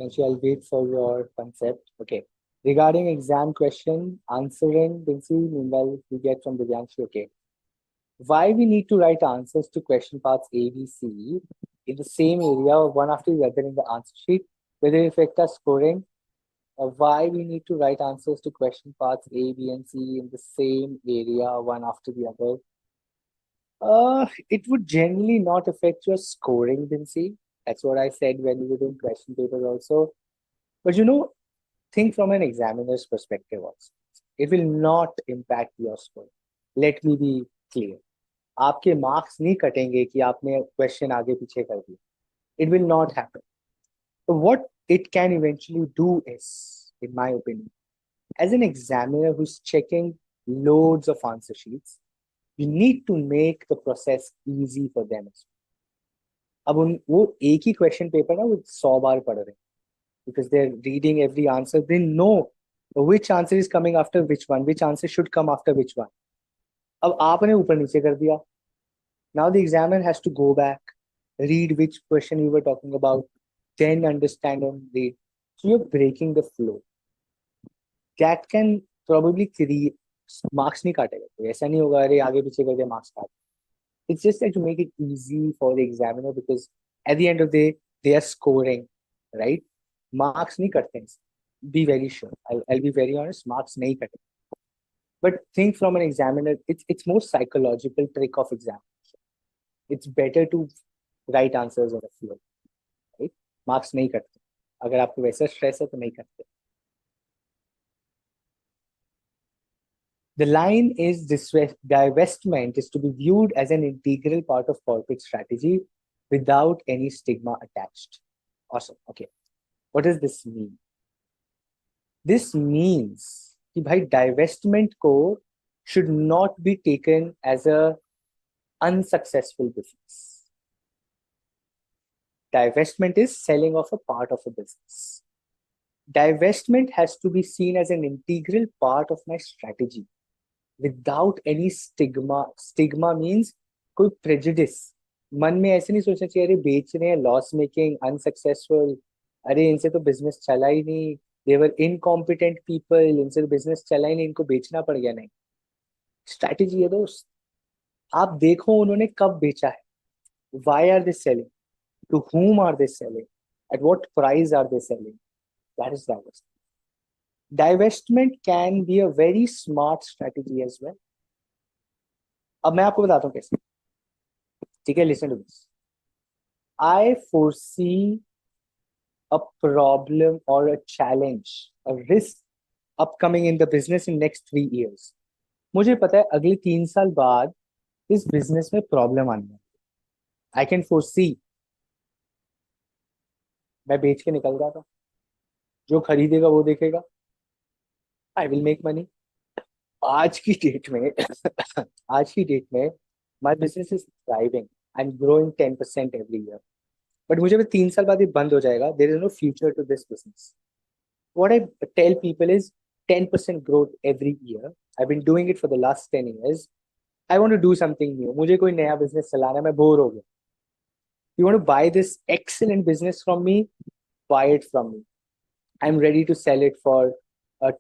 Actually, I'll wait for your concept. Okay. Regarding exam question, answering, meanwhile, we get from Divyanshu. Okay. Why we need to write answers to question parts A, B, C in the same area, one after the other in the answer sheet, whether it affect our scoring, or why we need to write answers to question parts A, B, and C in the same area, one after the other. It would generally not affect your scoring, Vinci. That's what I said when we were doing question papers also. But think from an examiner's perspective also. It will not impact your score. Let me be clear. आपके marks नहीं कटेंगे कि आपने question आगे पीछे कर दिया. It will not happen. So what it can eventually do is, in my opinion, as an examiner who's checking loads of answer sheets, you need to make the process easy for them. अब वो एक ही question paper ना वो 100 बार पढ़ रहे हैं, because they're reading every answer. They know which answer is coming after which one, which answer should come after which one. अब आपने ऊपर नीचे कर दिया. Now the examiner has to go back, read which question you were talking about, then understand and read. So you're breaking the flow. That can probably create marks नहीं काटेगा. तो ऐसा नहीं होगा अरे आगे पीछे करके marks काट. It's just like to make it easy for the examiner, because at the end of the day they are scoring, right? Marks नहीं करते हैं. Be very sure. I'll be very honest. Marks नहीं करते. But think from an examiner, it's more psychological trick of exam. It's better to write answers on a flow, right? Marks नहीं करते. अगर आपको वैसा स्ट्रेस है तो नहीं करते. The line is divestment is to be viewed as an integral part of corporate strategy without any stigma attached. Awesome. Okay. What does this mean? This means कि भाई divestment को should not be taken as a unsuccessful business. Divestment is selling off a part of a business. Divestment has to be seen as an integral part of my strategy without any stigma. Stigma means कोई prejudice. मन में ऐसे नहीं सोचना चाहिए अरे बेच रहे हैं, लॉस मेकिंग, अनसक्सेसफुल, अरे इनसे तो बिजनेस चला ही नहीं, देवर इनकॉम्पिटेंट पीपल, इनसे तो बिजनेस चला ही नहीं, इनको बेचना पड़ गया. नहीं, स्ट्रैटेजी है दोस्त. आप देखो उन्होंने कब बेचा है, why are they selling, to whom are they selling, at what price are they selling. That is divestment. Divestment can be a very smart strategy as well. अब मैं आपको बताता हूँ कैसे, ठीक है? Listen to this. I foresee a problem or a challenge, a risk upcoming in the business in next 3 years. मुझे पता है अगले 3 साल बाद इस बिजनेस में प्रॉब्लम आनी है. I can foresee. मैं बेच के निकल रहा था, जो खरीदेगा वो देखेगा. I will make money. आज की डेट में आज की डेट में my business is thriving. I am growing 10% every year. But मुझे 3 साल बाद ये बंद हो जाएगा. There is no future to this business. What I tell people is 10% growth every year. I've been doing it for the last 10 years. I want to do something new. मुझे कोई नया business चलाना है, मैं बोर हो गया. You want to buy this excellent business from me? Buy it from me. I'm ready to sell it for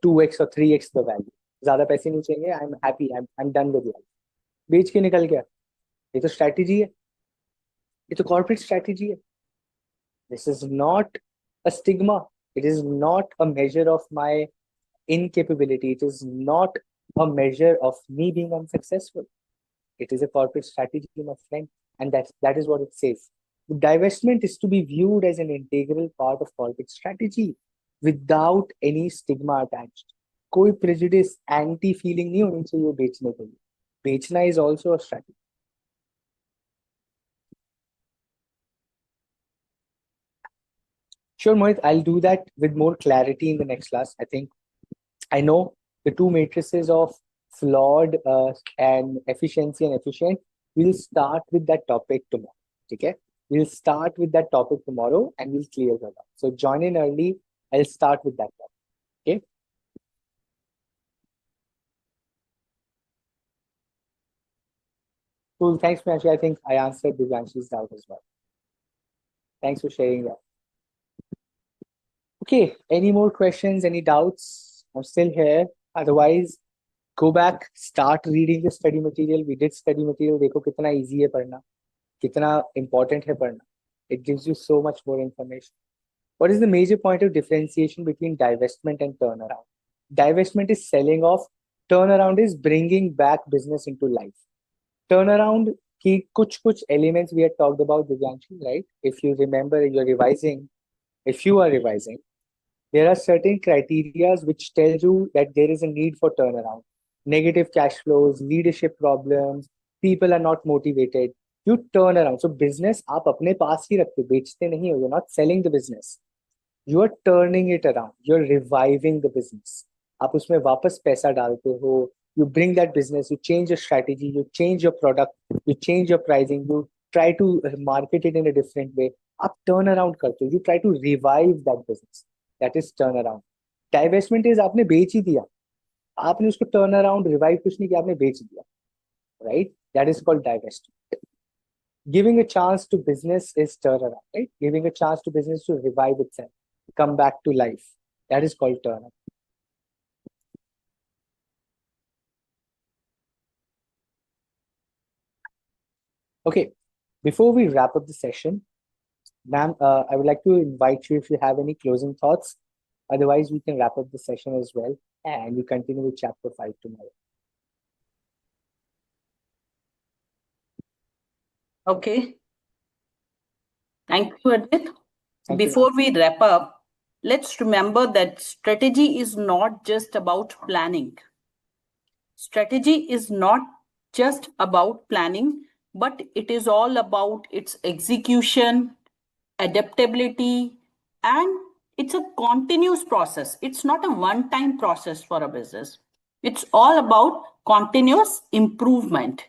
2x or 3x the value. ज़्यादा पैसे नहीं चाहिए. I'm happy. I'm done with life. बेच के निकल गया. ये तो strategy है. ये तो corporate strategy है. This is not a stigma. It is not a measure of my incapability. It is not a measure of me being unsuccessful. It is a corporate strategy, my friend, and that is what it says. The divestment is to be viewed as an integral part of corporate strategy without any stigma attached. कोई prejudice, anti feeling नहीं होनी चाहिए बेचने के लिए. बेचना is also a strategy. Sure, Mohit, I'll do that with more clarity in the next class. I think I know the two matrices of flawed and efficiency and efficient. We'll start with that topic tomorrow. Okay? We'll start with that topic tomorrow and we'll clear that up. So join in early. I'll start with that topic. Okay? Cool. Thanks, Manshi. I think I answered Divyanshi's doubt as well. Thanks for sharing that. Okay. Any more questions? Any doubts? I'm still here. Otherwise, go back, start reading the study material. We did study material. देखो कितना easy है पढ़ना, कितना important है पढ़ना. It gives you so much more information. What is the major point of differentiation between divestment and turnaround? Divestment is selling off. Turnaround is bringing back business into life. Turnaround की कुछ elements we had talked about, Divyanshi, right? If you remember, you're revising. If you are revising, there are certain criteria which tells you that there is a need for turnaround. Negative cash flows, leadership problems, people are not motivated. You turn around. So business आप अपने पास ही रखते हो, बेचते नहीं हो. You're not selling the business. You are turning it around. You're reviving the business. आप उसमें वापस पैसा डालते हो. You bring that business. You change your strategy. You change your product. You change your pricing. You try to market it in a different way. आप turn around करते हो. You try to revive that business. That is turnaround. Divestment is आपने बेच ही दिया. आपने उसको turn around, revive कुछ नहीं किया, आपने बेच दिया. Right? That is called divestment. Giving a chance to business is turnaround. Right? Giving a chance to business to revive itself, come back to life. That is called turnaround. Okay. Before we wrap up the session, ma'am, I would like to invite you if you have any closing thoughts. Otherwise, we can wrap up the session as well, and we continue with chapter 5 tomorrow. Okay. Thank you, Adit. Thank you, Before we wrap up, let's remember that strategy is not just about planning. Strategy is not just about planning, but it is all about its execution, adaptability, and it's a continuous process. It's not a one time process for a business. It's all about continuous improvement,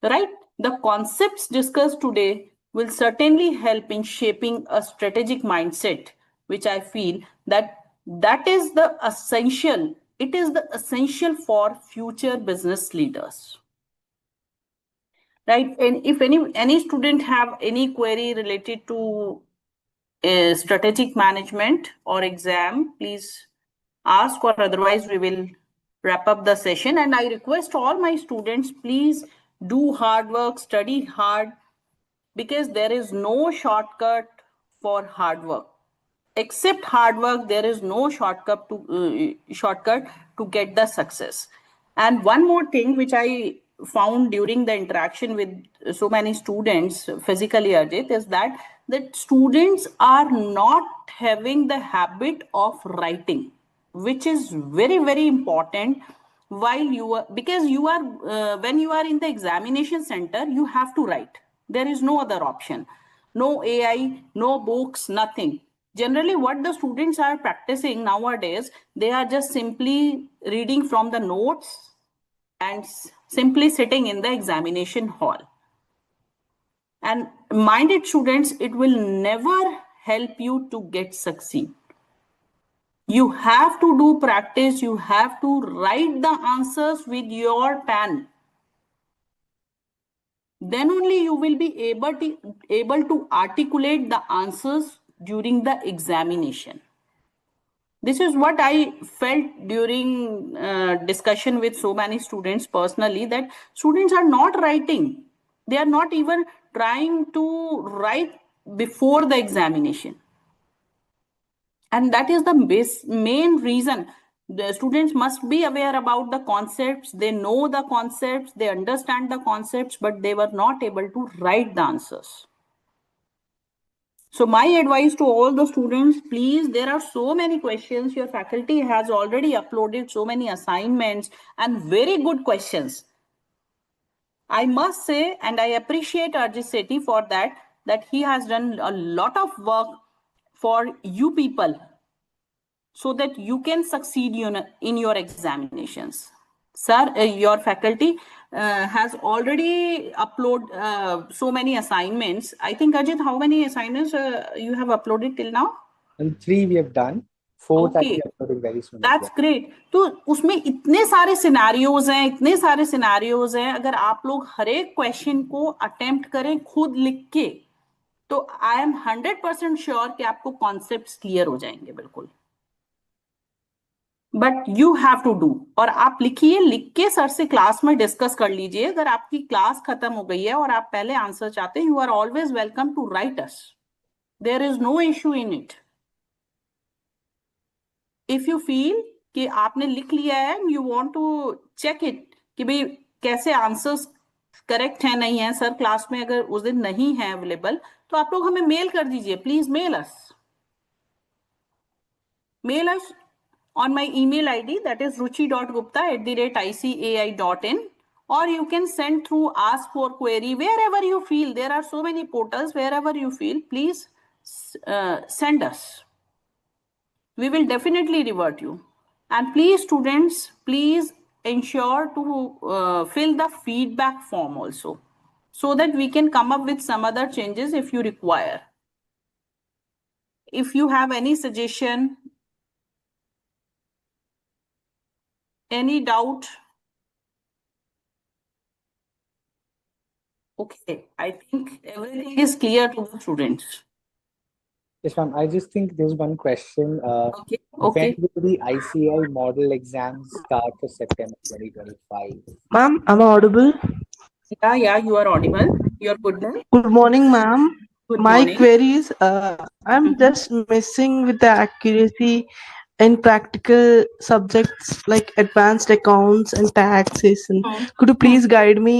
right? The concepts discussed today will certainly help in shaping a strategic mindset, which I feel that is the essential. It is the essential for future business leaders, right? And if any student have any query related to strategic management or exam, please ask, or otherwise we will wrap up the session. And I request all my students, please do hard work, study hard, because there is no shortcut for hard work. Except hard work, there is no shortcut to get the success. And one more thing which I found during the interaction with so many students physically, Arjit, is that students are not having the habit of writing, which is very, very important. While you are, because you are, when you are in the examination center, you have to write. There is no other option. No AI, no books, nothing. Generally, what the students are practicing nowadays, they are just simply reading from the notes and simply sitting in the examination hall. And mind it, students, it will never help you to get succeed. You have to do practice. You have to write the answers with your pen. Then only you will be able to articulate the answers during the examination. This is what I felt during discussion with so many students personally, that students are not writing. They are not even trying to write before the examination. And that is the main reason. The students must be aware about the concepts. They know the concepts, they understand the concepts, but they were not able to write the answers. So my advice to all the students, please, there are so many questions. Your faculty has already uploaded so many assignments and very good questions. I must say, and I appreciate Arjit Sethi for that he has done a lot of work for you people so that you can succeed in your examinations. Sir, your faculty has already uploaded so many assignments. I think, Ajit, how many assignments you have uploaded till now? And 3 we have done. 4th Okay. I'll be uploading very soon. That's great. तो उसमें इतने सारे scenarios हैं, अगर आप लोग हर एक question को अटेम्प्ट करें खुद लिख के, तो आई एम 100% श्योर कि आपको कॉन्सेप्ट्स क्लियर हो जाएंगे बिल्कुल. But you have to do, और आप लिखिए, लिख के सर से क्लास में डिस्कस कर लीजिए. अगर आपकी क्लास खत्म हो गई है और आप पहले आंसर चाहते हैं, you are always welcome to write us. There is no issue in it. If you feel कि आपने लिख लिया है and you want to check it कि भाई कैसे आंसर्स करेक्ट है नहीं है, सर क्लास में अगर उस दिन नहीं है अवेलेबल, तो आप लोग हमें मेल कर दीजिए. Please mail us on my email ID, that is ruchi.gupta@icai.in, or you can send through ask for query wherever you feel. There are so many portals. Wherever you feel, please send us. We will definitely revert you. And please, students, please ensure to fill the feedback form also, so that we can come up with some other changes if you require. If you have any suggestion, any doubt? Okay, I think everything is clear to the students. Yes, ma'am. I just think there's one question. Okay. When will the ICAI model exams start for September 2025? Ma'am, am I audible? Yeah, you are audible. You're good now. Good morning, ma'am. My morning. query is, I'm just messing with the accuracy in practical subjects like advanced accounts and taxation. Could you please guide me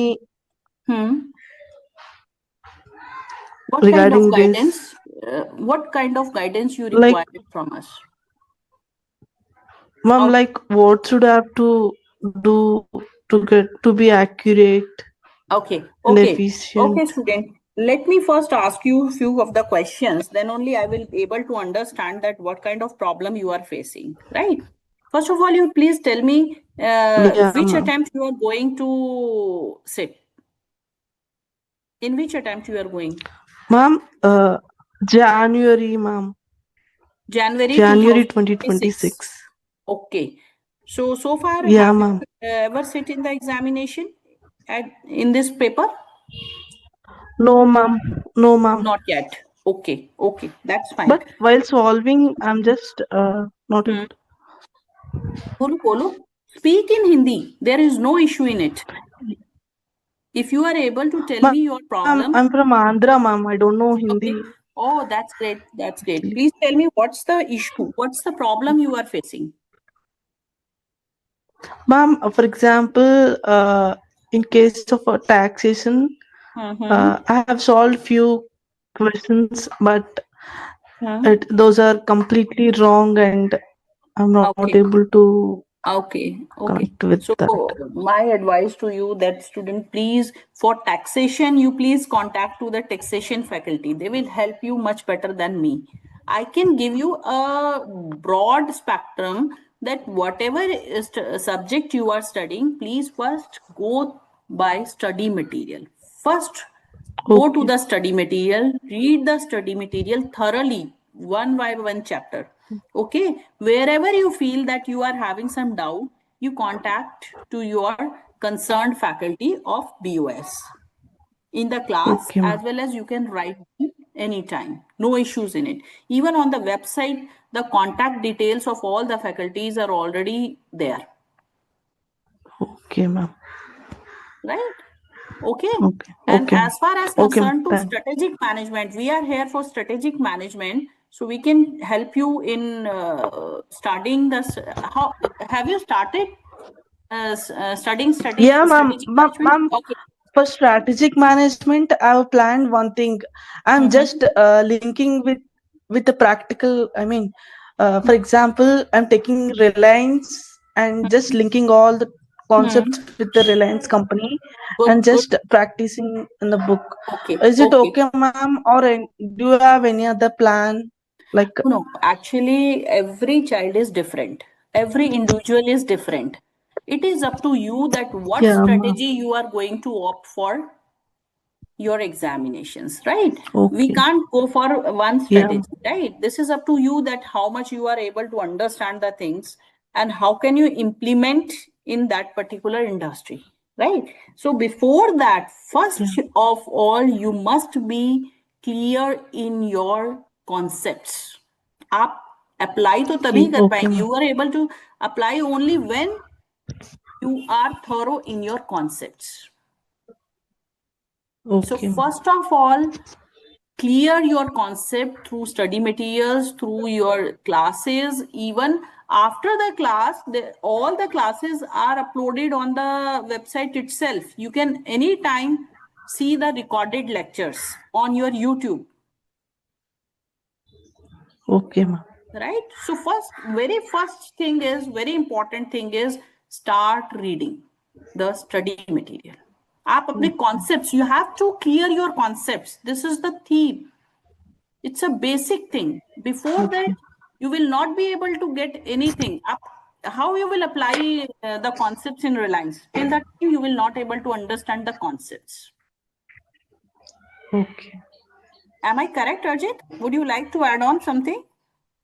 What regarding kind of guidance? this? What kind of guidance you require from us? Ma'am, like what should I have to do to be accurate? Okay. And efficient? Okay, student. Let me first ask you a few of the questions. Then only I will be able to understand that what kind of problem you are facing. Right. First of all, you please tell me which attempt you are going to sit. In which attempt you are going? Ma'am, January, ma'am. January 2026. Okay. So far, yeah, have ma'am. you ever sit in the examination in this paper? No, ma'am. No, ma'am. Not yet. Okay. That's fine. But while solving, I'm just not. Bolo. Speak in Hindi. There is no issue in it. If you are able to tell me your problem. I'm from Andhra, ma'am. I don't know Hindi. Okay. Oh, that's great. Please tell me what's the issue? What's the problem you are facing? Ma'am, for example, in case of a taxation, I have solved few questions, but those are completely wrong, and I'm not Okay. able to Okay. connect with So that. my advice to you that student, please, for taxation, you please contact to the taxation faculty. They will help you much better than me. I can give you a broad spectrum that whatever subject you are studying, please first go by study material. First, go to Okay. the study material, read the study material thoroughly, one by one chapter. Okay, wherever you feel that you are having some doubt, you contact to your concerned faculty of BOS in the class, Okay, as ma'am. well as you can write anytime. No issues in it. Even on the website, the contact details of all the faculties are already there, Okay, ma'am. right? Okay. Okay. And Okay, ma'am. as far as Okay, ma'am. concerned to strategic management, we are here for strategic management. So we can help you in studying this. How have you started studying Yeah, ma'am. strategic Ma'am, management? ma'am, Okay. for strategic management, I've planned one thing. I'm just linking with the practical. I mean, for example, I'm taking Reliance and just linking all the concepts Hmm. with the Reliance company Good, and good. just practicing in the book. Okay, Is it okay. okay, ma'am? Or do you have any other plan? Like, No, actually, every child is different. Every individual is different. It is up to you that what yeah, ma'am. strategy you are going to opt for your examinations, right? We Okay. can't go for one Yeah. strategy, right? This is up to you that how much you are able to understand the things and how can you implement in that particular industry, right? So before that, Yeah. first of all, you must be clear in your concepts. आप apply तो तभी कर Okay, पाएंगे. ma'am. You are able to apply only when you are thorough in your concepts. So Okay, ma'am. first of all, clear your concept through study materials, through your classes. Even after the class, all the classes are uploaded on the website itself. You can anytime see the recorded lectures on your YouTube, Okay, ma'am. right? So very first thing is, very important thing is, start reading the study material. आप अपने concepts, you have to clear your concepts. This is the theme. It's a basic thing. Before that, Okay. you will not be able to get anything. How you will apply the concepts in Reliance? Till that time, you will not able to understand the concepts. Okay. Am I correct, Arjit? Would you like to add on something?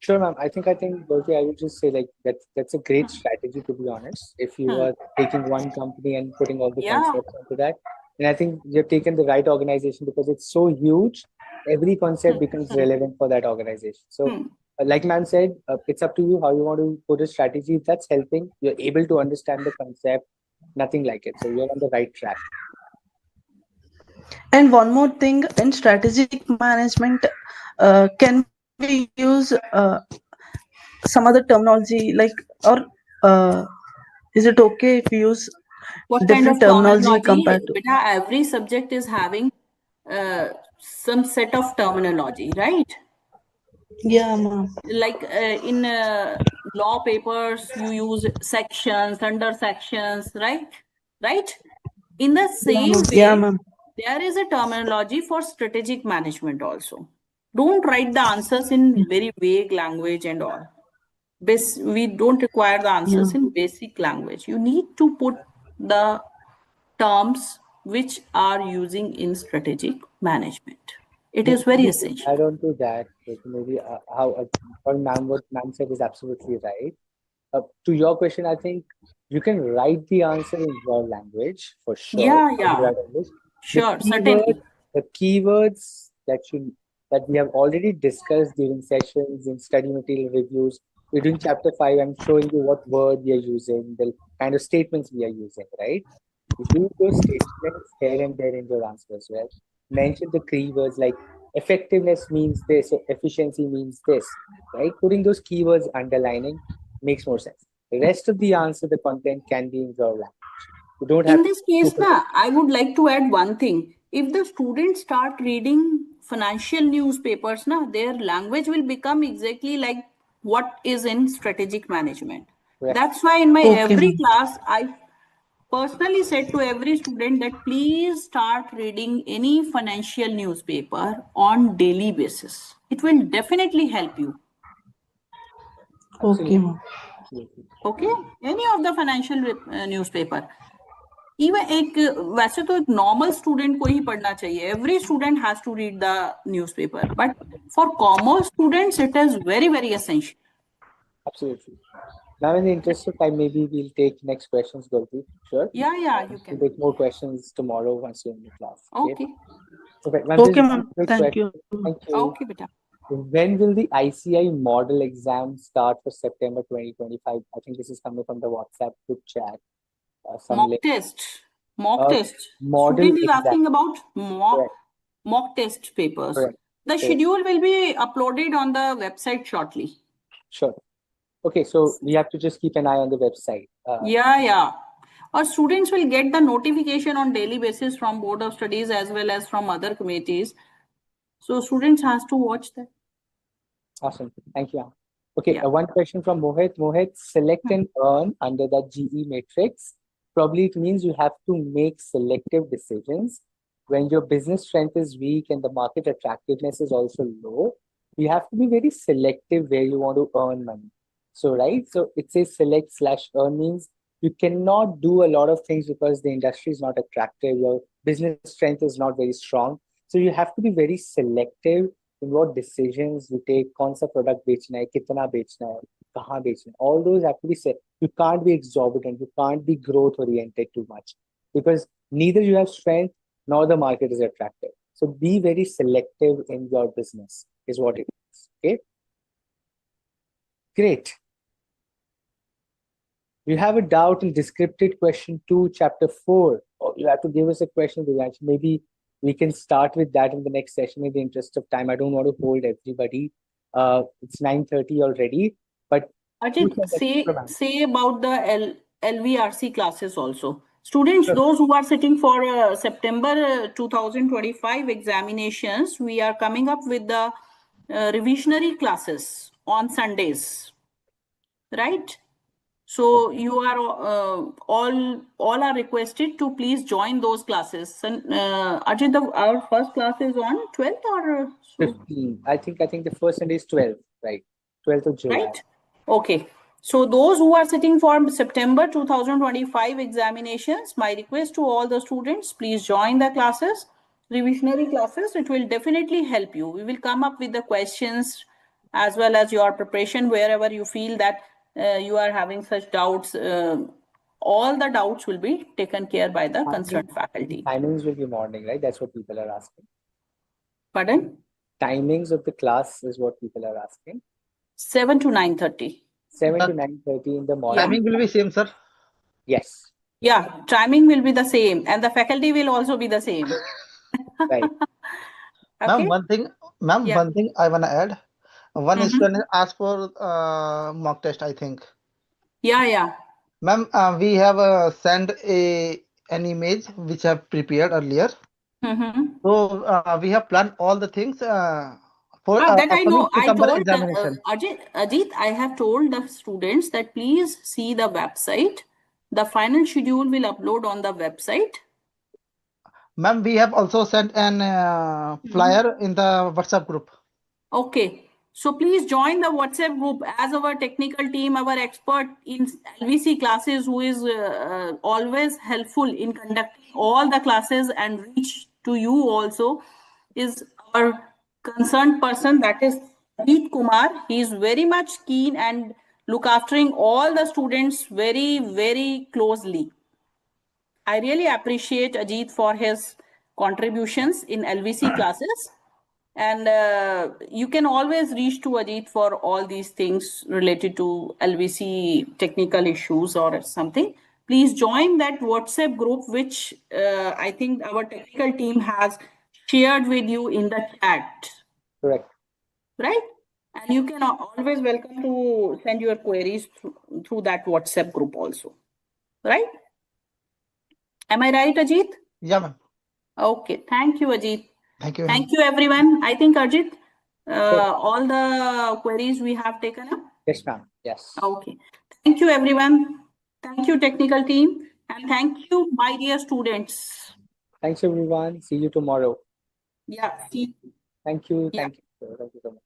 Sure, ma'am. I think, Bertie, I would just say like that's a great strategy to be honest. If you Hmm. are taking one company and putting all the Yeah. concepts into that, and I think you've taken the right organization because it's so huge. Every concept becomes relevant for that organization. So, Hmm. like ma'am said, it's up to you how you want to put a strategy. If that's helping, you're able to understand the concept. Nothing like it. So you're on the right track. And one more thing, in strategic management, can we use some other terminology, like, or uh, is it okay if we use What kind different of terminology terminology? compared to? Beta, every subject is having some set of terminology, right? Yeah, ma'am. Like in law papers you use sections, under sections, right? In the Yeah, ma'am. same Yeah, way, ma'am. there is a terminology for strategic management also. Don't write the answers in very vague language and all. We don't require the Yeah. answers in basic language. You need to put the terms which are using in strategic management. It is very Maybe to essential. add on to that, like maybe how what ma'am said is absolutely right. To your question, I think you can write the answer in your language for sure. Yeah, How to yeah. write English. The Sure, keyword, certainly. the keywords that we have already discussed during sessions in study material reviews. We're doing chapter 5. I'm showing you what word we are using, the kind of statements we are using, right? Use those statements here and there in your answer as well. Mention the keywords like effectiveness means this, or efficiency means this, right? Putting those keywords underlining makes more sense. The rest of the answer, the content can be in your language. You don't have In this case, to. I would like to add one thing. If the students start reading financial newspapers, their language will become exactly like what is in strategic management. Correct. That's why in my Okay, every ma'am. class, I personally said to every student that please start reading any financial newspaper on daily basis. It will definitely help you. Okay, Absolutely. ma'am. Absolutely. Okay, any of the financial newspaper. Even एक वैसे तो एक normal student को ही पढ़ना चाहिए every student has to read the newspaper but for commerce students it is very very essential Absolutely. Now, in the interest of time, maybe we'll take next questions, Gurpreet. Sure. या you We'll can take more questions tomorrow once you're in the class. Okay. Okay Okay. Ma'am, Okay, just one ma'am. quick Thank question. you. Thank you. Okay बेटा When will the ICAI model exam start for September 2025? I think this is coming from the WhatsApp group chat. Some mock link. Test mock Uh, test model student is exam. Asking about Correct. mock test papers Correct. the So, schedule will be uploaded on the website shortly sure. Okay. So we have to just keep an eye on the website. yeah or students will get the notification on daily basis from board of studies as well as from other committees so students has to watch that. Awesome. Thank you. Okay, Yeah. one question from Mohit. Mohit, select and earn under the GE matrix. Probably it means you have to make selective decisions. When your business strength is weak and the market attractiveness is also low, you have to be very selective where you want to earn money. So, right? So it says select slash earn means you cannot do a lot of things because the industry is not attractive, your business strength is not very strong. So you have to be very selective in what decisions you take, कौन सा product बेचना है, कितना बेचना है, कहाँ बेचना है. All those have to be set. You can't be exorbitant. You can't be growth oriented too much because neither you have strength nor the market is attractive. So be very selective in your business is what it is. Okay. Great. You have a doubt in descriptive question 2, chapter 4. Oh, you have to give us a question, Divyansh. Maybe we can start with that in the next session in the interest of time. I don't want to hold everybody. It's 9:30 already, but Ajit, say about the LVRC classes also. Students, Sure. those who are sitting for September 2025 examinations, we are coming up with the revisionary classes on Sundays, right? So you are all are requested to please join those classes. And Ajit, our first class is on 12th or so? 15. I think the first Sunday is 12, right? 12th of July. Right? Okay. So those who are sitting for September 2025 examinations, my request to all the students, please join the classes, revisionary classes. It will definitely help you. We will come up with the questions as well as your preparation wherever you feel that you are having such doubts. All the doubts will be taken care by the concerned faculty. Timings will be morning, right? That's what people are asking. Pardon? Timings of the class is what people are asking. 7 to 9:30. 7 to 9:30 in the morning. Timing will be same, sir. Yes. Yeah, timing will be the same and the faculty will also be the same. Right. Okay. Ma'am, Yeah. one thing I wanna add. One Mhm. student asked for mock test, I think. Yeah. Ma'am, we have sent an image which I have prepared earlier. Mm-hmm. So we have planned all the things for That I upcoming know. I September told examination. Ajit, I have told the students that please see the website. The final schedule will upload on the website. Ma'am, we have also sent an flyer in the WhatsApp group. Okay. So please join the WhatsApp group as our technical team, our expert in LVC classes who is always helpful in conducting all the classes and reach to you also is our concerned person, that is Ajit Kumar. He is very much keen and look aftering all the students very, very closely. I really appreciate Ajit for his contributions in LVC classes. And you can always reach to Ajit for all these things related to LVC technical issues or something. Please join that WhatsApp group, which I think our technical team has shared with you in the chat. Correct. Right? And you can always welcome to send your queries through that WhatsApp group also. Right? Am I right, Ajit? Yeah, ma'am. Okay. Thank you, Ajit. Thank you. Thank you, everyone. I think, Ajit, all the queries we have taken up. Yes, ma'am. Yes. Okay. Thank you, everyone. Thank you, technical team. And thank you, my dear students. Thanks, everyone. See you tomorrow. Yeah. See. Thank you. Yeah. Thank you. Thank you so much.